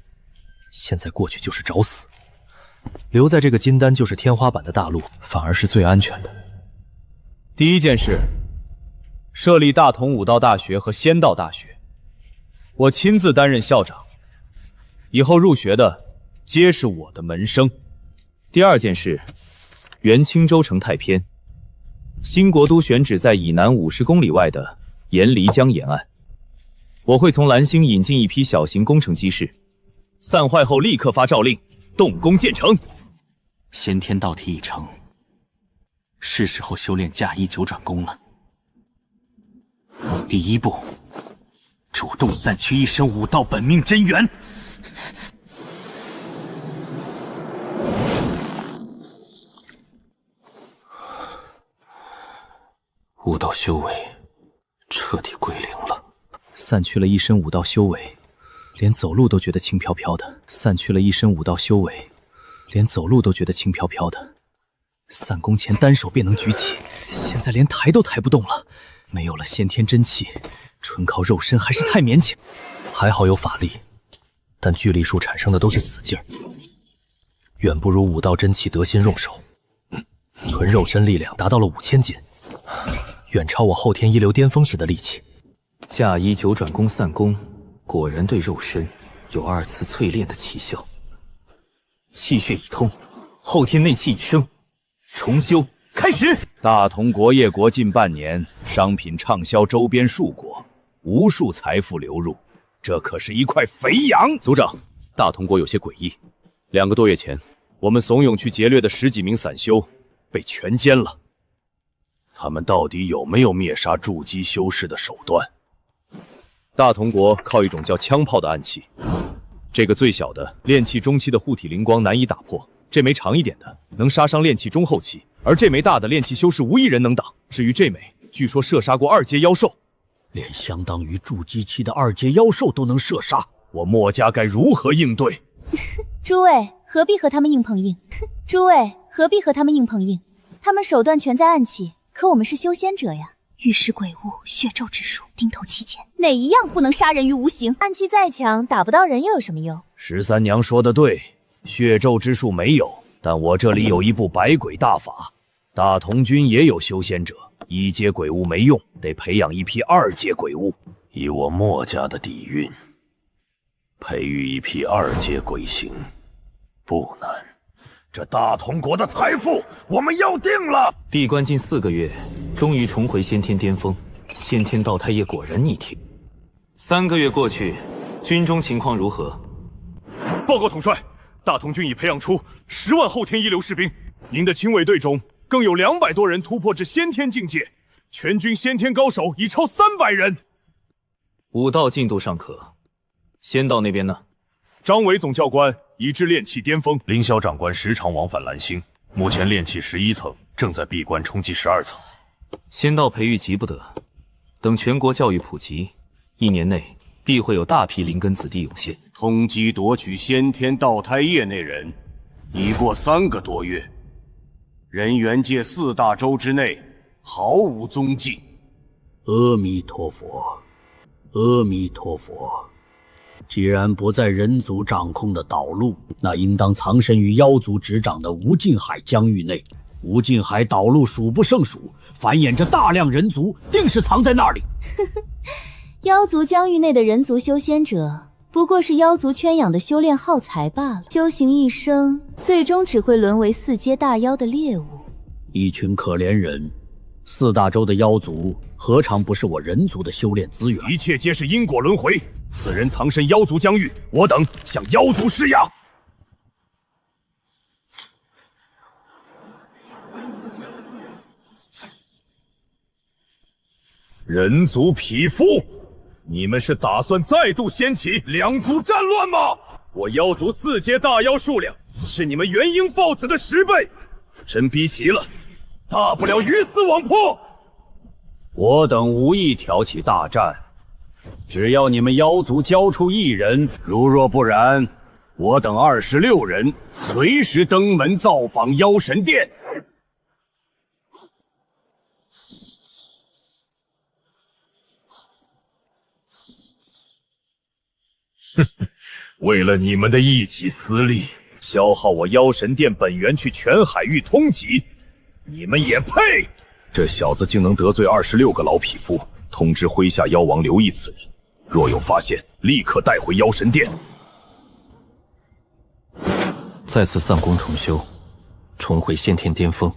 现在过去就是找死。留在这个金丹就是天花板的大陆，反而是最安全的。第一件事，设立大同武道大学和仙道大学，我亲自担任校长，以后入学的皆是我的门生。第二件事，原青州城太偏，新国都选址在以南50公里外的沿漓江沿岸。我会从蓝星引进一批小型工程机士，散坏后立刻发诏令，动工建成。先天道体已成，是时候修炼嫁衣九转功了。第一步，主动散去一身武道本命真元。武道修为彻底归零了，散去了一身武道修为，连走路都觉得轻飘飘的。散去了一身武道修为，连走路都觉得轻飘飘的。散功前单手便能举起，现在连抬都抬不动了。没有了先天真气，纯靠肉身还是太勉强。还好有法力，但聚力术产生的都是死劲儿，远不如武道真气得心应手。纯肉身力量达到了5000斤，远超我后天一流巅峰时的力气。嫁衣九转功散功，果然对肉身有2次淬炼的奇效。气血已通，后天内气已生，重修开始。大同国业国近半年，商品畅销周边数国，无数财富流入，这可是一块肥羊。族长，大同国有些诡异。2个多月前，我们怂恿去劫掠的10几名散修被全歼了。他们到底有没有灭杀筑基修士的手段？大同国靠一种叫枪炮的暗器，这个最小的炼气中期的护体灵光难以打破，这枚长一点的能杀伤炼气中后期，而这枚大的炼气修士无一人能挡。至于这枚，据说射杀过2阶妖兽，连相当于筑基期的2阶妖兽都能射杀，我墨家该如何应对？诸位何必和他们硬碰硬？诸位何必和他们硬碰硬？他们手段全在暗器，可我们是修仙者呀，玉石鬼物、血咒之术，定头七剑，哪一样不能杀人于无形？暗器再强，打不到人又有什么用？13娘说的对，血咒之术没有，但我这里有一部百鬼大法。大同军也有修仙者，1阶鬼物没用，得培养一批2阶鬼物。以我墨家的底蕴，培育一批2阶鬼形不难。这大同国的财富我们要定了。闭关近4个月，终于重回先天巅峰，先天道胎液果然逆天。3个月过去，军中情况如何？报告统帅，大同军已培养出10万后天一流士兵，您的亲卫队中更有200多人突破至先天境界，全军先天高手已超300人。武道进度尚可，仙道那边呢？张伟总教官已至炼气巅峰，凌霄长官时常往返蓝星，目前炼气11层，正在闭关冲击12层。仙道培育急不得，等全国教育普及，1年内必会有大批灵根子弟涌现。通缉夺取先天道胎液那人，已过3个多月，人猿界4大洲之内毫无踪迹。阿弥陀佛，阿弥陀佛。既然不在人族掌控的岛陆，那应当藏身于妖族执掌的无尽海疆域内。无尽海岛陆数不胜数，繁衍着大量人族，定是藏在那里。妖族疆域内的人族修仙者，不过是妖族圈养的修炼耗材罢了。修行一生，最终只会沦为4阶大妖的猎物。一群可怜人，4大洲的妖族何尝不是我人族的修炼资源？一切皆是因果轮回。此人藏身妖族疆域，我等向妖族施压。人族匹夫，你们是打算再度掀起2族战乱吗？我妖族4阶大妖数量是你们元婴父子的10倍，真逼急了，大不了鱼死网破。我等无意挑起大战，只要你们妖族交出1人，如若不然，我等26人随时登门造访妖神殿。哼，为了你们的一己私利，消耗我妖神殿本源去全海域通缉，你们也配？这小子竟能得罪26个老匹夫，通知麾下妖王留意此人，若有发现，立刻带回妖神殿。再次散功重修，重回先天巅峰，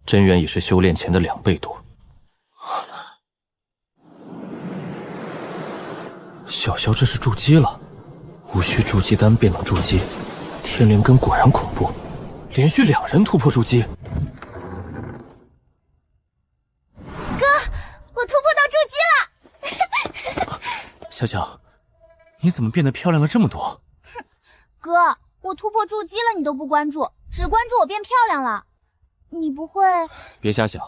真元已是修炼前的2倍多。小萧这是筑基了，无需筑基丹便能筑基，天灵根果然恐怖，连续2人突破筑基。哥，我突破到筑基了！小小，你怎么变得漂亮了这么多？哥，我突破筑基了，你都不关注，只关注我变漂亮了。你不会……别瞎想，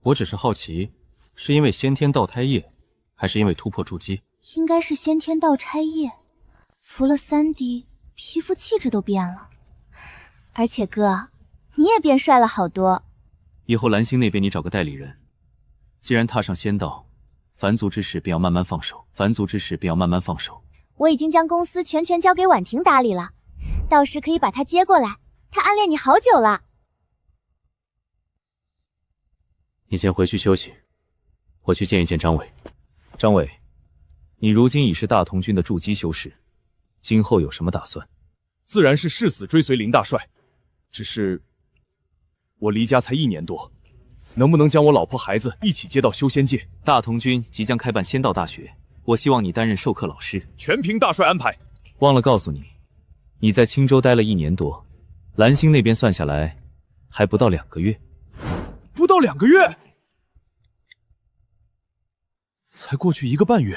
我只是好奇，是因为先天道胎液，还是因为突破筑基？应该是先天道拆液，服了3滴，皮肤气质都变了。而且哥，你也变帅了好多。以后蓝星那边你找个代理人，既然踏上仙道，凡族之事便要慢慢放手，凡族之事便要慢慢放手。我已经将公司全权交给婉婷打理了，到时可以把她接过来，她暗恋你好久了。你先回去休息，我去见一见张伟。张伟，你如今已是大同军的筑基修士，今后有什么打算？自然是誓死追随林大帅，只是我离家才1年多，能不能将我老婆孩子一起接到修仙界？大同军即将开办仙道大学，我希望你担任授课老师，全凭大帅安排。忘了告诉你，你在青州待了1年多，蓝星那边算下来还不到2个月。不到2个月？才过去1个半月，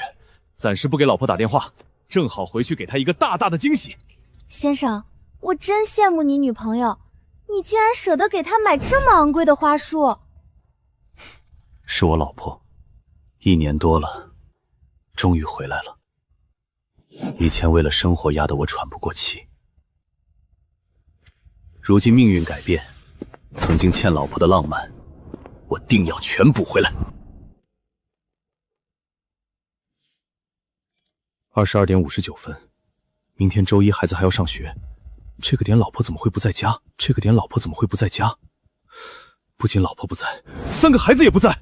暂时不给老婆打电话，正好回去给她一个大大的惊喜。先生，我真羡慕你女朋友，你竟然舍得给她买这么昂贵的花束。是我老婆，1年多了，终于回来了。以前为了生活压得我喘不过气，如今命运改变，曾经欠老婆的浪漫，我定要全补回来。22点59分，明天周一孩子还要上学，这个点老婆怎么会不在家？不仅老婆不在，3个孩子也不在。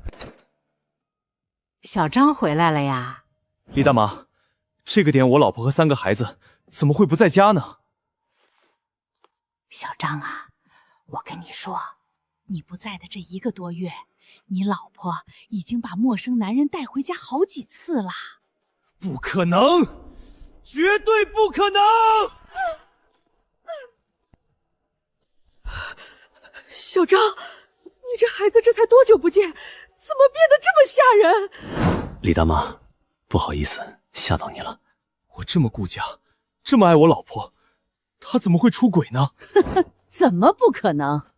小张回来了呀？李大妈，这个点我老婆和3个孩子怎么会不在家呢？小张啊，我跟你说，你不在的这1个多月，你老婆已经把陌生男人带回家好几次了。不可能，绝对不可能！小张，你这孩子这才多久不见，怎么变得这么吓人？李大妈，不好意思，吓到你了。我这么顾家，这么爱我老婆，他怎么会出轨呢？怎么不可能？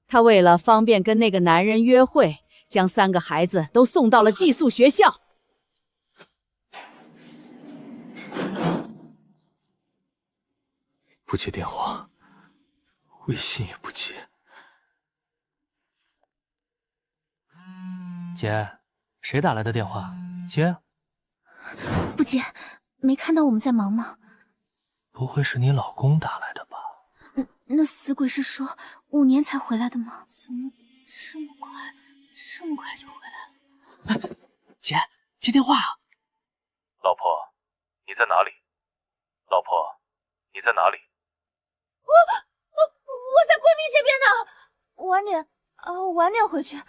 他为了方便跟那个男人约会，将3个孩子都送到了寄宿学校。不接电话，微信也不接。姐，谁打来的电话？接。不接，没看到我们在忙吗？不会是你老公打来的吧？那死鬼是说5年才回来的吗？怎么这么快就回来了？姐，接电话啊！老婆，你在哪里？老婆，你在哪里？我在闺蜜这边呢，晚点回去。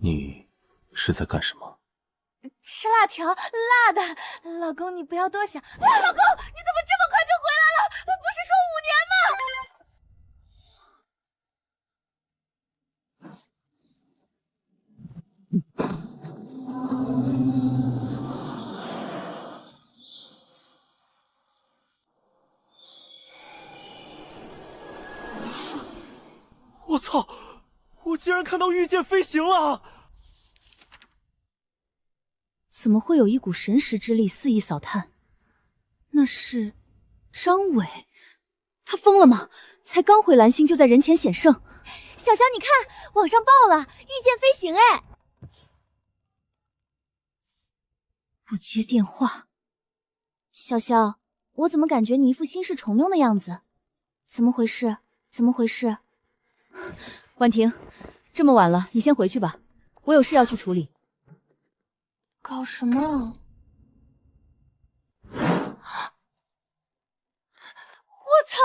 你是在干什么？吃辣条，辣的。老公，你不要多想。老公，你怎么这么快就回来了？不是说5年吗？我操！我竟然看到御剑飞行了！怎么会有一股神识之力肆意扫探？那是张伟，他疯了吗？才刚回蓝星就在人前显圣。小肖，你看，网上报了御剑飞行哎！不接电话。小肖，我怎么感觉你一副心事重重的样子？怎么回事？婉婷，这么晚了，你先回去吧，我有事要去处理。搞什么啊？我操！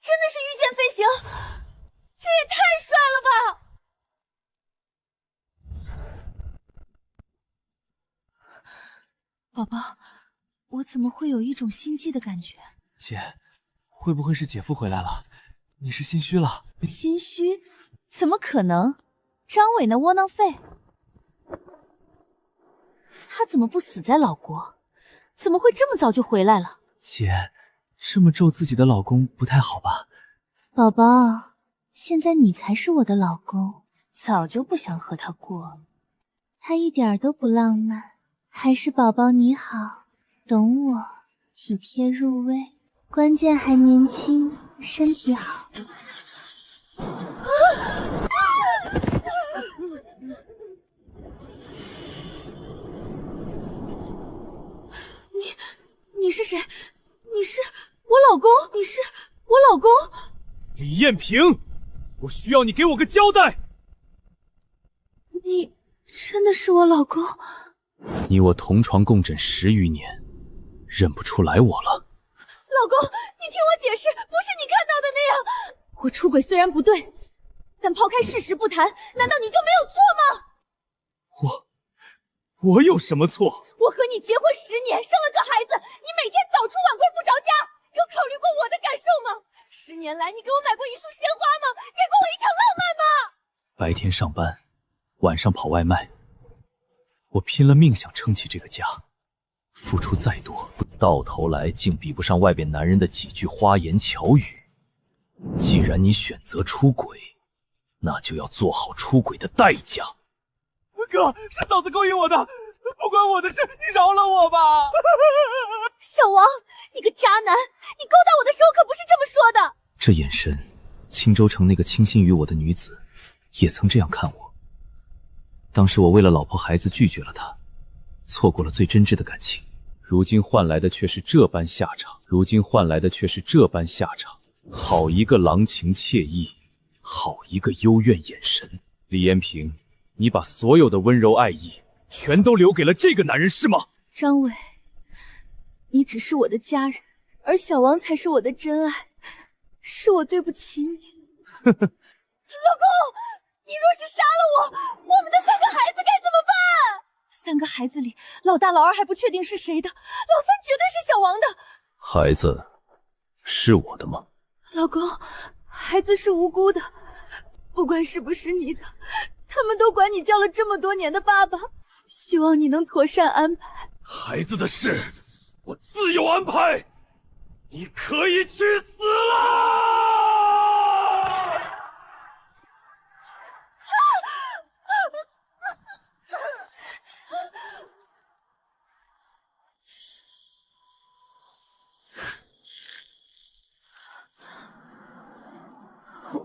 真的是御剑飞行，这也太帅了吧！宝宝，我怎么会有一种心悸的感觉？姐，会不会是姐夫回来了？你是心虚了？心虚？怎么可能？张伟那窝囊废，他怎么不死在老国？怎么会这么早就回来了？姐，这么咒自己的老公不太好吧？宝宝，现在你才是我的老公，早就不想和他过了。他一点都不浪漫，还是宝宝你好，懂我，体贴入微，关键还年轻，身体好。你是谁？你是我老公？你是我老公？李艳萍，我需要你给我个交代。你真的是我老公？你我同床共枕10余年，认不出来我了？老公，你听我解释，不是你看到的那样。我出轨虽然不对，但抛开事实不谈，难道你就没有错吗？我有什么错？我和你结婚10年，生了个孩子，你每天早出晚归不着家，有考虑过我的感受吗？10年来，你给我买过一束鲜花吗？给过我一场浪漫吗？白天上班，晚上跑外卖，我拼了命想撑起这个家，付出再多，到头来竟比不上外边男人的几句花言巧语。既然你选择出轨，那就要做好出轨的代价。哥，是嫂子勾引我的，不关我的事，你饶了我吧！小王，你个渣男，你勾搭我的时候可不是这么说的。这眼神，青州城那个倾心于我的女子，也曾这样看我。当时我为了老婆孩子拒绝了他，错过了最真挚的感情，如今换来的却是这般下场。好一个郎情妾意，好一个幽怨眼神。李延平，你把所有的温柔爱意全都留给了这个男人是吗？张伟，你只是我的家人，而小王才是我的真爱，是我对不起你。老公，你若是杀了我，我们的3个孩子该怎么办？3个孩子里，老大老二还不确定是谁的，老三绝对是小王的。孩子是我的吗？老公，孩子是无辜的，不管是不是你的，他们都管你叫了这么多年的爸爸，希望你能妥善安排。孩子的事，我自有安排。你可以去死了！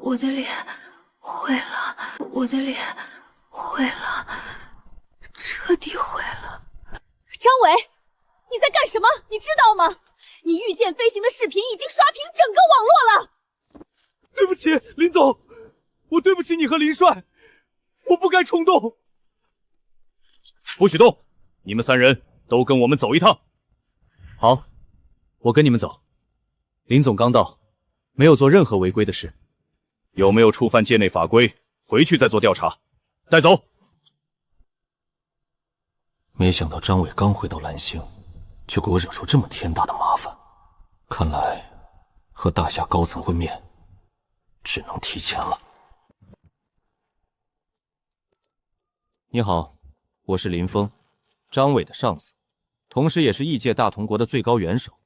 我的脸毁了，我的脸毁了，彻底毁了。张伟，你在干什么？你知道吗？你御剑飞行的视频已经刷屏整个网络了。对不起，林总，我对不起你和林帅，我不该冲动。不许动！你们3人都跟我们走一趟。好，我跟你们走。林总刚到，没有做任何违规的事。有没有触犯界内法规？回去再做调查。带走。没想到张伟刚回到蓝星，就给我惹出这么天大的麻烦。看来和大夏高层会面，只能提前了。你好，我是林峰，张伟的上司，同时也是异界大同国的最高元首。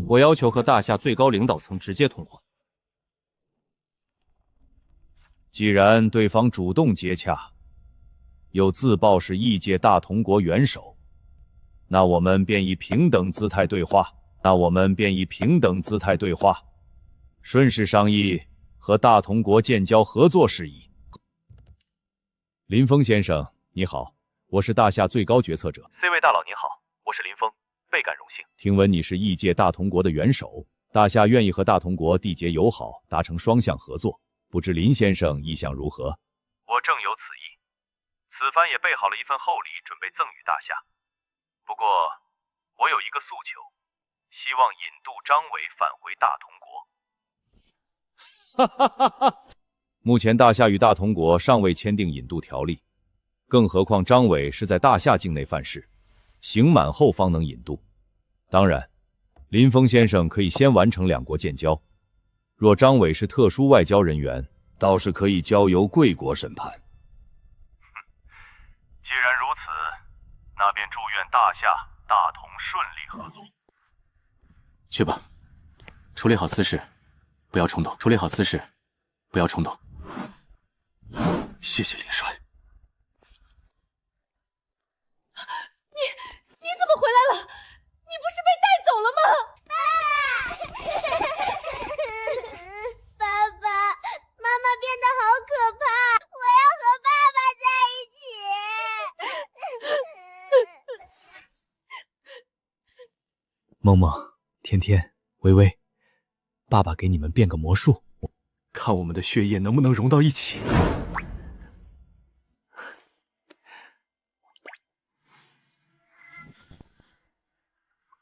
我要求和大夏最高领导层直接通话。既然对方主动接洽，又自曝是异界大同国元首，那我们便以平等姿态对话。顺势商议和大同国建交合作事宜。林峰先生，你好，我是大夏最高决策者。C 位大佬您好，我是林峰，倍感荣幸。听闻你是异界大同国的元首，大夏愿意和大同国缔结友好，达成双向合作。不知林先生意向如何？我正有此意，此番也备好了一份厚礼，准备赠与大夏。不过，我有一个诉求，希望引渡张伟返回大同国。目前大夏与大同国尚未签订引渡条例，更何况张伟是在大夏境内犯事，刑满后方能引渡。当然，林峰先生可以先完成2国建交。若张伟是特殊外交人员，倒是可以交由贵国审判。既然如此，那便祝愿大夏、大同顺利合作。去吧，处理好私事，不要冲动。谢谢林帅。你怎么回来了？你不是被带走了吗？爸爸妈妈变得好可怕，我要和爸爸在一起。梦梦、天天、微微，爸爸给你们变个魔术，看我们的血液能不能融到一起。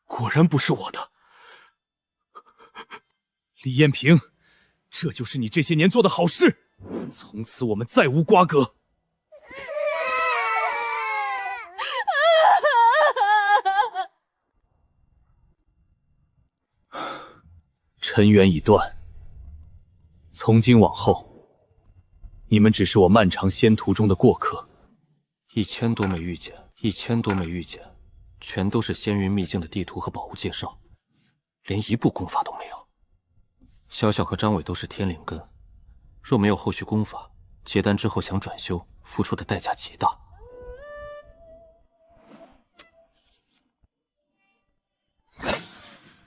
果然不是我的。李彦平，这就是你这些年做的好事，从此我们再无瓜葛。尘缘已断，从今往后，你们只是我漫长仙途中的过客。1000多枚玉简，全都是仙云秘境的地图和宝物介绍，连一部功法都没有。小小和张伟都是天灵根，若没有后续功法，结丹之后想转修，付出的代价极大。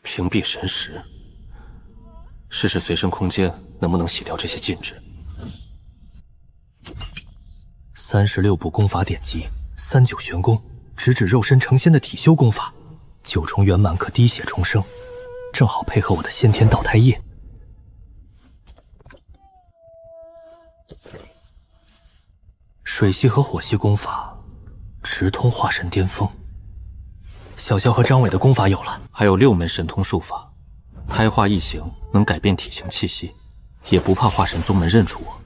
屏蔽神识，试试随身空间能不能洗掉这些禁制。36部功法典籍，39玄功，直指肉身成仙的体修功法，9重圆满可滴血重生，正好配合我的先天道胎液。水系和火系功法，直通化神巅峰。小萧和张伟的功法有了，还有6门神通术法，胎化异形能改变体型气息，也不怕化神宗门认出我。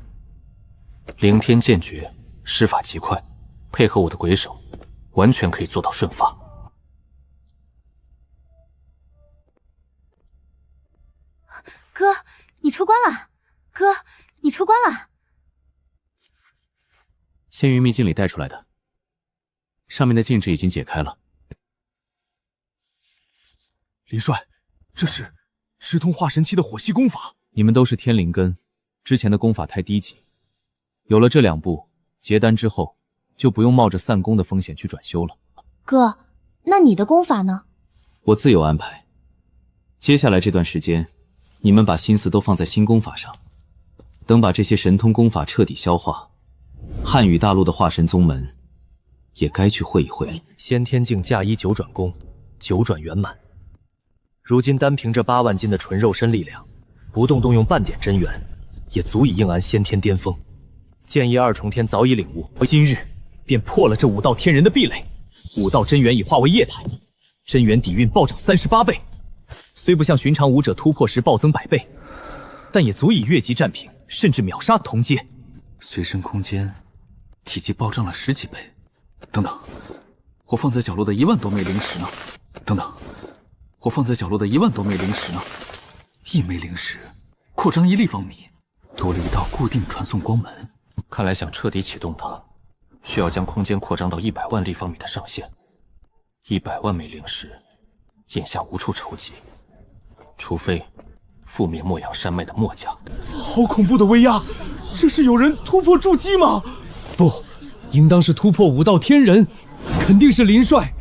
凌天剑诀施法极快，配合我的鬼手，完全可以做到瞬发。哥，你出关了！哥，你出关了！仙云秘境里带出来的，上面的禁制已经解开了。林帅，这是直通化神期的火系功法。你们都是天灵根，之前的功法太低级，有了这2步，结丹之后就不用冒着散功的风险去转修了。哥，那你的功法呢？我自有安排。接下来这段时间，你们把心思都放在新功法上，等把这些神通功法彻底消化，汉语大陆的化神宗门也该去会一会了。先天境嫁衣9转功，9转圆满。如今单凭这8万斤的纯肉身力量，不动用半点真元，也足以应安先天巅峰。建议2重天早已领悟，今日便破了这5道天人的壁垒。5道真元已化为液态，真元底蕴暴涨38倍，虽不像寻常武者突破时暴增100倍，但也足以越级战平，甚至秒杀同阶。随身空间体积暴涨了10几倍。等等，我放在角落的1万多枚灵石呢？等等，我放在角落的1万多枚灵石呢？1枚灵石扩张1立方米，多了一道固定传送光门。看来想彻底启动它，需要将空间扩张到100万立方米的上限。100万枚灵石，眼下无处筹集，除非覆灭莫阳山脉的墨家。好恐怖的威压！这是有人突破筑基吗？不，应当是突破5道天人，肯定是林帅。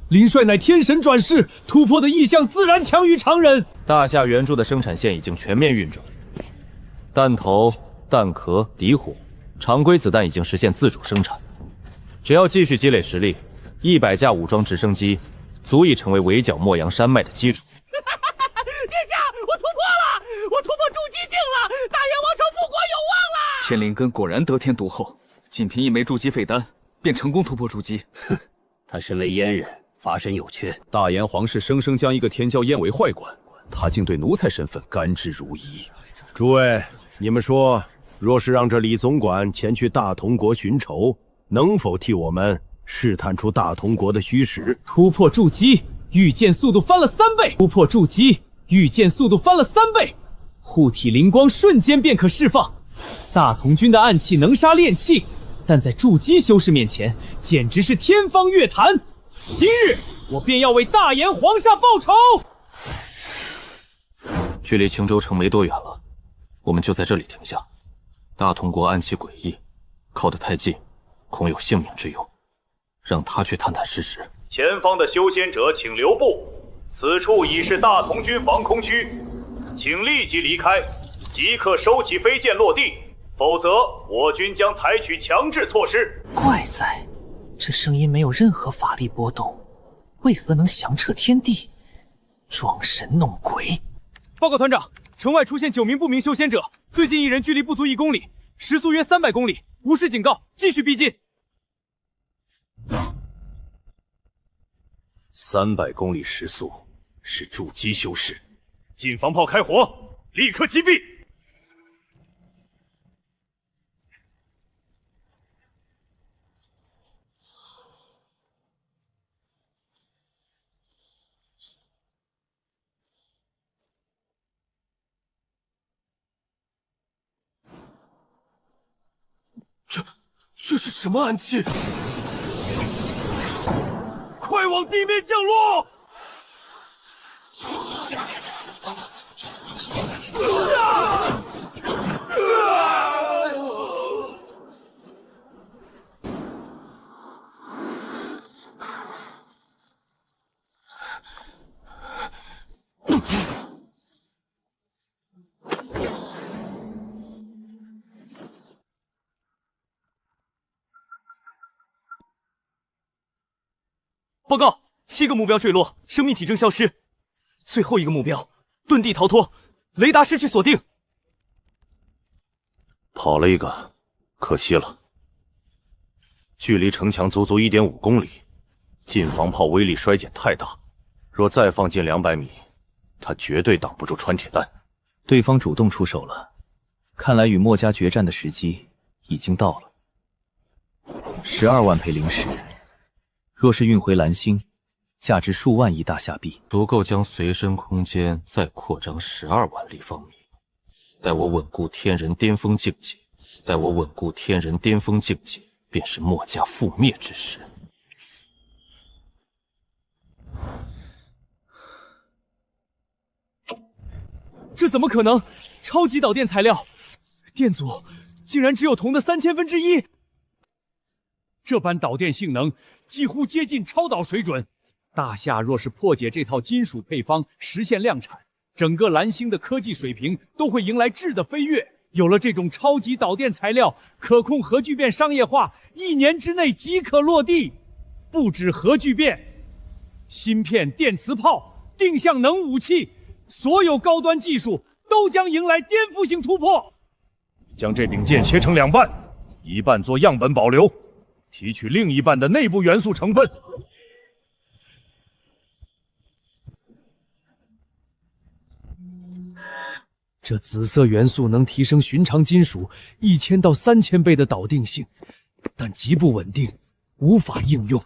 林帅乃天神转世，突破的意象自然强于常人。大夏原著的生产线已经全面运转，弹头、弹壳、底火，常规子弹已经实现自主生产。只要继续积累实力，100架武装直升机足以成为围剿莫阳山脉的基础。殿下，我突破了！我突破筑基境了！大元王朝复国有望了！天灵根果然得天独厚，仅凭1枚筑基废丹，便成功突破筑基。他身为阉人，发身有缺。大炎皇室生生将一个天骄阉为坏官，他竟对奴才身份甘之如饴。诸位，你们说，若是让这李总管前去大同国寻仇，能否替我们试探出大同国的虚实？突破筑基，御剑速度翻了3倍！突破筑基，御剑速度翻了3倍！护体灵光瞬间便可释放。大同军的暗器能杀炼器，但在筑基修士面前，简直是天方夜谭。今日我便要为大炎皇上报仇！距离青州城没多远了，我们就在这里停下。大同国暗器诡异，靠得太近，恐有性命之忧，让他去探探事实。前方的修仙者请留步，此处已是大同军防空区，请立即离开，即刻收起飞剑落地，否则我军将采取强制措施。怪哉，这声音没有任何法力波动，为何能响彻天地？装神弄鬼！报告团长，城外出现9名不明修仙者，最近一人距离不足1公里，时速约300公里，无视警告，继续逼近。300公里时速，是筑基修士。近防炮开火，立刻击毙！这是什么暗器？快往地面降落！报告，7个目标坠落，生命体征消失。最后一个目标，遁地逃脱，雷达失去锁定。跑了一个，可惜了。距离城墙足足1.5公里，近防炮威力衰减太大，若再放进200米，他绝对挡不住穿铁弹。对方主动出手了，看来与墨家决战的时机已经到了。12万配灵石，若是运回蓝星，价值数万亿大夏币，足够将随身空间再扩张12万立方米。待我稳固天人巅峰境界，便是墨家覆灭之时。这怎么可能？超级导电材料，电阻竟然只有铜的1/3000。这般导电性能几乎接近超导水准。大夏若是破解这套金属配方，实现量产，整个蓝星的科技水平都会迎来质的飞跃。有了这种超级导电材料，可控核聚变商业化1年之内即可落地。不止核聚变，芯片、电磁炮、定向能武器，所有高端技术都将迎来颠覆性突破。将这柄剑切成2半，一半做样本保留，提取另一半的内部元素成分。这紫色元素能提升寻常金属1000到3000倍的导定性，但极不稳定，无法应用。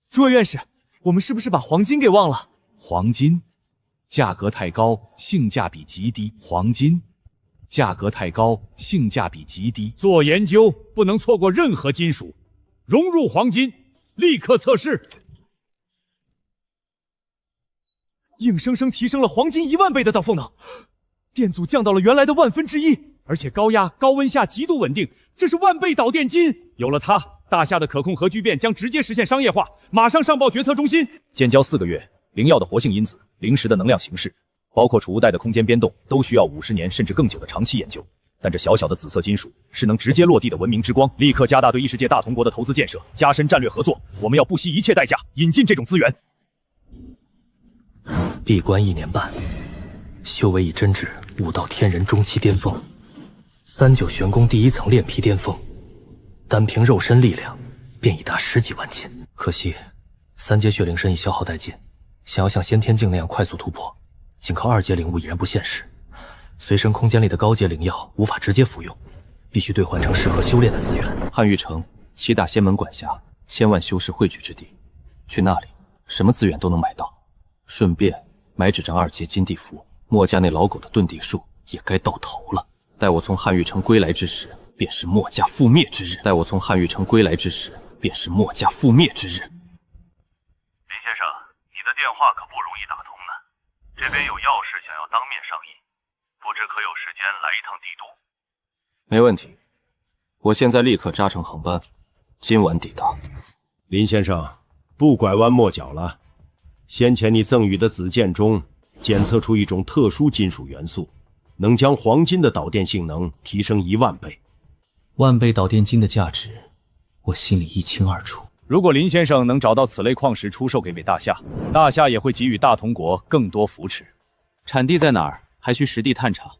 诸位院士，我们是不是把黄金给忘了？黄金价格太高，性价比极低。做研究不能错过任何金属，融入黄金，立刻测试。硬生生提升了黄金1万倍的导风能。电阻降到了原来的1/1000，而且高压、高温下极度稳定，这是万倍导电金。有了它，大夏的可控核聚变将直接实现商业化，马上上报决策中心。建交4个月，灵药的活性因子、灵石的能量形式，包括储物袋的空间变动，都需要50年甚至更久的长期研究。但这小小的紫色金属是能直接落地的文明之光，立刻加大对异世界大同国的投资建设，加深战略合作。我们要不惜一切代价引进这种资源。闭关1年半，修为已臻至武道天人中期巅峰，39玄功第1层炼皮巅峰，单凭肉身力量便已达10几万斤。可惜3阶血灵身已消耗殆尽，想要像先天境那样快速突破，仅靠2阶领悟已然不现实。随身空间里的高阶灵药无法直接服用，必须兑换成适合修炼的资源。汉玉城7大仙门管辖，千万修士汇聚之地，去那里什么资源都能买到。顺便买纸张2阶金地符，墨家那老狗的遁地术也该到头了。待我从汉玉城归来之时，便是墨家覆灭之日。林先生，你的电话可不容易打通呢，这边有要事想要当面商议，不知可有时间来一趟帝都？没问题，我现在立刻扎乘航班，今晚抵达。林先生，不拐弯抹角了。先前你赠予的紫剑中检测出一种特殊金属元素，能将黄金的导电性能提升1万倍。1倍导电金的价值，我心里一清二楚。如果林先生能找到此类矿石出售给大夏，大夏也会给予大同国更多扶持。产地在哪儿，还需实地探查。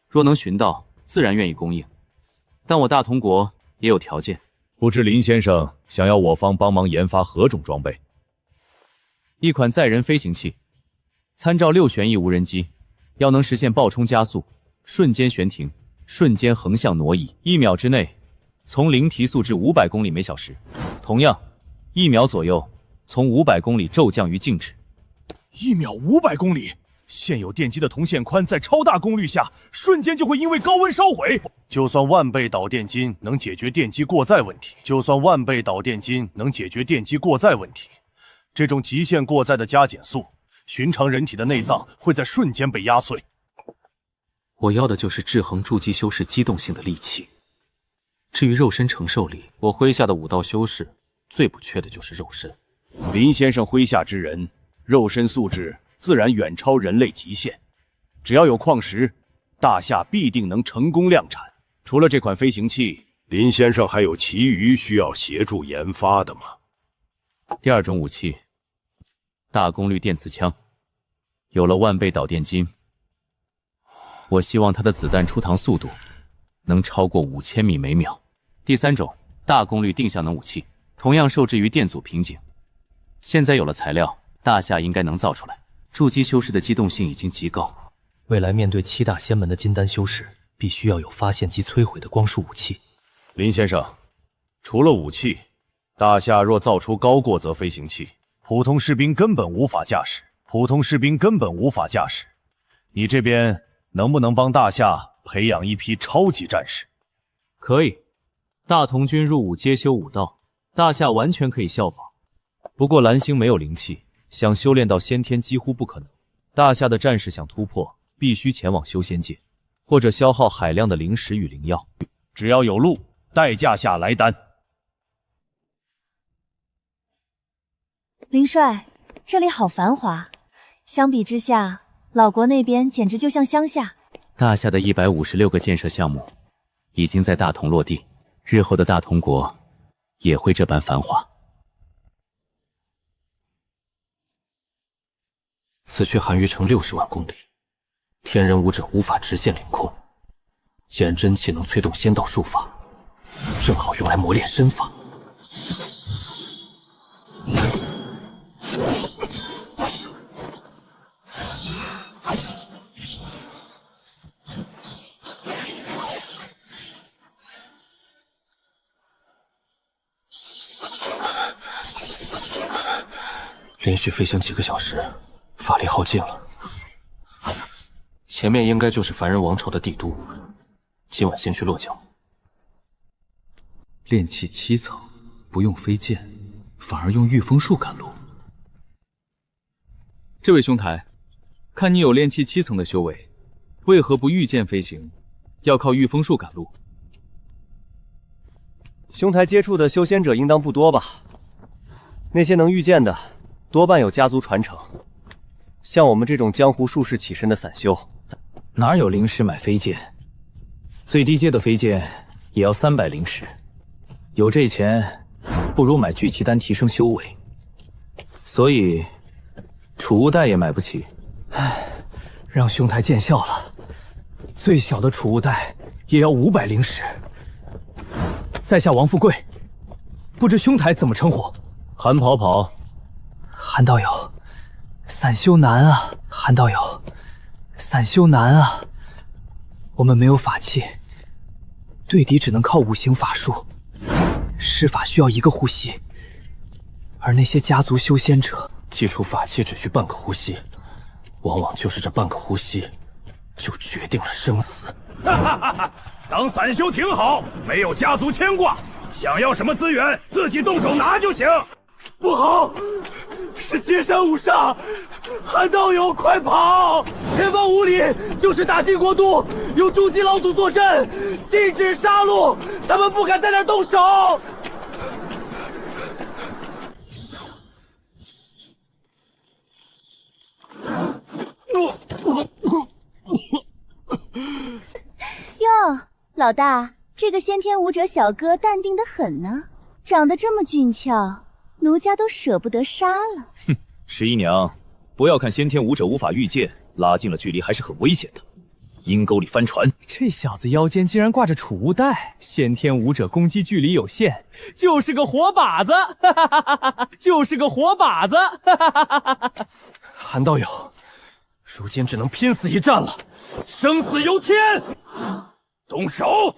若能寻到，自然愿意供应。但我大同国也有条件。不知林先生想要我方帮忙研发何种装备？一款载人飞行器，参照6旋翼无人机，要能实现爆冲加速，瞬间悬停，瞬间横向挪移，1秒之内从0提速至500公里每小时。同样，1秒左右从500公里骤降于静止。1秒500公里，现有电机的铜线宽在超大功率下，瞬间就会因为高温烧毁。就算1倍导电金能解决电机过载问题，这种极限过载的加减速，寻常人体的内脏会在瞬间被压碎。我要的就是制衡筑基修士机动性的利器。至于肉身承受力，我麾下的武道修士最不缺的就是肉身。林先生麾下之人，肉身素质自然远超人类极限。只要有矿石，大夏必定能成功量产。除了这款飞行器，林先生还有其余需要协助研发的吗？第2种武器，大功率电磁枪，有了10000倍导电金，我希望它的子弹出膛速度能超过5000米每秒。第3种，大功率定向能武器，同样受制于电阻瓶颈。现在有了材料，大夏应该能造出来。筑基修士的机动性已经极高，未来面对7大仙门的金丹修士，必须要有发现及摧毁的光束武器。林先生，除了武器，大夏若造出高过则飞行器，普通士兵根本无法驾驶。你这边能不能帮大夏培养一批超级战士？可以，大同军入伍皆修武道，大夏完全可以效仿。不过蓝星没有灵气，想修炼到先天几乎不可能。大夏的战士想突破，必须前往修仙界，或者消耗海量的灵石与灵药。只要有路，代价下来单。林帅，这里好繁华，相比之下，老国那边简直就像乡下。大夏的156个建设项目已经在大同落地，日后的大同国也会这般繁华。此去韩愈城60万公里，天人武者无法直线领空。既然真气能催动仙道术法，正好用来磨练身法。连续飞行几个小时，法力耗尽了。前面应该就是凡人王朝的帝都，今晚先去落脚。炼气7层，不用飞剑，反而用御风术赶路。这位兄台，看你有炼气7层的修为，为何不御剑飞行，要靠御风术赶路？兄台接触的修仙者应当不多吧？那些能御剑的，多半有家族传承。像我们这种江湖术士起身的散修，哪有灵石买飞剑？最低阶的飞剑也要300灵石。有这钱，不如买聚气丹提升修为。所以，储物袋也买不起。唉，让兄台见笑了。最小的储物袋也要500灵石。在下王富贵，不知兄台怎么称呼？韩跑跑，韩道友，散修难啊！韩道友，散修难啊！我们没有法器，对敌只能靠五行法术，施法需要1个呼吸，而那些家族修仙者，祭出法器只需半个呼吸，往往就是这半个呼吸，就决定了生死。哈哈哈哈！当散修挺好，没有家族牵挂，想要什么资源自己动手拿就行。不好，是接山五煞！韩道友，快跑！前方5里就是大晋国都，有筑基老祖坐镇，禁止杀戮，咱们不敢在那儿动手。哟，老大，这个先天武者小哥淡定得很呢，长得这么俊俏，奴家都舍不得杀了。哼，十一娘，不要看先天武者无法御剑，拉近了距离还是很危险的。阴沟里翻船，这小子腰间竟然挂着储物袋，先天武者攻击距离有限，就是个活靶子，就是个活靶子。韩道友，如今只能拼死一战了，生死由天，动手！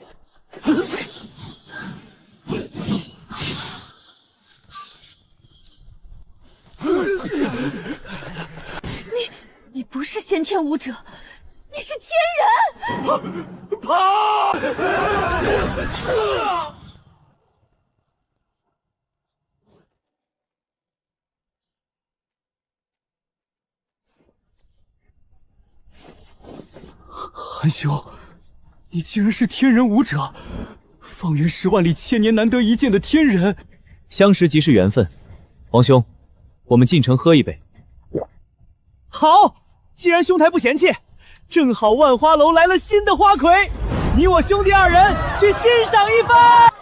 你不是先天武者，你是天人！跑！韩兄，你竟然是天人武者，方圆10万里千年难得一见的天人。相识即是缘分，王兄，我们进城喝一杯。好，既然兄台不嫌弃，正好万花楼来了新的花魁，你我兄弟2人去欣赏一番。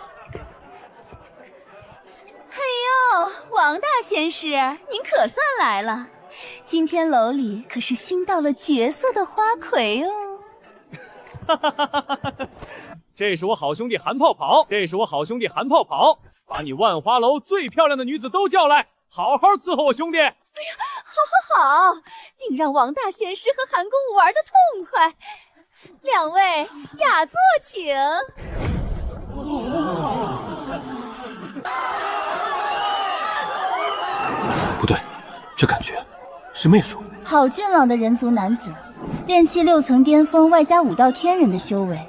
哎呦，王大仙师，您可算来了。今天楼里可是新到了绝色的花魁哦。这是我好兄弟韩泡泡，这是我好兄弟韩泡泡，把你万花楼最漂亮的女子都叫来，好好伺候我兄弟。哎呀，好好好，定让王大仙师和韩公武玩得痛快。两位雅座请。不对，这感觉是媚术。好俊朗的人族男子，炼气6层巅峰，外加5道天人的修为，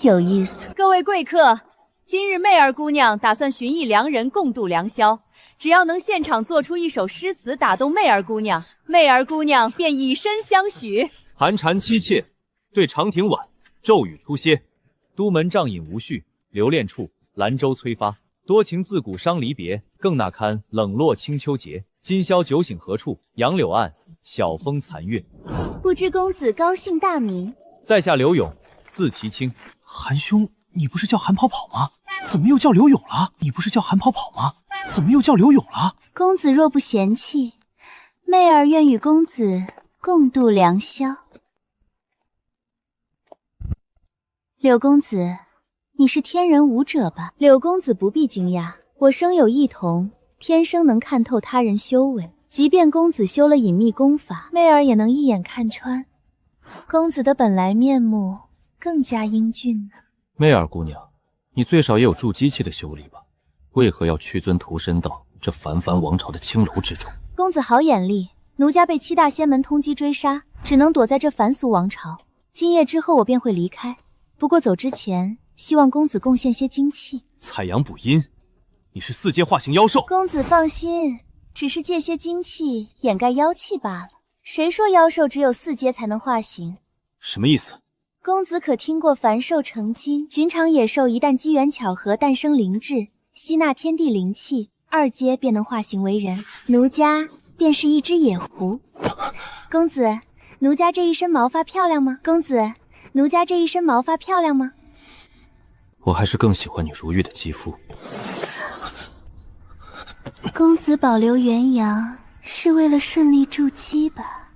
有意思。各位贵客，今日媚儿姑娘打算寻一良人共度良宵，只要能现场做出一首诗词打动媚儿姑娘，媚儿姑娘便以身相许。寒蝉凄切，对长亭晚，骤雨初歇。都门帐饮无绪，留恋处，兰舟催发。多情自古伤离别，更那堪冷落清秋节。今宵酒醒何处？杨柳岸，晓风残月。不知公子高姓大名？在下刘勇，字其清。韩兄，你不是叫韩跑跑吗？怎么又叫刘勇了？你不是叫韩跑跑吗？怎么又叫刘勇了？公子若不嫌弃，媚儿愿与公子共度良宵。柳公子，你是天人武者吧？柳公子不必惊讶，我生有异瞳，天生能看透他人修为。即便公子修了隐秘功法，媚儿也能一眼看穿。公子的本来面目更加英俊呢。媚儿姑娘，你最少也有筑基期的修为吧？为何要屈尊投身到这繁繁王朝的青楼之中？公子好眼力，奴家被7大仙门通缉追杀，只能躲在这凡俗王朝。今夜之后我便会离开，不过走之前，希望公子贡献些精气。采阳补阴，你是4阶化形妖兽。公子放心，只是借些精气掩盖妖气罢了。谁说妖兽只有4阶才能化形？什么意思？公子可听过凡兽成精？寻常野兽一旦机缘巧合诞生灵智，吸纳天地灵气，2阶便能化形为人。奴家便是一只野狐。公子，奴家这一身毛发漂亮吗？公子，奴家这一身毛发漂亮吗？我还是更喜欢你如玉的肌肤。公子保留元阳，是为了顺利筑基吧？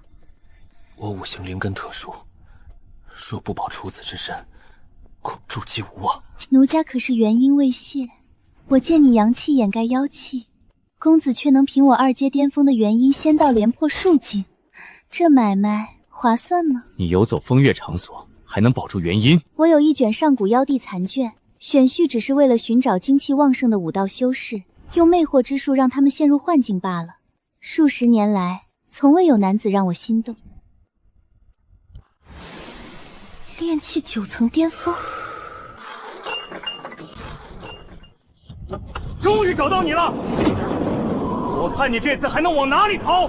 我五行灵根特殊，若不保处子之身，恐筑基无望。奴家可是元婴未泄，我见你阳气掩盖妖气，公子却能凭我2阶巅峰的元婴仙道连破数境，这买卖划算吗？你游走风月场所，还能保住元婴？我有一卷上古妖帝残卷，选序只是为了寻找精气旺盛的武道修士，用魅惑之术让他们陷入幻境罢了。数十年来，从未有男子让我心动。炼气9层巅峰，终于找到你了！我看你这次还能往哪里逃？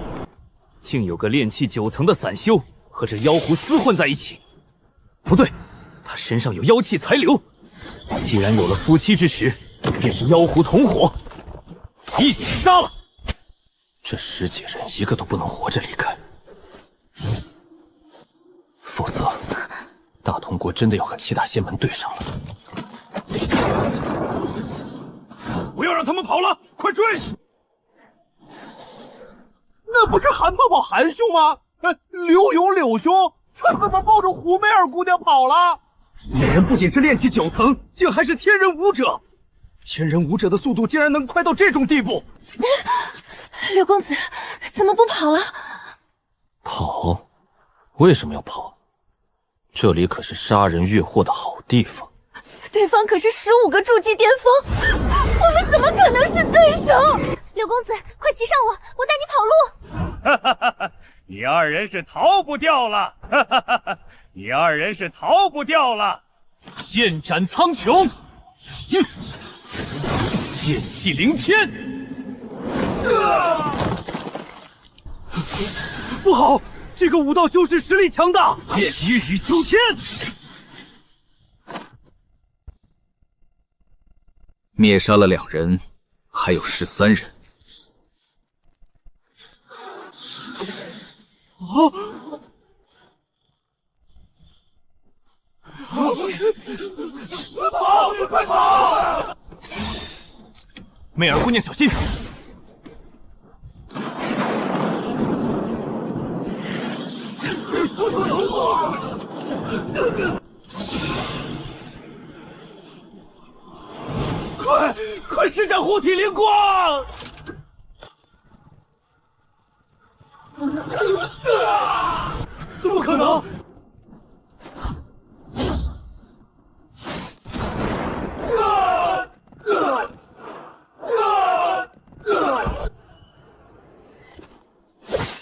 竟有个炼气9层的散修和这妖狐厮混在一起。不对，他身上有妖气残留。既然有了夫妻之实，便是妖狐同伙，一起杀了！这10几人一个都不能活着离开，否则大同国真的要和7大仙门对上了。不要让他们跑了，快追！那不是韩泡泡韩兄吗？刘勇柳兄，他怎么抱着胡媚儿姑娘跑了？那人不仅是炼气9层，竟还是天人武者。天人武者的速度竟然能快到这种地步！柳公子怎么不跑了？跑？为什么要跑？这里可是杀人越货的好地方。对方可是15个筑基巅峰，我们怎么可能是对手？柳公子，快骑上我，我带你跑路。哈哈哈！你2人是逃不掉了！哈哈哈！你2人是逃不掉了！剑斩苍穹，剑气凌天。不好，这个武道修士实力强大，急雨秋天。灭杀了2人，还有13人。媚儿姑娘小心！快施展护体灵光！怎么可能？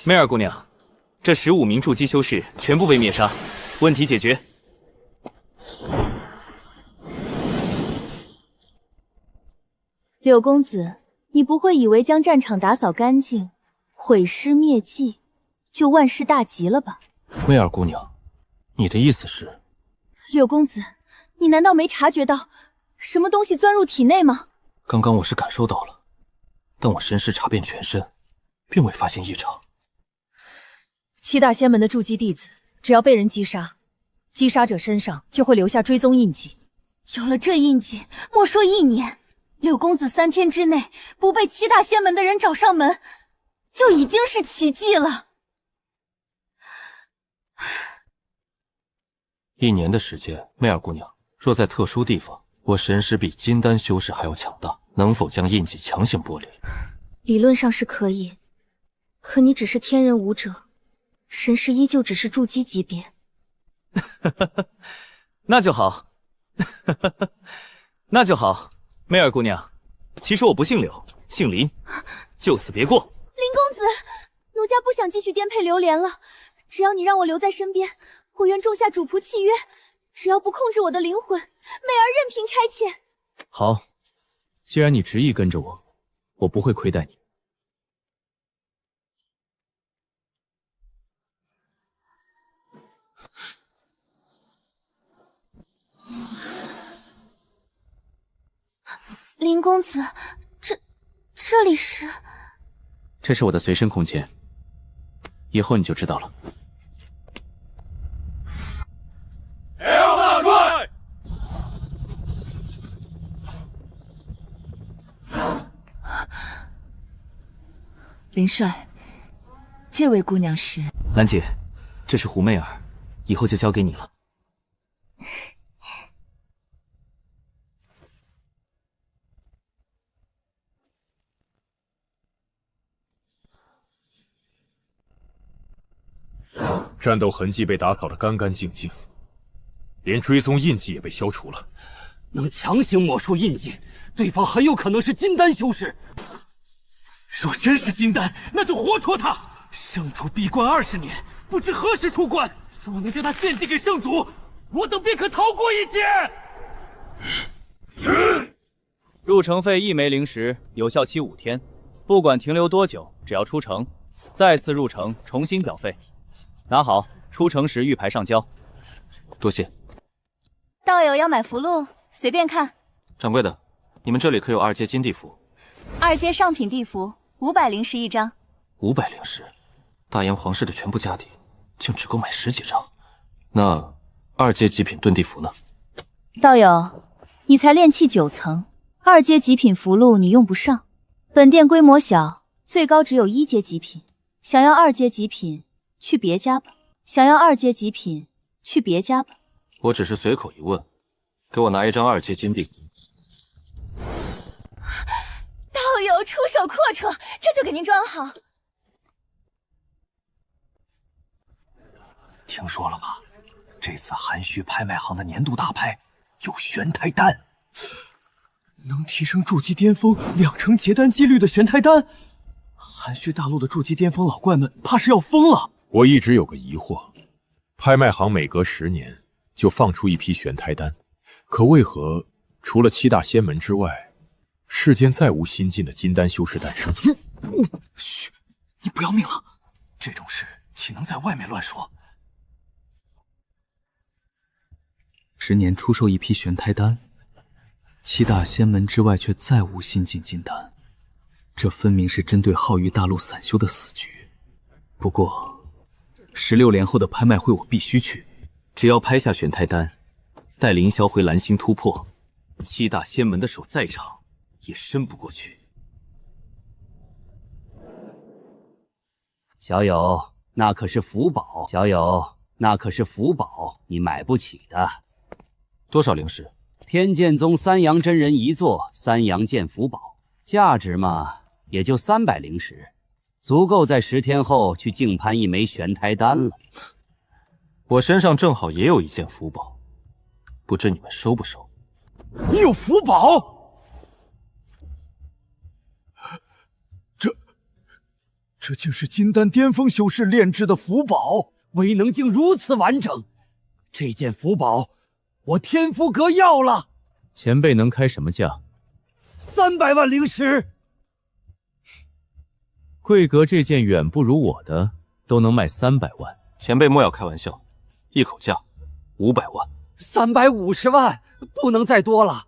媚儿姑娘，这15名筑基修士全部被灭杀，问题解决。柳公子，你不会以为将战场打扫干净，毁尸灭迹，就万事大吉了吧？媚儿姑娘，你的意思是？柳公子，你难道没察觉到什么东西钻入体内吗？刚刚我是感受到了，但我神识查遍全身，并未发现异常。七大仙门的筑基弟子，只要被人击杀，击杀者身上就会留下追踪印记。有了这印记，莫说1年，柳公子3天之内不被七大仙门的人找上门，就已经是奇迹了。1年的时间，媚儿姑娘，若在特殊地方，我神识比金丹修士还要强大，能否将印记强行剥离？理论上是可以，可你只是天人武者，神识依旧只是筑基级别。那就好，那就好。媚儿姑娘，其实我不姓柳，姓林，就此别过。林公子，奴家不想继续颠沛流连了，只要你让我留在身边，我愿种下主仆契约，只要不控制我的灵魂，媚儿任凭差遣。好，既然你执意跟着我，我不会亏待你。林公子，这里是？这是我的随身空间，以后你就知道了。L 大帅，林帅，这位姑娘是？兰姐，这是胡媚儿，以后就交给你了。战斗痕迹被打扫得干干净净，连追踪印记也被消除了。能强行抹除印记，对方很有可能是金丹修士。若真是金丹，那就活捉他！圣主闭关20年，不知何时出关。若能将他献祭给圣主，我等便可逃过一劫。入城费1枚灵石，有效期5天，不管停留多久，只要出城，再次入城重新缴费。拿好，出城时玉牌上交。多谢。道友要买符箓，随便看。掌柜的，你们这里可有2阶金地符2阶上品地符，500灵石1张。500灵石，大燕皇室的全部家底，竟只够买10几张。那2阶极品遁地符呢？道友，你才炼气9层，2阶极品符箓你用不上。本店规模小，最高只有1阶极品。想要2阶极品，去别家吧。想要2阶极品，去别家吧。我只是随口一问，给我拿1张2阶金地符。道友出手阔绰，这就给您装好。听说了吗？这次含蓄拍卖行的年度大拍有玄胎丹，能提升筑基巅峰2成结丹几率的玄胎丹。含蓄大陆的筑基巅峰老怪们怕是要疯了。我一直有个疑惑，拍卖行每隔10年就放出一批玄胎丹，可为何除了7大仙门之外，世间再无新晋的金丹修士诞生？嘘，你不要命了？这种事岂能在外面乱说？10年出售一批玄胎丹，7大仙门之外却再无新晋金丹，这分明是针对浩宇大陆散修的死局。不过，16连后的拍卖会我必须去。只要拍下玄胎丹，带凌霄回蓝星突破，7大仙门的手再长也伸不过去。小友，那可是福宝。小友，那可是福宝，你买不起的。多少灵石？天剑宗三阳真人一座三阳剑符宝，价值嘛也就300灵石，足够在10天后去竞攀一枚玄胎丹了。我身上正好也有一件符宝，不知你们收不收？你有符宝？这竟是金丹巅峰修士炼制的符宝，未能竟如此完整。这件符宝，我天福阁要了。前辈能开什么价？300万灵石。贵阁这件远不如我的，都能卖300万。前辈莫要开玩笑，一口价500万。350万，不能再多了。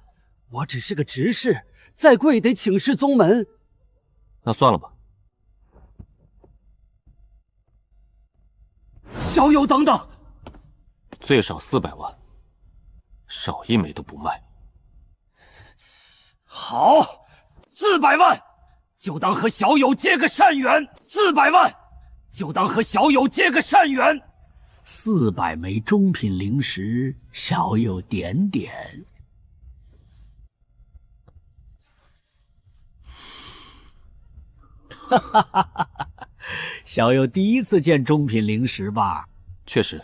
我只是个执事，再贵得请示宗门。那算了吧。小友等等，最少400万，少一枚都不卖。好，400万，就当和小友结个善缘。400万，就当和小友结个善缘。400枚中品灵石，小友点点。哈哈哈哈哈！小友第一次见中品灵石吧？确实。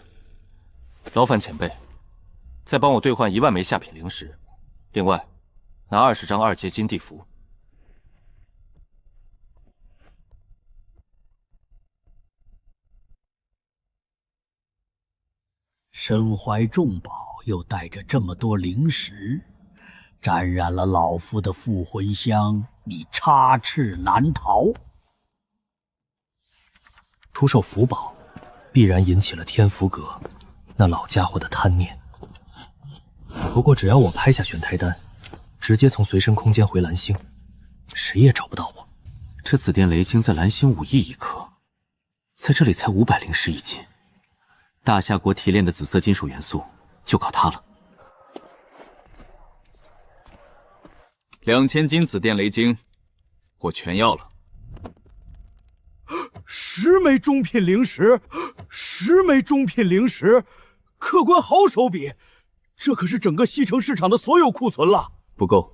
劳烦前辈，再帮我兑换1万枚下品灵石，另外拿20张2阶金地符。身怀重宝，又带着这么多灵石，沾染了老夫的附魂香，你插翅难逃。出售符宝，必然引起了天福阁那老家伙的贪念。不过只要我拍下玄胎丹，直接从随身空间回蓝星，谁也找不到我。这紫电雷晶在蓝星5亿一颗，在这里才500灵石一斤。大夏国提炼的紫色金属元素就靠它了。2000斤紫电雷晶，我全要了。10枚中品灵石，10枚中品灵石，客官好手笔，这可是整个西城市场的所有库存了。不够，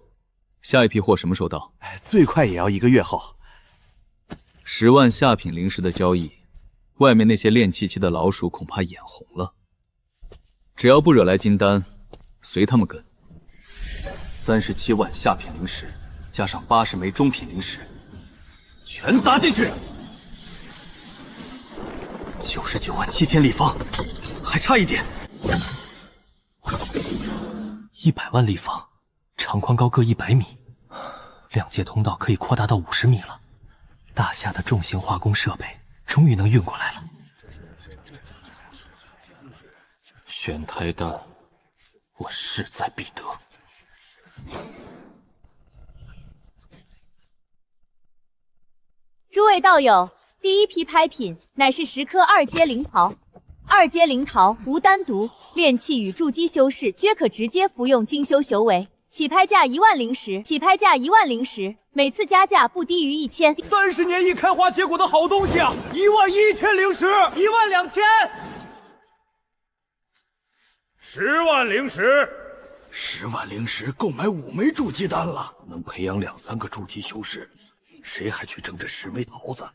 下一批货什么时候到？最快也要1个月后。10万下品灵石的交易，外面那些练气期的老鼠恐怕眼红了。只要不惹来金丹，随他们跟。37万下品灵石，加上80枚中品灵石，全砸进去！99万7000立方，还差一点。100万立方，长宽高各100米，2阶通道可以扩大到50米了。大夏的重型化工设备终于能运过来了。玄胎丹，我势在必得。诸位道友，第一批拍品乃是10颗2阶灵桃。2阶灵桃无丹毒，炼气与筑基修士均可直接服用精修修为。起拍价1万灵石，起拍价1万灵石，每次加价不低于1000。30年一开花结果的好东西啊！11000灵石，12000。10万灵石，10万灵石够买5枚筑基丹了，能培养2、3个筑基修士，谁还去争这10枚桃子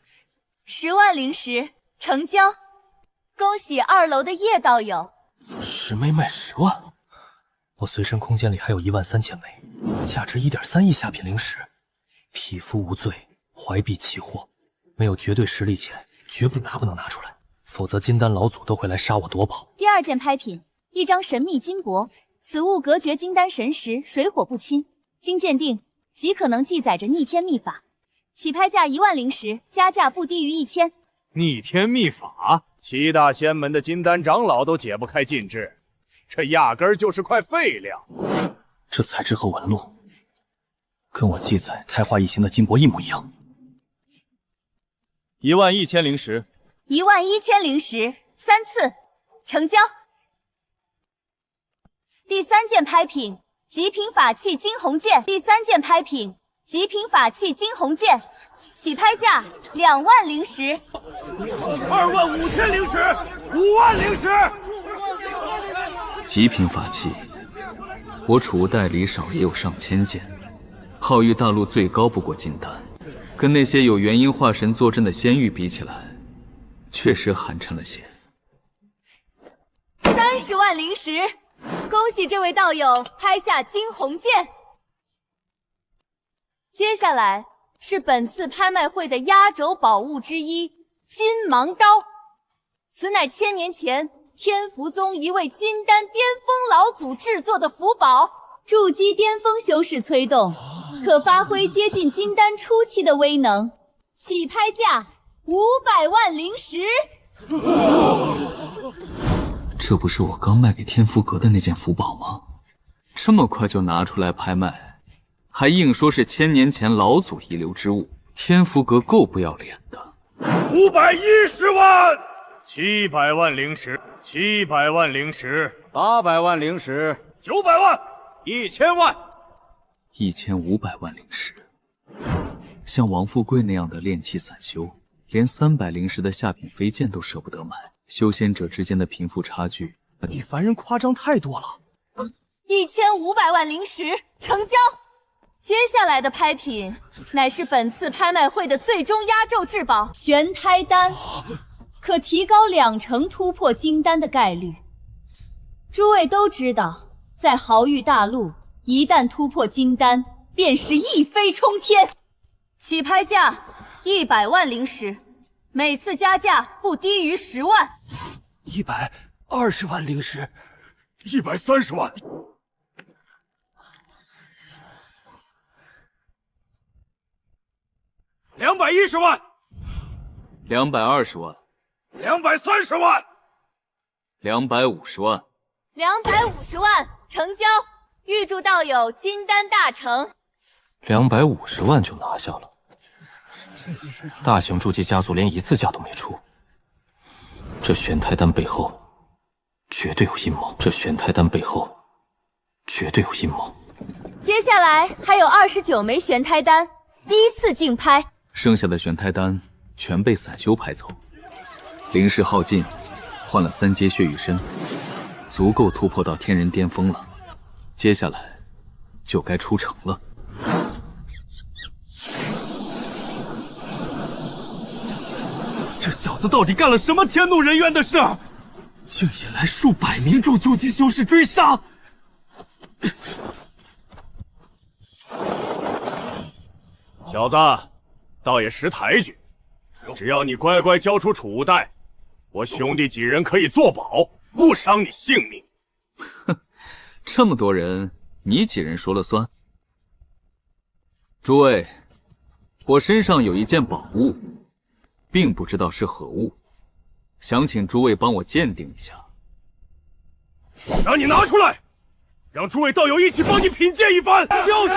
？10万灵石成交，恭喜2楼的叶道友。10枚卖10万，我随身空间里还有13000枚，价值1.3亿下品灵石。匹夫无罪，怀璧其祸，没有绝对实力前，绝不能拿出来，否则金丹老祖都会来杀我夺宝。第2件拍品，一张神秘金帛，此物隔绝金丹神识，水火不侵，经鉴定极可能记载着逆天秘法。起拍价1万灵石，加价不低于1000。逆天秘法，7大仙门的金丹长老都解不开禁制，这压根儿就是块废料。这材质和纹路跟我记载胎化异形的金帛一模一样。11000灵石11000灵石，3次成交。第3件拍品，极品法器金红剑。第3件拍品，极品法器金红剑，起拍价2万灵石。25000灵石，5万灵石。极品法器我储物袋里少也有上千件，浩域大陆最高不过金丹，跟那些有元婴化神坐镇的仙域比起来，确实寒碜了些。30万灵石，恭喜这位道友拍下惊鸿剑。接下来是本次拍卖会的压轴宝物之一——金芒刀。此乃千年前天福宗一位金丹巅峰老祖制作的符宝，筑基巅峰修士催动，可发挥接近金丹初期的威能。起拍价500万灵石。这不是我刚卖给天福阁的那件符宝吗？这么快就拿出来拍卖，还硬说是千年前老祖遗留之物，天福阁够不要脸的。510万，700万灵石，700万灵石，800万灵石，900万，1000万，1500万灵石。像王富贵那样的炼器散修，连300灵石的下品飞剑都舍不得买。修仙者之间的贫富差距，比凡人夸张太多了。1500万灵石成交。接下来的拍品乃是本次拍卖会的最终压轴至宝——玄胎丹，可提高20%突破金丹的概率。诸位都知道，在豪域大陆，一旦突破金丹，便是一飞冲天。起拍价100万灵石，每次加价不低于10万。120万灵石，130万，210万，220万，230万，250万，250万成交。预祝道友金丹大成。250万就拿下了。大型筑基家族连一次价都没出，这玄胎丹背后绝对有阴谋。接下来还有29枚玄胎丹，依次竞拍。剩下的玄胎丹全被散修拍走，灵石耗尽，换了3阶血羽身，足够突破到天人巅峰了。接下来就该出城了。这小子到底干了什么天怒人怨的事儿，竟引来数百名筑究极修士追杀？小子，倒也识抬举，只要你乖乖交出储物袋，我兄弟几人可以作保，不伤你性命。哼，这么多人，你几人说了算？诸位，我身上有一件宝物，并不知道是何物，想请诸位帮我鉴定一下。让你拿出来，让诸位道友一起帮你品鉴一番。就是，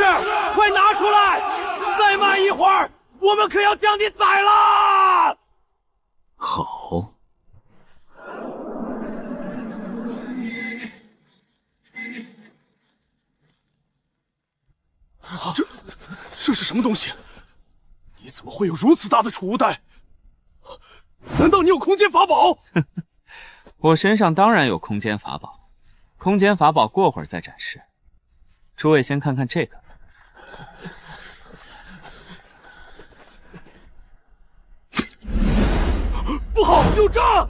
快拿出来！再慢一会儿，我们可要将你宰了！好。这是什么东西？你怎么会有如此大的储物袋？难道你有空间法宝？我身上当然有空间法宝，空间法宝过会儿再展示。诸位先看看这个。不好，有诈！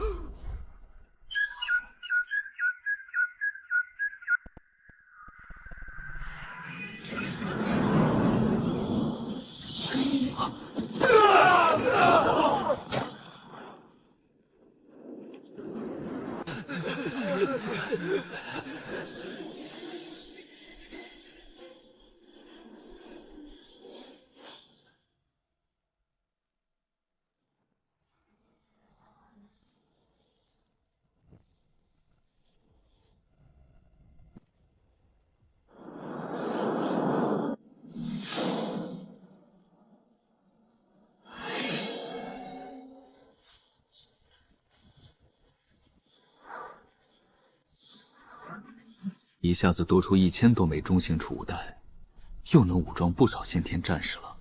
一下子多出1000多枚中型储物袋，又能武装不少先天战士了。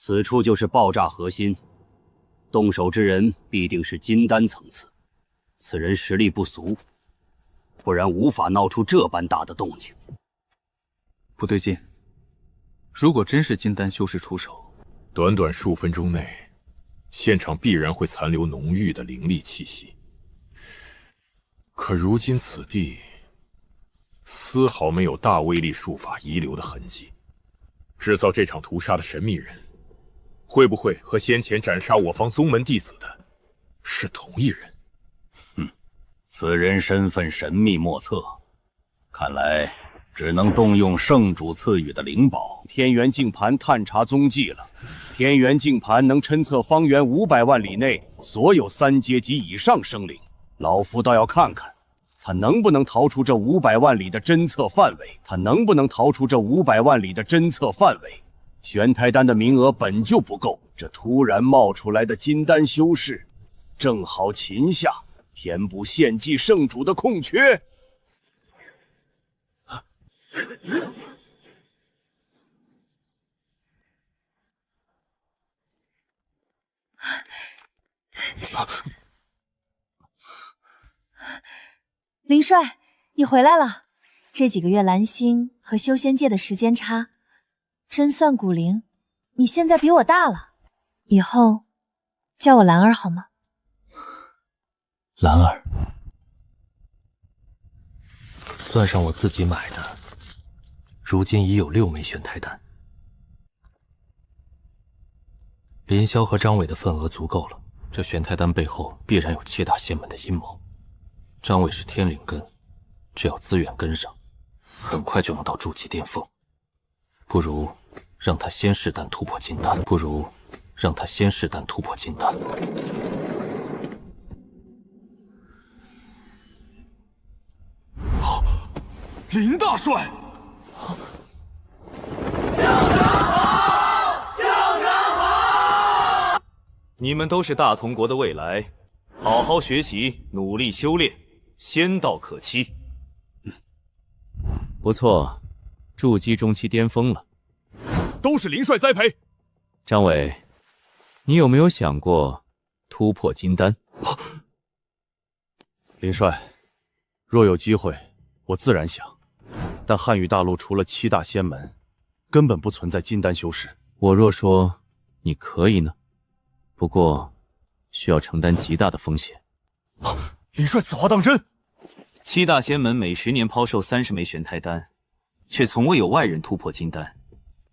此处就是爆炸核心，动手之人必定是金丹层次，此人实力不俗，不然无法闹出这般大的动静。不对劲，如果真是金丹修士出手，短短数分钟内，现场必然会残留浓郁的灵力气息。可如今此地丝毫没有大威力术法遗留的痕迹，制造这场屠杀的神秘人，会不会和先前斩杀我方宗门弟子的是同一人？此人身份神秘莫测，看来只能动用圣主赐予的灵宝天元镜盘探查踪迹了。天元镜盘能侦测方圆500万里内所有3阶级以上生灵，老夫倒要看看他能不能逃出这500万里的侦测范围。玄胎丹的名额本就不够，这突然冒出来的金丹修士，正好擒下，填补献祭圣主的空缺。林帅，你回来了。这几个月蓝星和修仙界的时间差，真算古灵。你现在比我大了，以后叫我兰儿好吗？兰儿，算上我自己买的，如今已有6枚玄胎丹。林霄和张伟的份额足够了，这玄胎丹背后必然有7大仙门的阴谋。张伟是天灵根，只要资源跟上，很快就能到筑基巅峰。不如让他先试丹突破金丹。林大帅，你们都是大同国的未来，好好学习，努力修炼，仙道可期。不错，筑基中期巅峰了。都是林帅栽培。张伟，你有没有想过突破金丹？林帅，若有机会，我自然想。但汉语大陆除了7大仙门，根本不存在金丹修士。我若说你可以呢？不过需要承担极大的风险。林帅此话当真？7大仙门每10年抛售30枚玄胎丹，却从未有外人突破金丹，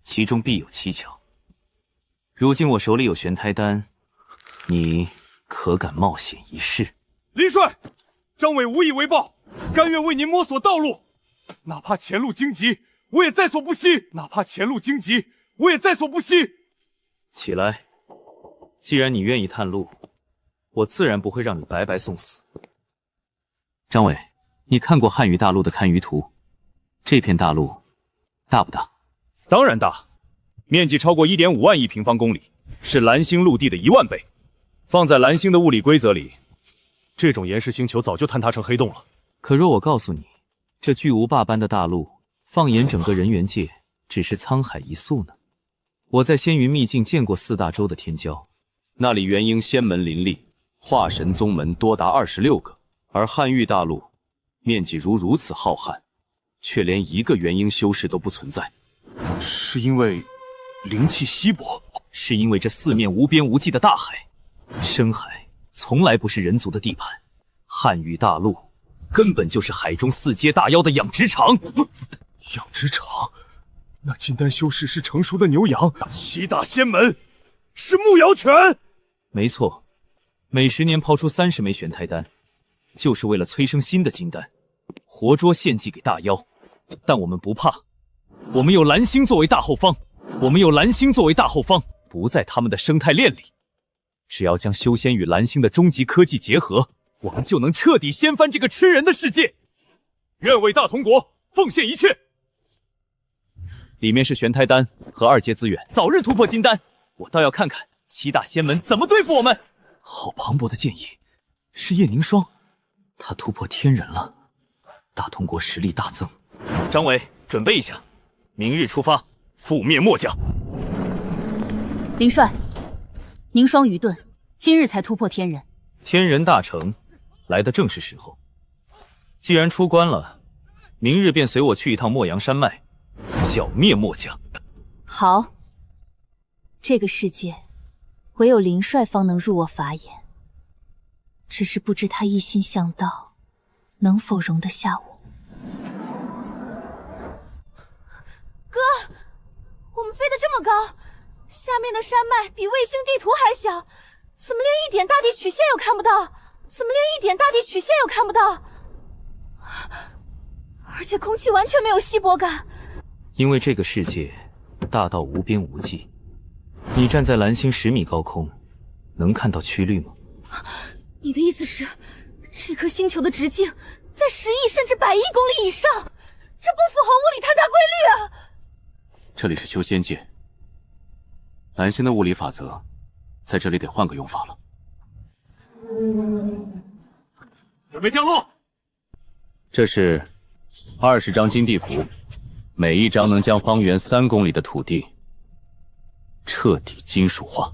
其中必有蹊跷。如今我手里有玄胎丹，你可敢冒险一试？林帅，张伟无以为报，甘愿为您摸索道路，哪怕前路荆棘，我也在所不惜。起来，既然你愿意探路，我自然不会让你白白送死。张伟，你看过汉语大陆的堪舆图？这片大陆大不大？当然大，面积超过 1.5 万亿平方公里，是蓝星陆地的1万倍。放在蓝星的物理规则里，这种岩石星球早就坍塌成黑洞了。可若我告诉你，这巨无霸般的大陆，放眼整个人猿界，只是沧海一粟呢？我在仙云秘境见过4大洲的天骄，那里元婴仙门林立，化神宗门多达26个，而汉域大陆面积如此浩瀚，却连1个元婴修士都不存在。是因为灵气稀薄？是因为这四面无边无际的大海，深海从来不是人族的地盘，汉域大陆根本就是海中4阶大妖的养殖场。养殖场？那金丹修士是成熟的牛羊，7大仙门是牧羊犬。没错，每10年抛出30枚玄胎丹，就是为了催生新的金丹，活捉献祭给大妖。但我们不怕，我们有蓝星作为大后方，不在他们的生态链里。只要将修仙与蓝星的终极科技结合，我们就能彻底掀翻这个吃人的世界。愿为大同国奉献一切。里面是玄胎丹和2阶资源，早日突破金丹，我倒要看看7大仙门怎么对付我们。好磅礴的建议，是叶凝霜，他突破天人了，大同国实力大增。张伟，准备一下，明日出发，覆灭墨家。林帅，凝霜愚钝，今日才突破天人。天人大成，来的正是时候。既然出关了，明日便随我去一趟墨阳山脉，剿灭墨家。好，这个世界唯有林帅方能入我法眼，只是不知他一心向道，能否容得下我？哥，我们飞得这么高，下面的山脉比卫星地图还小，怎么连一点大地曲线又看不到？而且空气完全没有稀薄感。因为这个世界大到无边无际，你站在蓝星10米高空，能看到曲率吗？你的意思是，这颗星球的直径在10亿甚至100亿公里以上？这不符合物理探查规律啊！这里是修仙界，蓝星的物理法则在这里得换个用法了。准备降落。这是20张金地符，每一张能将方圆3公里的土地彻底金属化。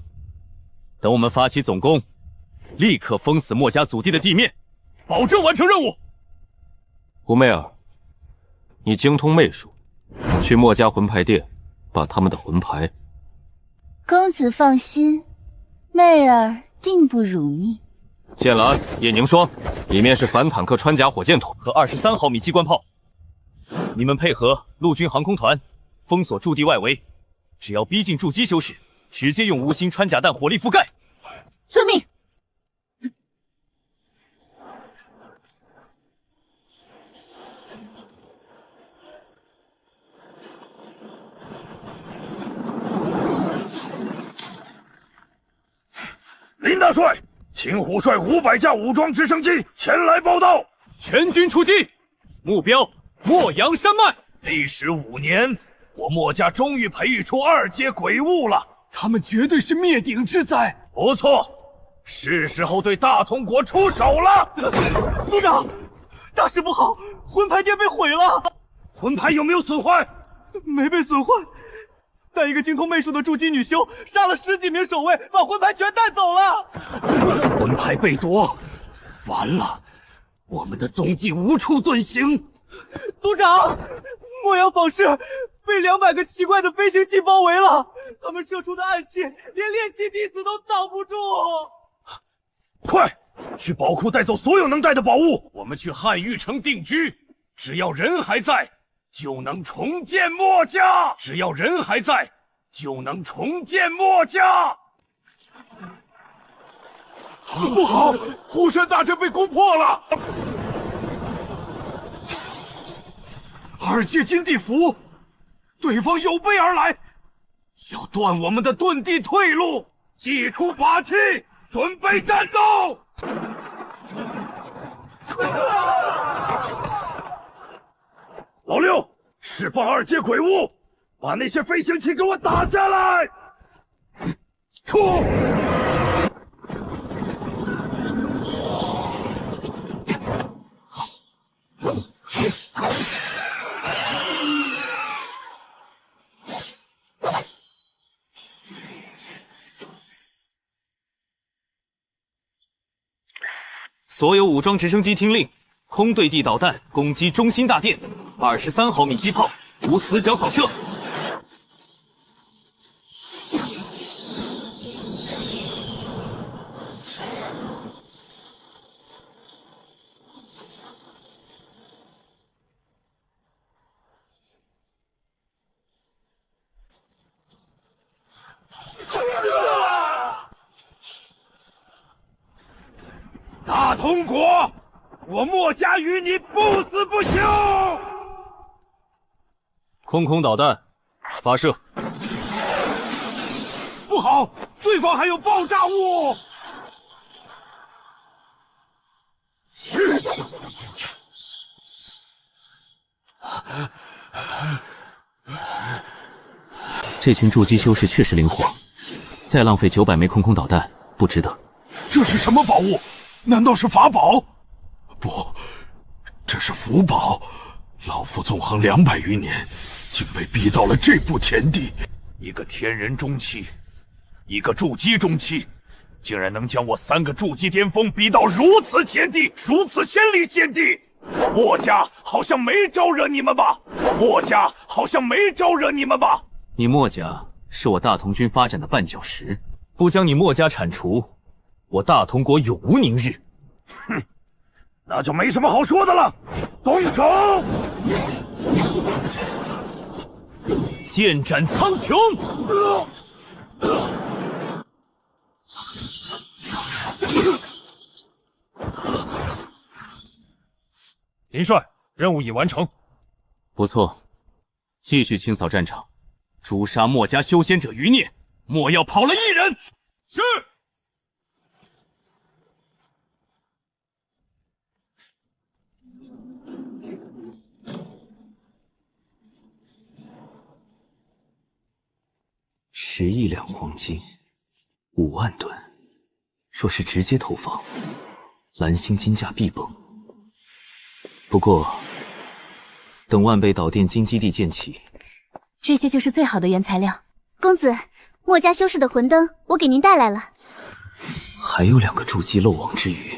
等我们发起总攻，立刻封死墨家祖地的地面，保证完成任务。吴媚儿，你精通媚术，去墨家魂牌店把他们的魂牌。公子放心，媚儿定不辱命。剑兰、叶凝霜，里面是反坦克穿甲火箭筒和23毫米机关炮。你们配合陆军航空团，封锁驻地外围，只要逼近驻机修士，直接用无心穿甲弹火力覆盖。遵命。林大帅，请虎率500架武装直升机前来报道。全军出击，目标墨阳山脉。历时5年，我墨家终于培育出2阶鬼物了，他们绝对是灭顶之灾。不错，是时候对大同国出手了。组长，大事不好，魂牌店被毁了。魂牌有没有损坏？没被损坏。但一个精通媚术的筑基女修杀了10几名守卫，把魂牌全带走了。魂牌被夺，完了，我们的踪迹无处遁形。组长，墨阳坊市被200个奇怪的飞行器包围了，他们射出的暗器连炼气弟子都挡不住。快去宝库带走所有能带的宝物，我们去汉玉城定居。只要人还在，就能重建墨家。只要人还在，就能重建墨家。不好，虎山大阵被攻破了。2阶金地符，对方有备而来，要断我们的遁地退路。祭出法器，准备战斗！老六，释放2阶鬼物，把那些飞行器给我打下来！出！所有武装直升机听令，空对地导弹攻击中心大殿，23毫米机炮无死角扫射。大同国，我墨家与你不死不休！空导弹发射。不好，对方还有爆炸物！这群筑基修士确实灵活，再浪费900枚空导弹不值得。这是什么宝物？难道是法宝？不，这是符宝。老夫纵横200余年，竟被逼到了这步田地。一个天人中期，一个筑基中期，竟然能将我3个筑基巅峰逼到如此田地，如此先离先地。墨家好像没招惹你们吧？墨家好像没招惹你们吧？你墨家是我大同军发展的绊脚石，不将你墨家铲除，我大同国永无宁日。哼，那就没什么好说的了。动手！剑斩苍穹！林帅，任务已完成。不错，继续清扫战场，诛杀墨家修仙者余孽。莫要跑了1人。是。10亿两黄金，5万吨。若是直接投放，蓝星金价必崩。不过，等万倍导电金基地建起，这些就是最好的原材料。公子，墨家修饰的魂灯，我给您带来了。还有2个筑基漏网之鱼，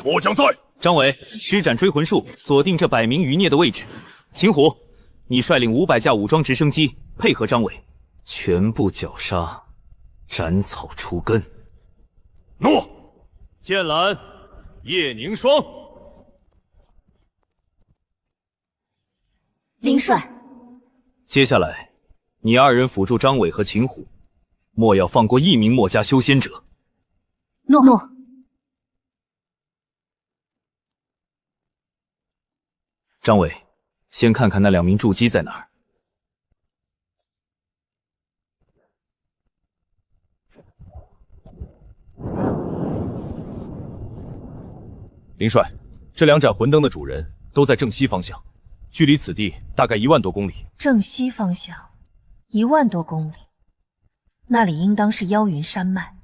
末将在。张伟，施展追魂术，锁定这100名余孽的位置。秦虎，你率领500架武装直升机，配合张伟，全部绞杀，斩草除根。诺。剑兰，叶凝霜。林帅，接下来，你2人辅助张伟和秦虎，莫要放过1名墨家修仙者。诺。张伟，先看看那2名筑基在哪儿。林帅，这2盏魂灯的主人都在正西方向，距离此地大概1万多公里。正西方向，1万多公里，那里应当是妖云山脉。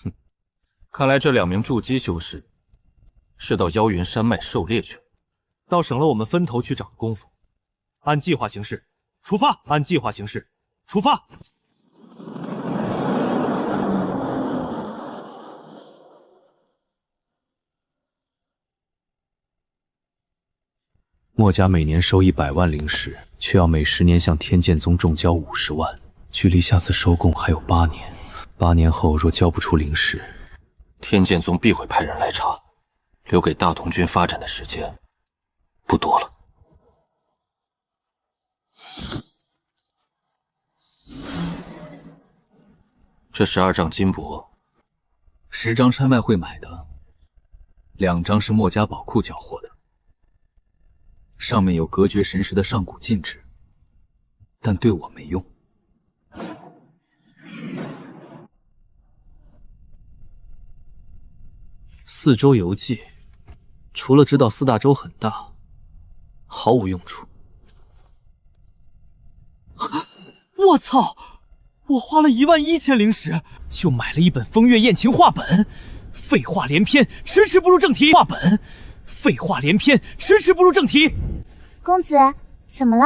哼，看来这2名筑基修士是到妖云山脉狩猎去了，倒省了我们分头去找功夫。按计划行事，出发！按计划行事，出发！墨家每年收100万灵石，却要每10年向天剑宗重交50万，距离下次收供还有8年。8年后若交不出灵石，天剑宗必会派人来查，留给大同军发展的时间不多了。这12丈金帛，10张山脉会买的，2张是墨家宝库缴获的。上面有隔绝神识的上古禁制，但对我没用。4周游记，除了知道4大洲很大，毫无用处。我操！我花了11000灵石，就买了一本风月艳情画本。废话连篇，迟迟不入正题。画本，废话连篇，迟迟不入正题。公子，怎么了？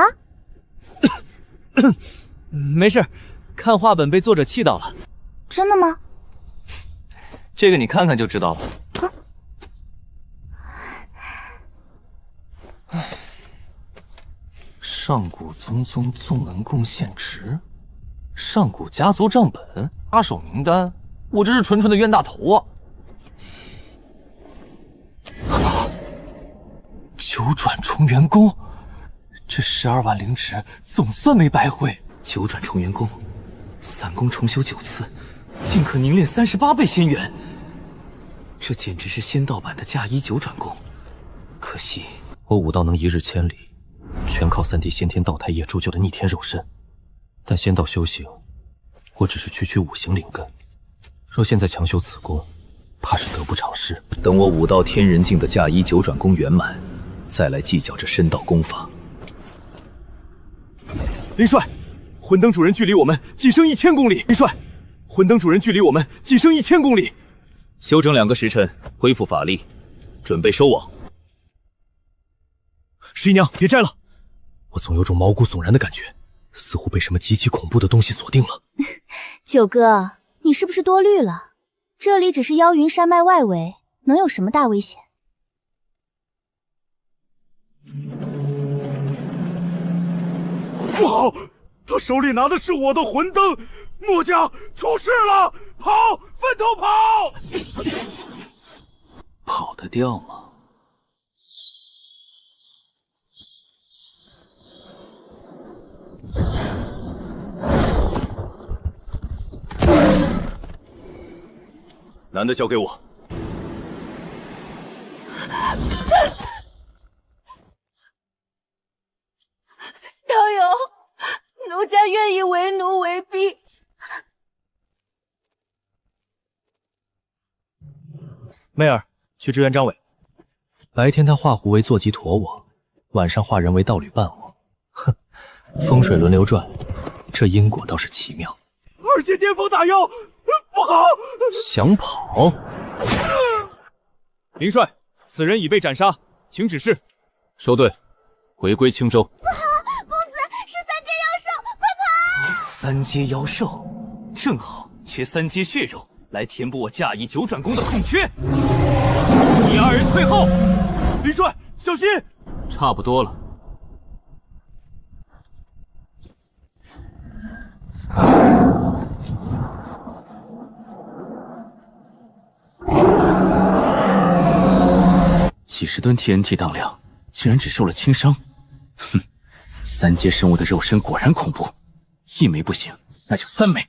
没事，看画本被作者气到了。真的吗？这个你看看就知道了。上古宗宗纵能贡献值，上古家族账本，杀手名单，我这是纯纯的冤大头啊！9转重元功，这12万灵石总算没白费。9转重元功，3功重修9次，竟可凝练38倍仙元。这简直是仙道版的嫁衣9转功。可惜我武道能1日千里，全靠3D 先天道胎液铸就的逆天肉身。但仙道修行，我只是区区5行灵根。若现在强修此功，怕是得不偿失。等我武道天人境的嫁衣9转功圆满，再来计较这身道功法。林帅，魂灯主人距离我们仅剩1000公里。林帅，魂灯主人距离我们仅剩1000公里。休整2个时辰，恢复法力，准备收网。十一娘，别摘了！我总有种毛骨悚然的感觉。似乎被什么极其恐怖的东西锁定了。九哥，你是不是多虑了？这里只是妖云山脉外围，能有什么大危险？不好，他手里拿的是我的魂灯，墨家出事了！跑，分头跑！跑得掉吗？男的交给我。道友，奴家愿意为奴为婢。媚儿，去支援张伟。白天他化狐为坐骑驮我，晚上化人为道侣伴我。哼，风水轮流转，这因果倒是奇妙。二阶巅峰打妖，不好！想跑？林帅，此人已被斩杀，请指示。收队，回归青州。不好，公子是三阶妖兽，快跑！三阶妖兽，正好缺三阶血肉，来填补我驾驭九转宫的空缺。你二人退后！林帅，小心！差不多了。几十吨 TNT 当量，竟然只受了轻伤。哼，三阶生物的肉身果然恐怖，一枚不行，那就3枚。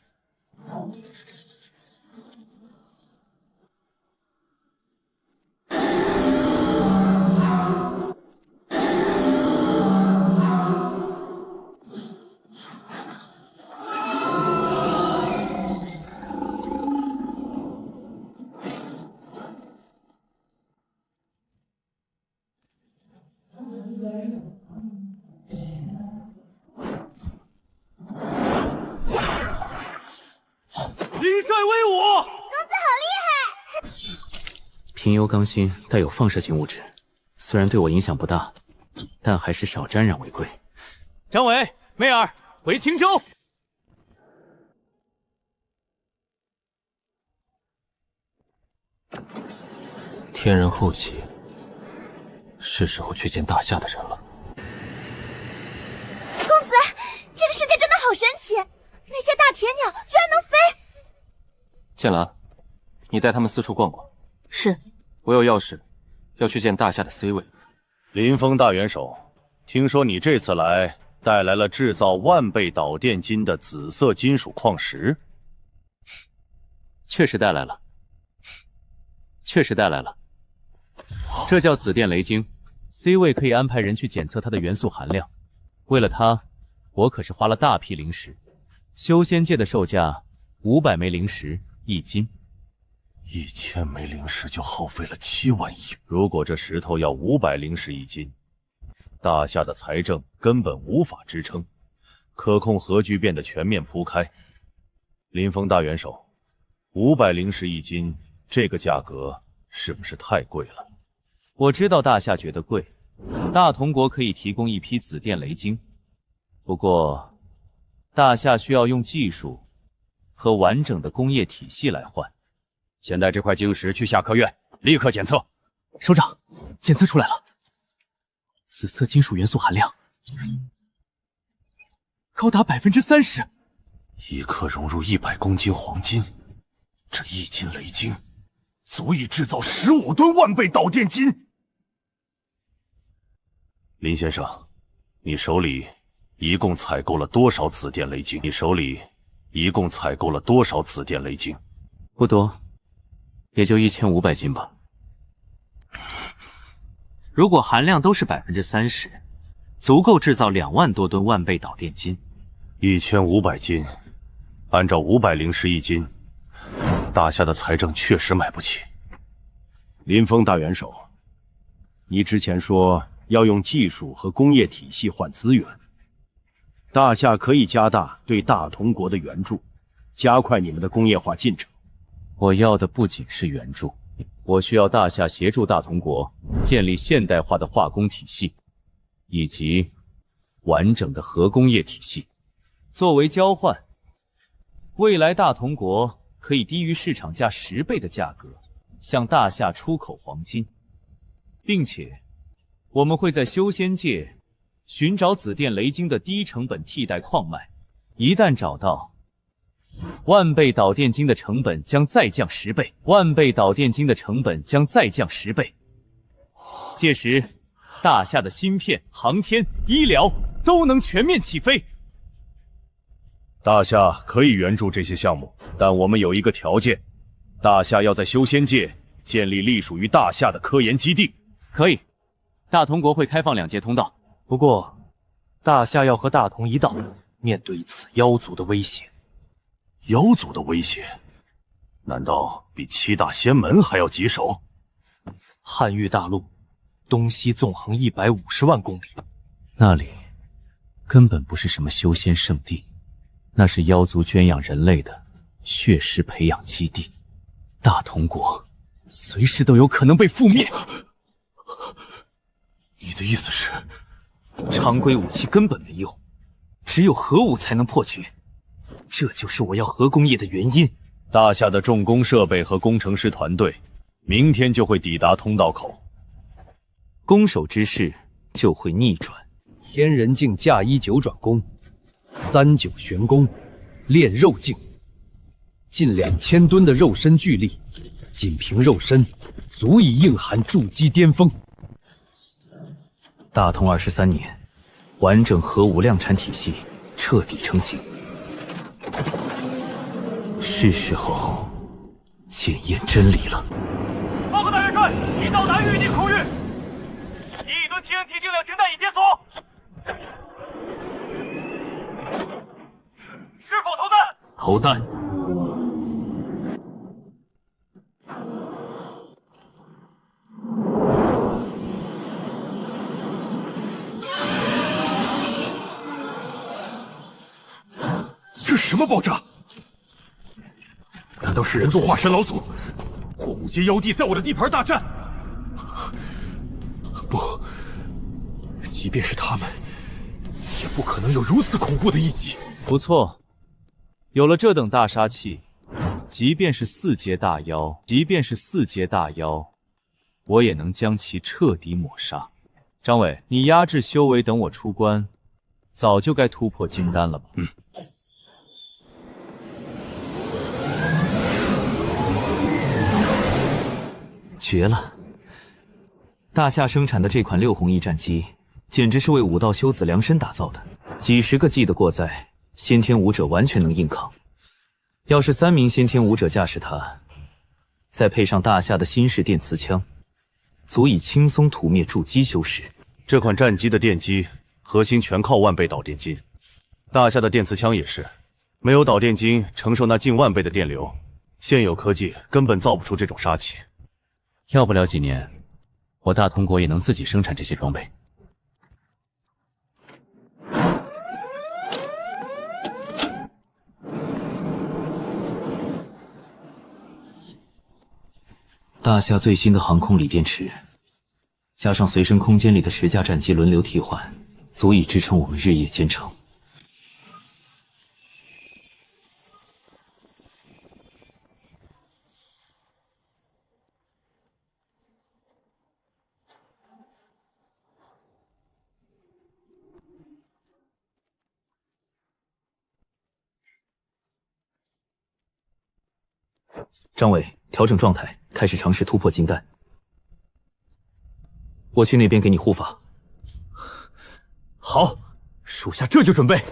林帅威武！公子好厉害！平幽钢芯带有放射性物质，虽然对我影响不大，但还是少沾染为贵。张伟、媚儿，回青州。天人后期，是时候去见大夏的人了。公子，这个世界真的好神奇，那些大铁鸟居然能飞！剑兰，你带他们四处逛逛。是。我有要事，要去见大夏的 C 位。林峰大元首，听说你这次来带来了制造万倍导电金的紫色金属矿石。确实带来了。这叫紫电雷晶 ，C 位可以安排人去检测它的元素含量。为了它，我可是花了大批灵石。修仙界的售价500枚灵石1斤，1000枚灵石就耗费了7万亿。如果这石头要500灵石1斤，大夏的财政根本无法支撑，可控核聚变得全面铺开。林峰大元首，500灵石1斤，这个价格是不是太贵了？我知道大夏觉得贵，大同国可以提供一批紫电雷晶，不过大夏需要用技术和完整的工业体系来换。先带这块晶石去下科院，立刻检测。首长，检测出来了，紫色金属元素含量高达30%，一克融入100公斤黄金，这1斤雷晶足以制造15吨万倍导电金。林先生，你手里一共采购了多少紫电雷晶？不多，也就1500斤吧。如果含量都是30%，足够制造2万多吨万倍导电金。1500斤，按照500灵石1斤，大夏的财政确实买不起。林峰大元首，你之前说要用技术和工业体系换资源，大夏可以加大对大同国的援助，加快你们的工业化进程。我要的不仅是援助，我需要大夏协助大同国建立现代化的化工体系，以及完整的核工业体系。作为交换，未来大同国可以低于市场价10倍的价格向大夏出口黄金，并且我们会在修仙界寻找紫电雷晶的低成本替代矿脉，一旦找到，万倍导电晶的成本将再降10倍，万倍导电晶的成本将再降10倍。届时，大夏的芯片、航天、医疗都能全面起飞。大夏可以援助这些项目，但我们有一个条件：大夏要在修仙界建立隶属于大夏的科研基地。可以，大同国会开放2节通道。不过，大夏要和大同一道面对一次妖族的威胁。妖族的威胁？难道比7大仙门还要棘手？汉域大陆东西纵横150万公里，那里根本不是什么修仙圣地，那是妖族圈养人类的血尸培养基地。大同国随时都有可能被覆灭。你的意思是，常规武器根本没用，只有核武才能破局。这就是我要核工业的原因。大夏的重工设备和工程师团队明天就会抵达通道口，攻守之势就会逆转。天人境架衣九转功，39玄功，炼肉境，近2000吨的肉身巨力，仅凭肉身足以硬撼筑基巅峰。大同23年，完整核武量产体系彻底成型，是时候检验真理了。报告大元帅，已到达预定空域，1亿吨 TNT 定量氢弹已解锁，是否投弹？投弹。这是什么爆炸？难道是人族化身老祖或5阶妖帝在我的地盘大战？不，即便是他们，也不可能有如此恐怖的一击。不错，有了这等大杀器，即便是4阶大妖，我也能将其彻底抹杀。张伟，你压制修为，等我出关，早就该突破金丹了吧？绝了！大夏生产的这款6红翼战机，简直是为武道修子量身打造的，几10个 G 的过载，先天武者完全能硬抗。要是3名先天武者驾驶它，再配上大夏的新式电磁枪，足以轻松屠灭筑基修士。这款战机的电机核心全靠万倍导电晶，大夏的电磁枪也是，没有导电晶承受那近万倍的电流，现有科技根本造不出这种杀器。要不了几年，我大同国也能自己生产这些装备。大夏最新的航空锂电池，加上随身空间里的10架战机轮流替换，足以支撑我们日夜兼程。张伟，调整状态，开始尝试突破金丹。我去那边给你护法。好，属下这就准备。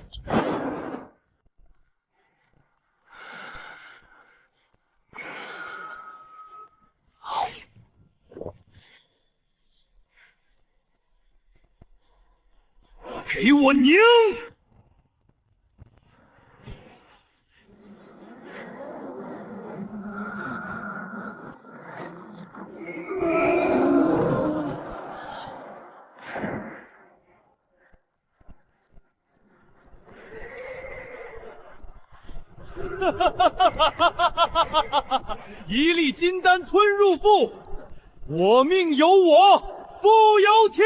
给我拧！一粒金丹吞入腹，我命由我不由天，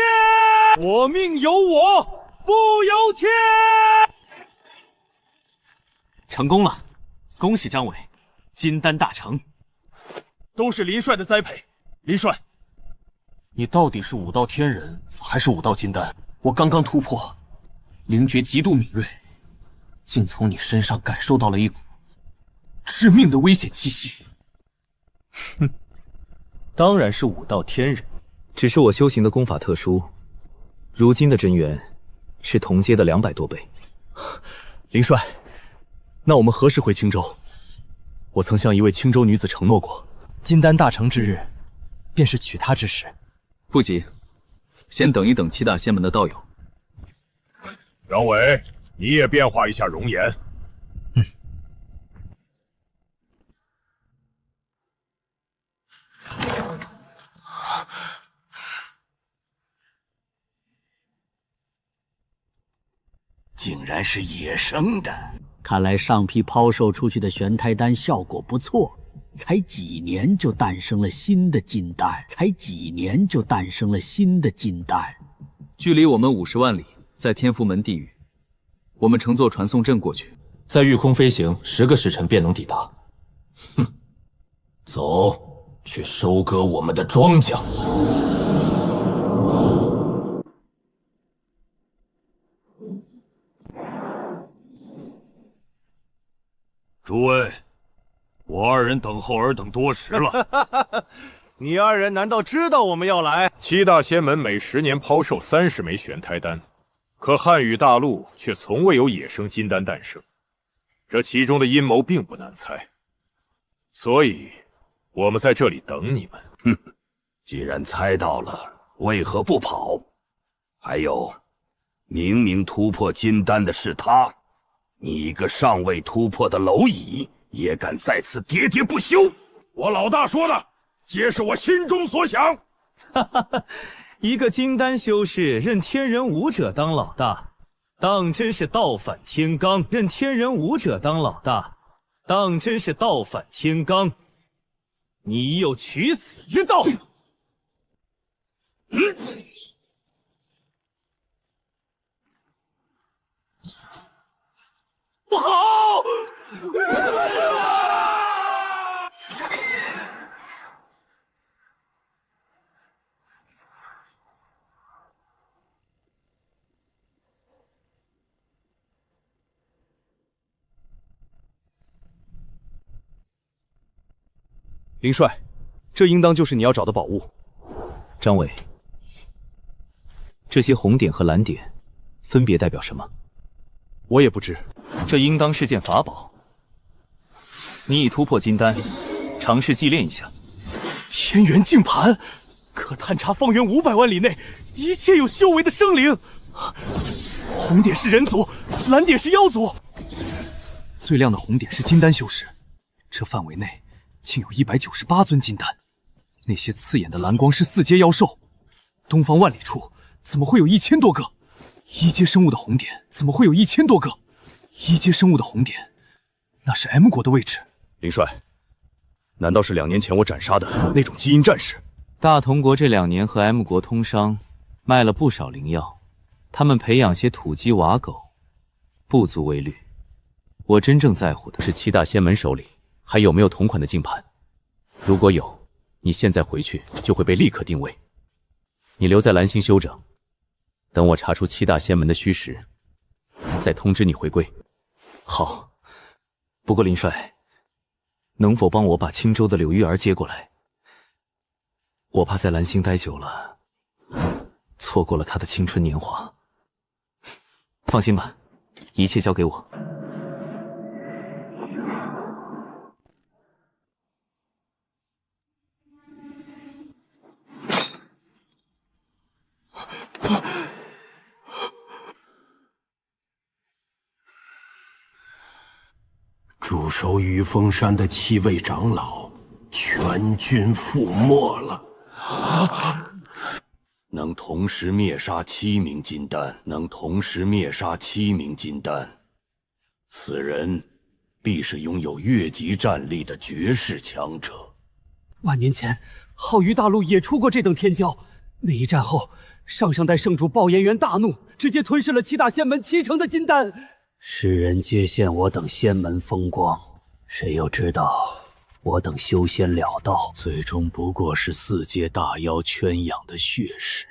我命由我不由天。成功了，恭喜张伟，金丹大成。都是林帅的栽培。林帅，你到底是武道天人还是武道金丹？我刚刚突破，灵觉极度敏锐，竟从你身上感受到了一股致命的危险气息。哼，当然是武道天人，只是我修行的功法特殊，如今的真元是同阶的200多倍。林帅，那我们何时回青州？我曾向一位青州女子承诺过，金丹大成之日，便是娶她之时。不急，先等一等七大仙门的道友。张伟，你也变化一下容颜。竟然是野生的，看来上批抛售出去的玄胎丹效果不错，才几年就诞生了新的金丹，距离我们50万里，在天福门地域，我们乘坐传送阵过去，在御空飞行10个时辰便能抵达。哼，走，去收割我们的庄稼。诸位，我二人等候尔等多时了。你二人难道知道我们要来？七大仙门每10年抛售30枚玄胎丹，可汉语大陆却从未有野生金丹诞生，这其中的阴谋并不难猜。所以，我们在这里等你们。哼，既然猜到了，为何不跑？还有，明明突破金丹的是他。你一个尚未突破的蝼蚁，也敢在此喋喋不休？我老大说的，皆是我心中所想。哈哈哈，一个金丹修士认天人武者当老大，当真是倒反天罡；认天人武者当老大，当真是倒反天罡。你已有取死之道。不好！林帅，这应当就是你要找的宝物。张伟，这些红点和蓝点分别代表什么？我也不知，这应当是件法宝。你已突破金丹，尝试祭炼一下。天元净盘，可探查方圆500万里内一切有修为的生灵。红点是人族，蓝点是妖族。最亮的红点是金丹修士，这范围内竟有198尊金丹。那些刺眼的蓝光是4阶妖兽。东方万里处怎么会有1000多个？1阶生物的红点怎么会有1000多个？1阶生物的红点，那是 M 国的位置。林帅，难道是2年前我斩杀的那种基因战士？大同国这2年和 M 国通商，卖了不少灵药，他们培养些土鸡瓦狗，不足为虑。我真正在乎的是七大仙门手里还有没有同款的净盘。如果有，你现在回去就会被立刻定位。你留在蓝星休整，等我查出七大仙门的虚实，再通知你回归。好，不过林帅，能否帮我把青州的柳玉儿接过来？我怕在蓝星待久了，错过了她的青春年华。放心吧，一切交给我。驻守雨峰山的7位长老全军覆没了。能同时灭杀7名金丹，此人必是拥有越级战力的绝世强者。万年前，浩鱼大陆也出过这等天骄。那一战后，上代圣主鲍延元大怒，直接吞噬了7大仙门70%的金丹。世人皆羡我等仙门风光，谁又知道我等修仙了道，最终不过是四阶大妖圈养的血食。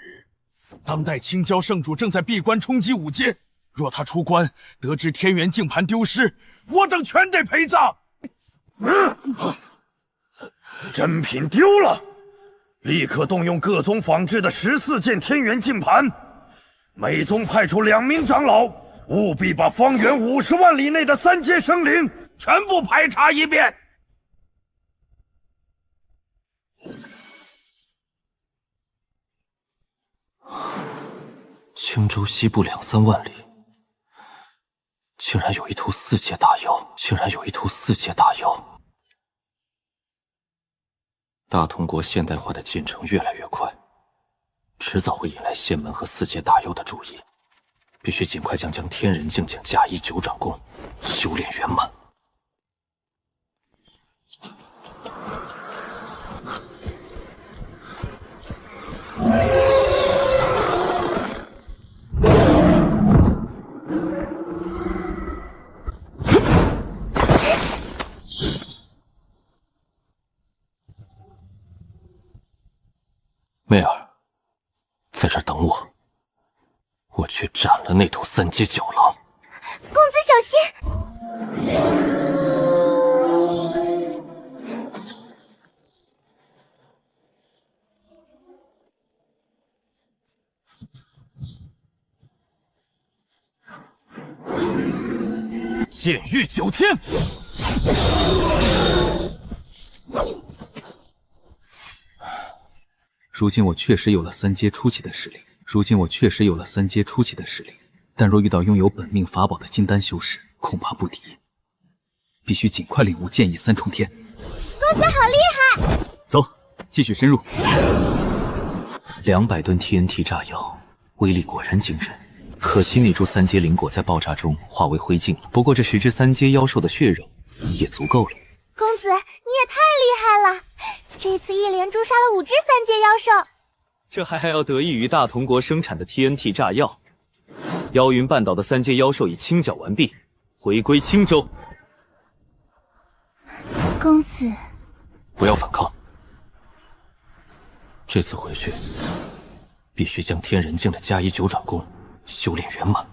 当代青椒圣主正在闭关冲击5阶，若他出关得知天元净盘丢失，我等全得陪葬。珍品丢了，立刻动用各宗仿制的14件天元净盘，每宗派出2名长老，务必把方圆50万里内的3阶生灵全部排查一遍。青州西部2、3万里，竟然有一头4阶大妖！竟然有一头4阶大妖！大同国现代化的进程越来越快，迟早会引来仙门和4阶大妖的注意，必须尽快将天人境界加1九转功，修炼圆满。妹儿，在这儿等我，我去斩了那头3阶角狼。公子小心！剑狱9天。如今我确实有了3阶初期的实力，但若遇到拥有本命法宝的金丹修士，恐怕不敌。必须尽快领悟剑意3重天。公子好厉害！走，继续深入。200吨 TNT 炸药，威力果然惊人。可惜那株3阶灵果在爆炸中化为灰烬了。不过这10只3阶妖兽的血肉也足够了。公子，你也太厉害了！这次一连诛杀了5只3阶妖兽，这还要得益于大同国生产的 TNT 炸药。妖云半岛的3阶妖兽已清剿完毕，回归青州。公子，不要反抗。这次回去，必须将天人境的加1九转功修炼圆满。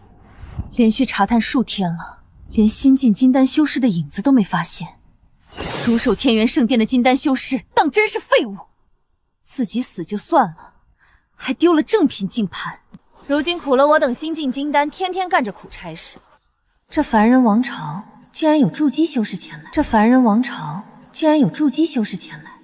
连续查探数天了，连新晋金丹修士的影子都没发现。主守天元圣殿的金丹修士当真是废物，自己死就算了，还丢了正品净盘。如今苦了我等新晋金丹，天天干着苦差事。这凡人王朝竟然有筑基修士前来！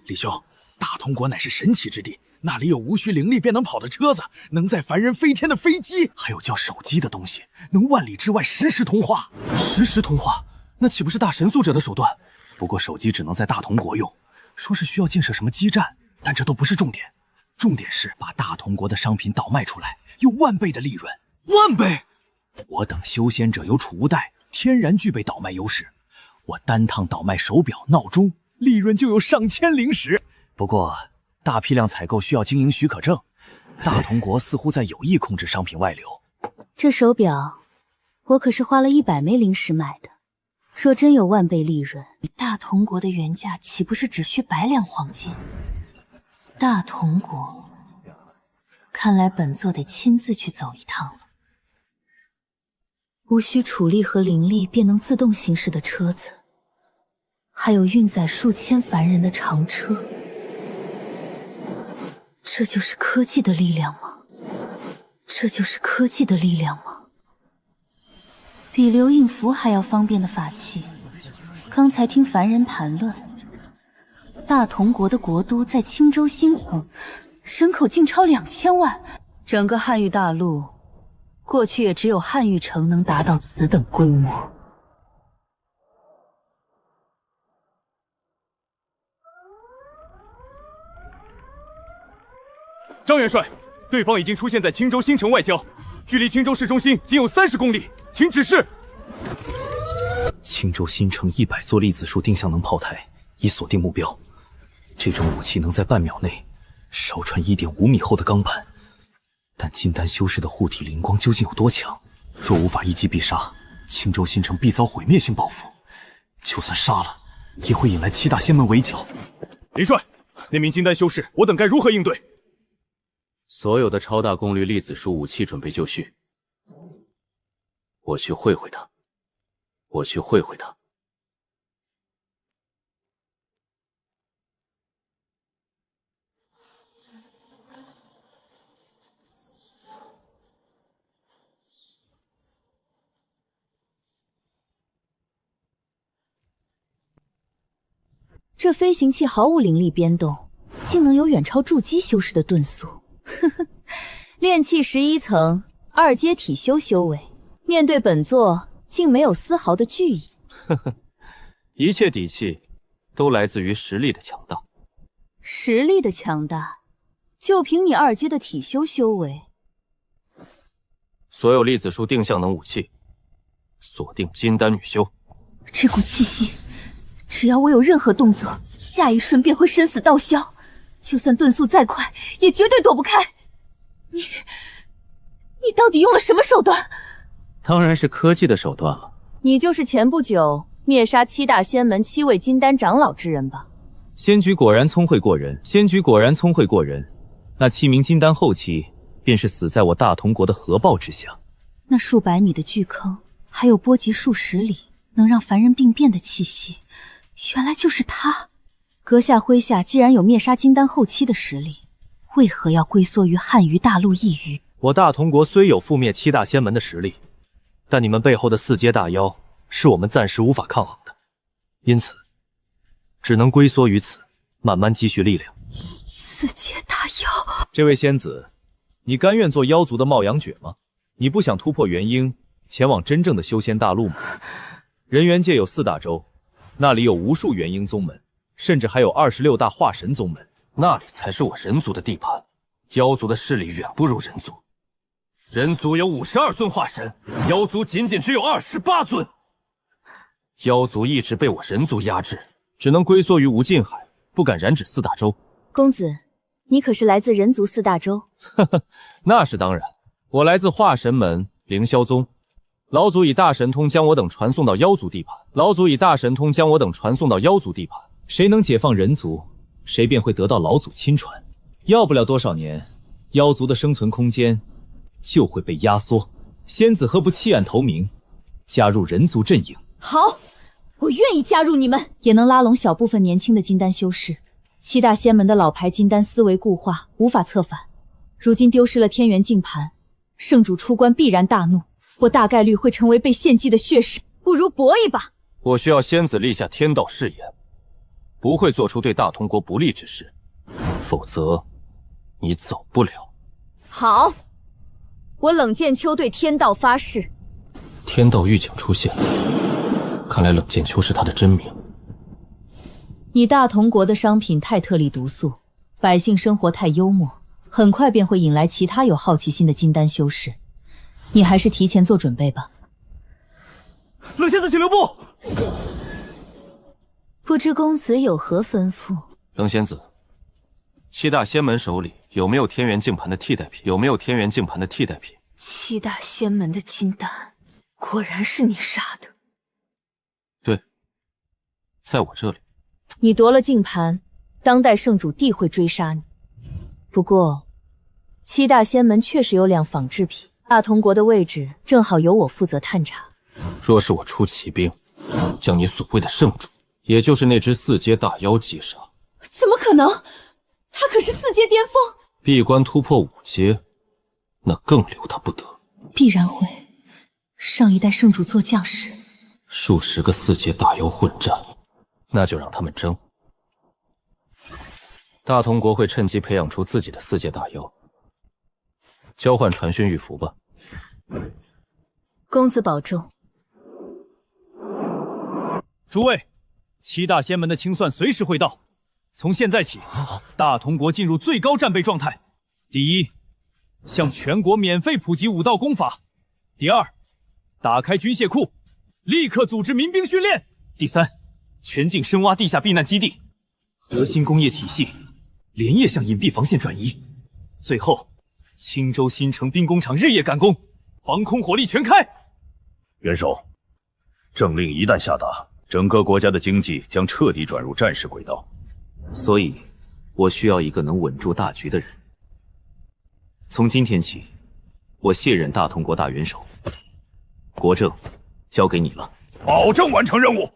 李兄，大同国乃是神奇之地，那里有无需灵力便能跑的车子，能载凡人飞天的飞机，还有叫手机的东西，能万里之外实时通话。实时通话，那岂不是大神速者的手段？不过手机只能在大同国用，说是需要建设什么基站，但这都不是重点。重点是把大同国的商品倒卖出来，有10000倍的利润。10000倍！我等修仙者有储物袋，天然具备倒卖优势。我单趟倒卖手表、闹钟，利润就有上千灵石。不过大批量采购需要经营许可证，大同国似乎在有意控制商品外流。这手表我可是花了100枚灵石买的，若真有10000倍利润，大同国的原价岂不是只需100两黄金？大同国，看来本座得亲自去走一趟了。无需储力和灵力便能自动行驶的车子，还有运载数千凡人的长车，这就是科技的力量吗？比流印符还要方便的法器。刚才听凡人谈论，大同国的国都在青州新城，人口竟超2000万。整个汉域大陆，过去也只有汉域城能达到此等规模。张元帅，对方已经出现在青州新城外郊，距离青州市中心仅有30公里，请指示。青州新城100座粒子束定向能炮台，以锁定目标。这种武器能在半秒内烧穿1.5米厚的钢板，但金丹修士的护体灵光究竟有多强？若无法一击必杀，青州新城必遭毁灭性报复，就算杀了，也会引来7大仙门围剿。林帅，那名金丹修士，我等该如何应对？所有的超大功率粒子束武器准备就绪，我去会会他，我去会会他。这飞行器毫无灵力变动，竟能有远超筑基修士的遁速。呵呵，炼气11层，2阶体修修为，面对本座竟没有丝毫的惧意。呵呵，一切底气都来自于实力的强大。实力的强大，就凭你2阶的体修修为？所有粒子束定向能武器，锁定金丹女修。这股气息，只要我有任何动作，下一瞬便会生死道消。就算遁速再快，也绝对躲不开。你到底用了什么手段？当然是科技的手段了。你就是前不久灭杀7大仙门7位金丹长老之人吧？仙局果然聪慧过人，仙局果然聪慧过人。那7名金丹后期，便是死在我大同国的河豹之下。那数百米的巨坑，还有波及数十里，能让凡人病变的气息，原来就是他。阁下麾下既然有灭杀金丹后期的实力，为何要龟缩于汉余大陆一隅？我大同国虽有覆灭7大仙门的实力，但你们背后的4阶大妖是我们暂时无法抗衡的，因此只能龟缩于此，慢慢积蓄力量。4阶大妖，这位仙子，你甘愿做妖族的冒羊蹶吗？你不想突破元婴，前往真正的修仙大陆吗？人猿界有4大洲，那里有无数元婴宗门，甚至还有26大化神宗门，那里才是我人族的地盘。妖族的势力远不如人族，人族有52尊化神，妖族仅只有28尊。妖族一直被我人族压制，只能龟缩于无尽海，不敢染指4大洲。公子，你可是来自人族4大洲？呵呵，那是当然。我来自化神门凌霄宗，老祖以大神通将我等传送到妖族地盘。谁能解放人族，谁便会得到老祖亲传。要不了多少年，妖族的生存空间就会被压缩。仙子何不弃暗投明，加入人族阵营？好，我愿意加入你们，也能拉拢小部分年轻的金丹修士。7大仙门的老牌金丹思维固化，无法策反。如今丢失了天元镜盘，圣主出关必然大怒，我大概率会成为被献祭的血尸。不如搏一把。我需要仙子立下天道誓言，不会做出对大同国不利之事，否则你走不了。好，我冷剑秋对天道发誓。天道预警出现，看来冷剑秋是他的真名。你大同国的商品太特立独肃，百姓生活太幽默，很快便会引来其他有好奇心的金丹修士。你还是提前做准备吧。冷仙子，请留步。不知公子有何吩咐？冷仙子，7大仙门手里有没有天元镜盘的替代品？7大仙门的金丹，果然是你杀的。对，在我这里。你夺了镜盘，当代圣主定会追杀你。不过，7大仙门确实有2仿制品，大同国的位置正好由我负责探查。若是我出奇兵，将你所谓的圣主，也就是那只4阶大妖击杀。怎么可能？他可是4阶巅峰。闭关突破5阶，那更留他不得。必然会。上一代圣主做将士，数十个4阶大妖混战，那就让他们争。大同国会趁机培养出自己的4阶大妖，交换传讯玉符吧。公子保重。诸位，7大仙门的清算随时会到。从现在起，大同国进入最高战备状态。第一，向全国免费普及武道功法；第二，打开军械库，立刻组织民兵训练；第三，全境深挖地下避难基地，核心工业体系连夜向隐蔽防线转移。最后，青州新城兵工厂日夜赶工，防空火力全开。元首，政令一旦下达，整个国家的经济将彻底转入战时轨道。所以，我需要一个能稳住大局的人。从今天起，我卸任大同国大元首，国政交给你了。保证完成任务。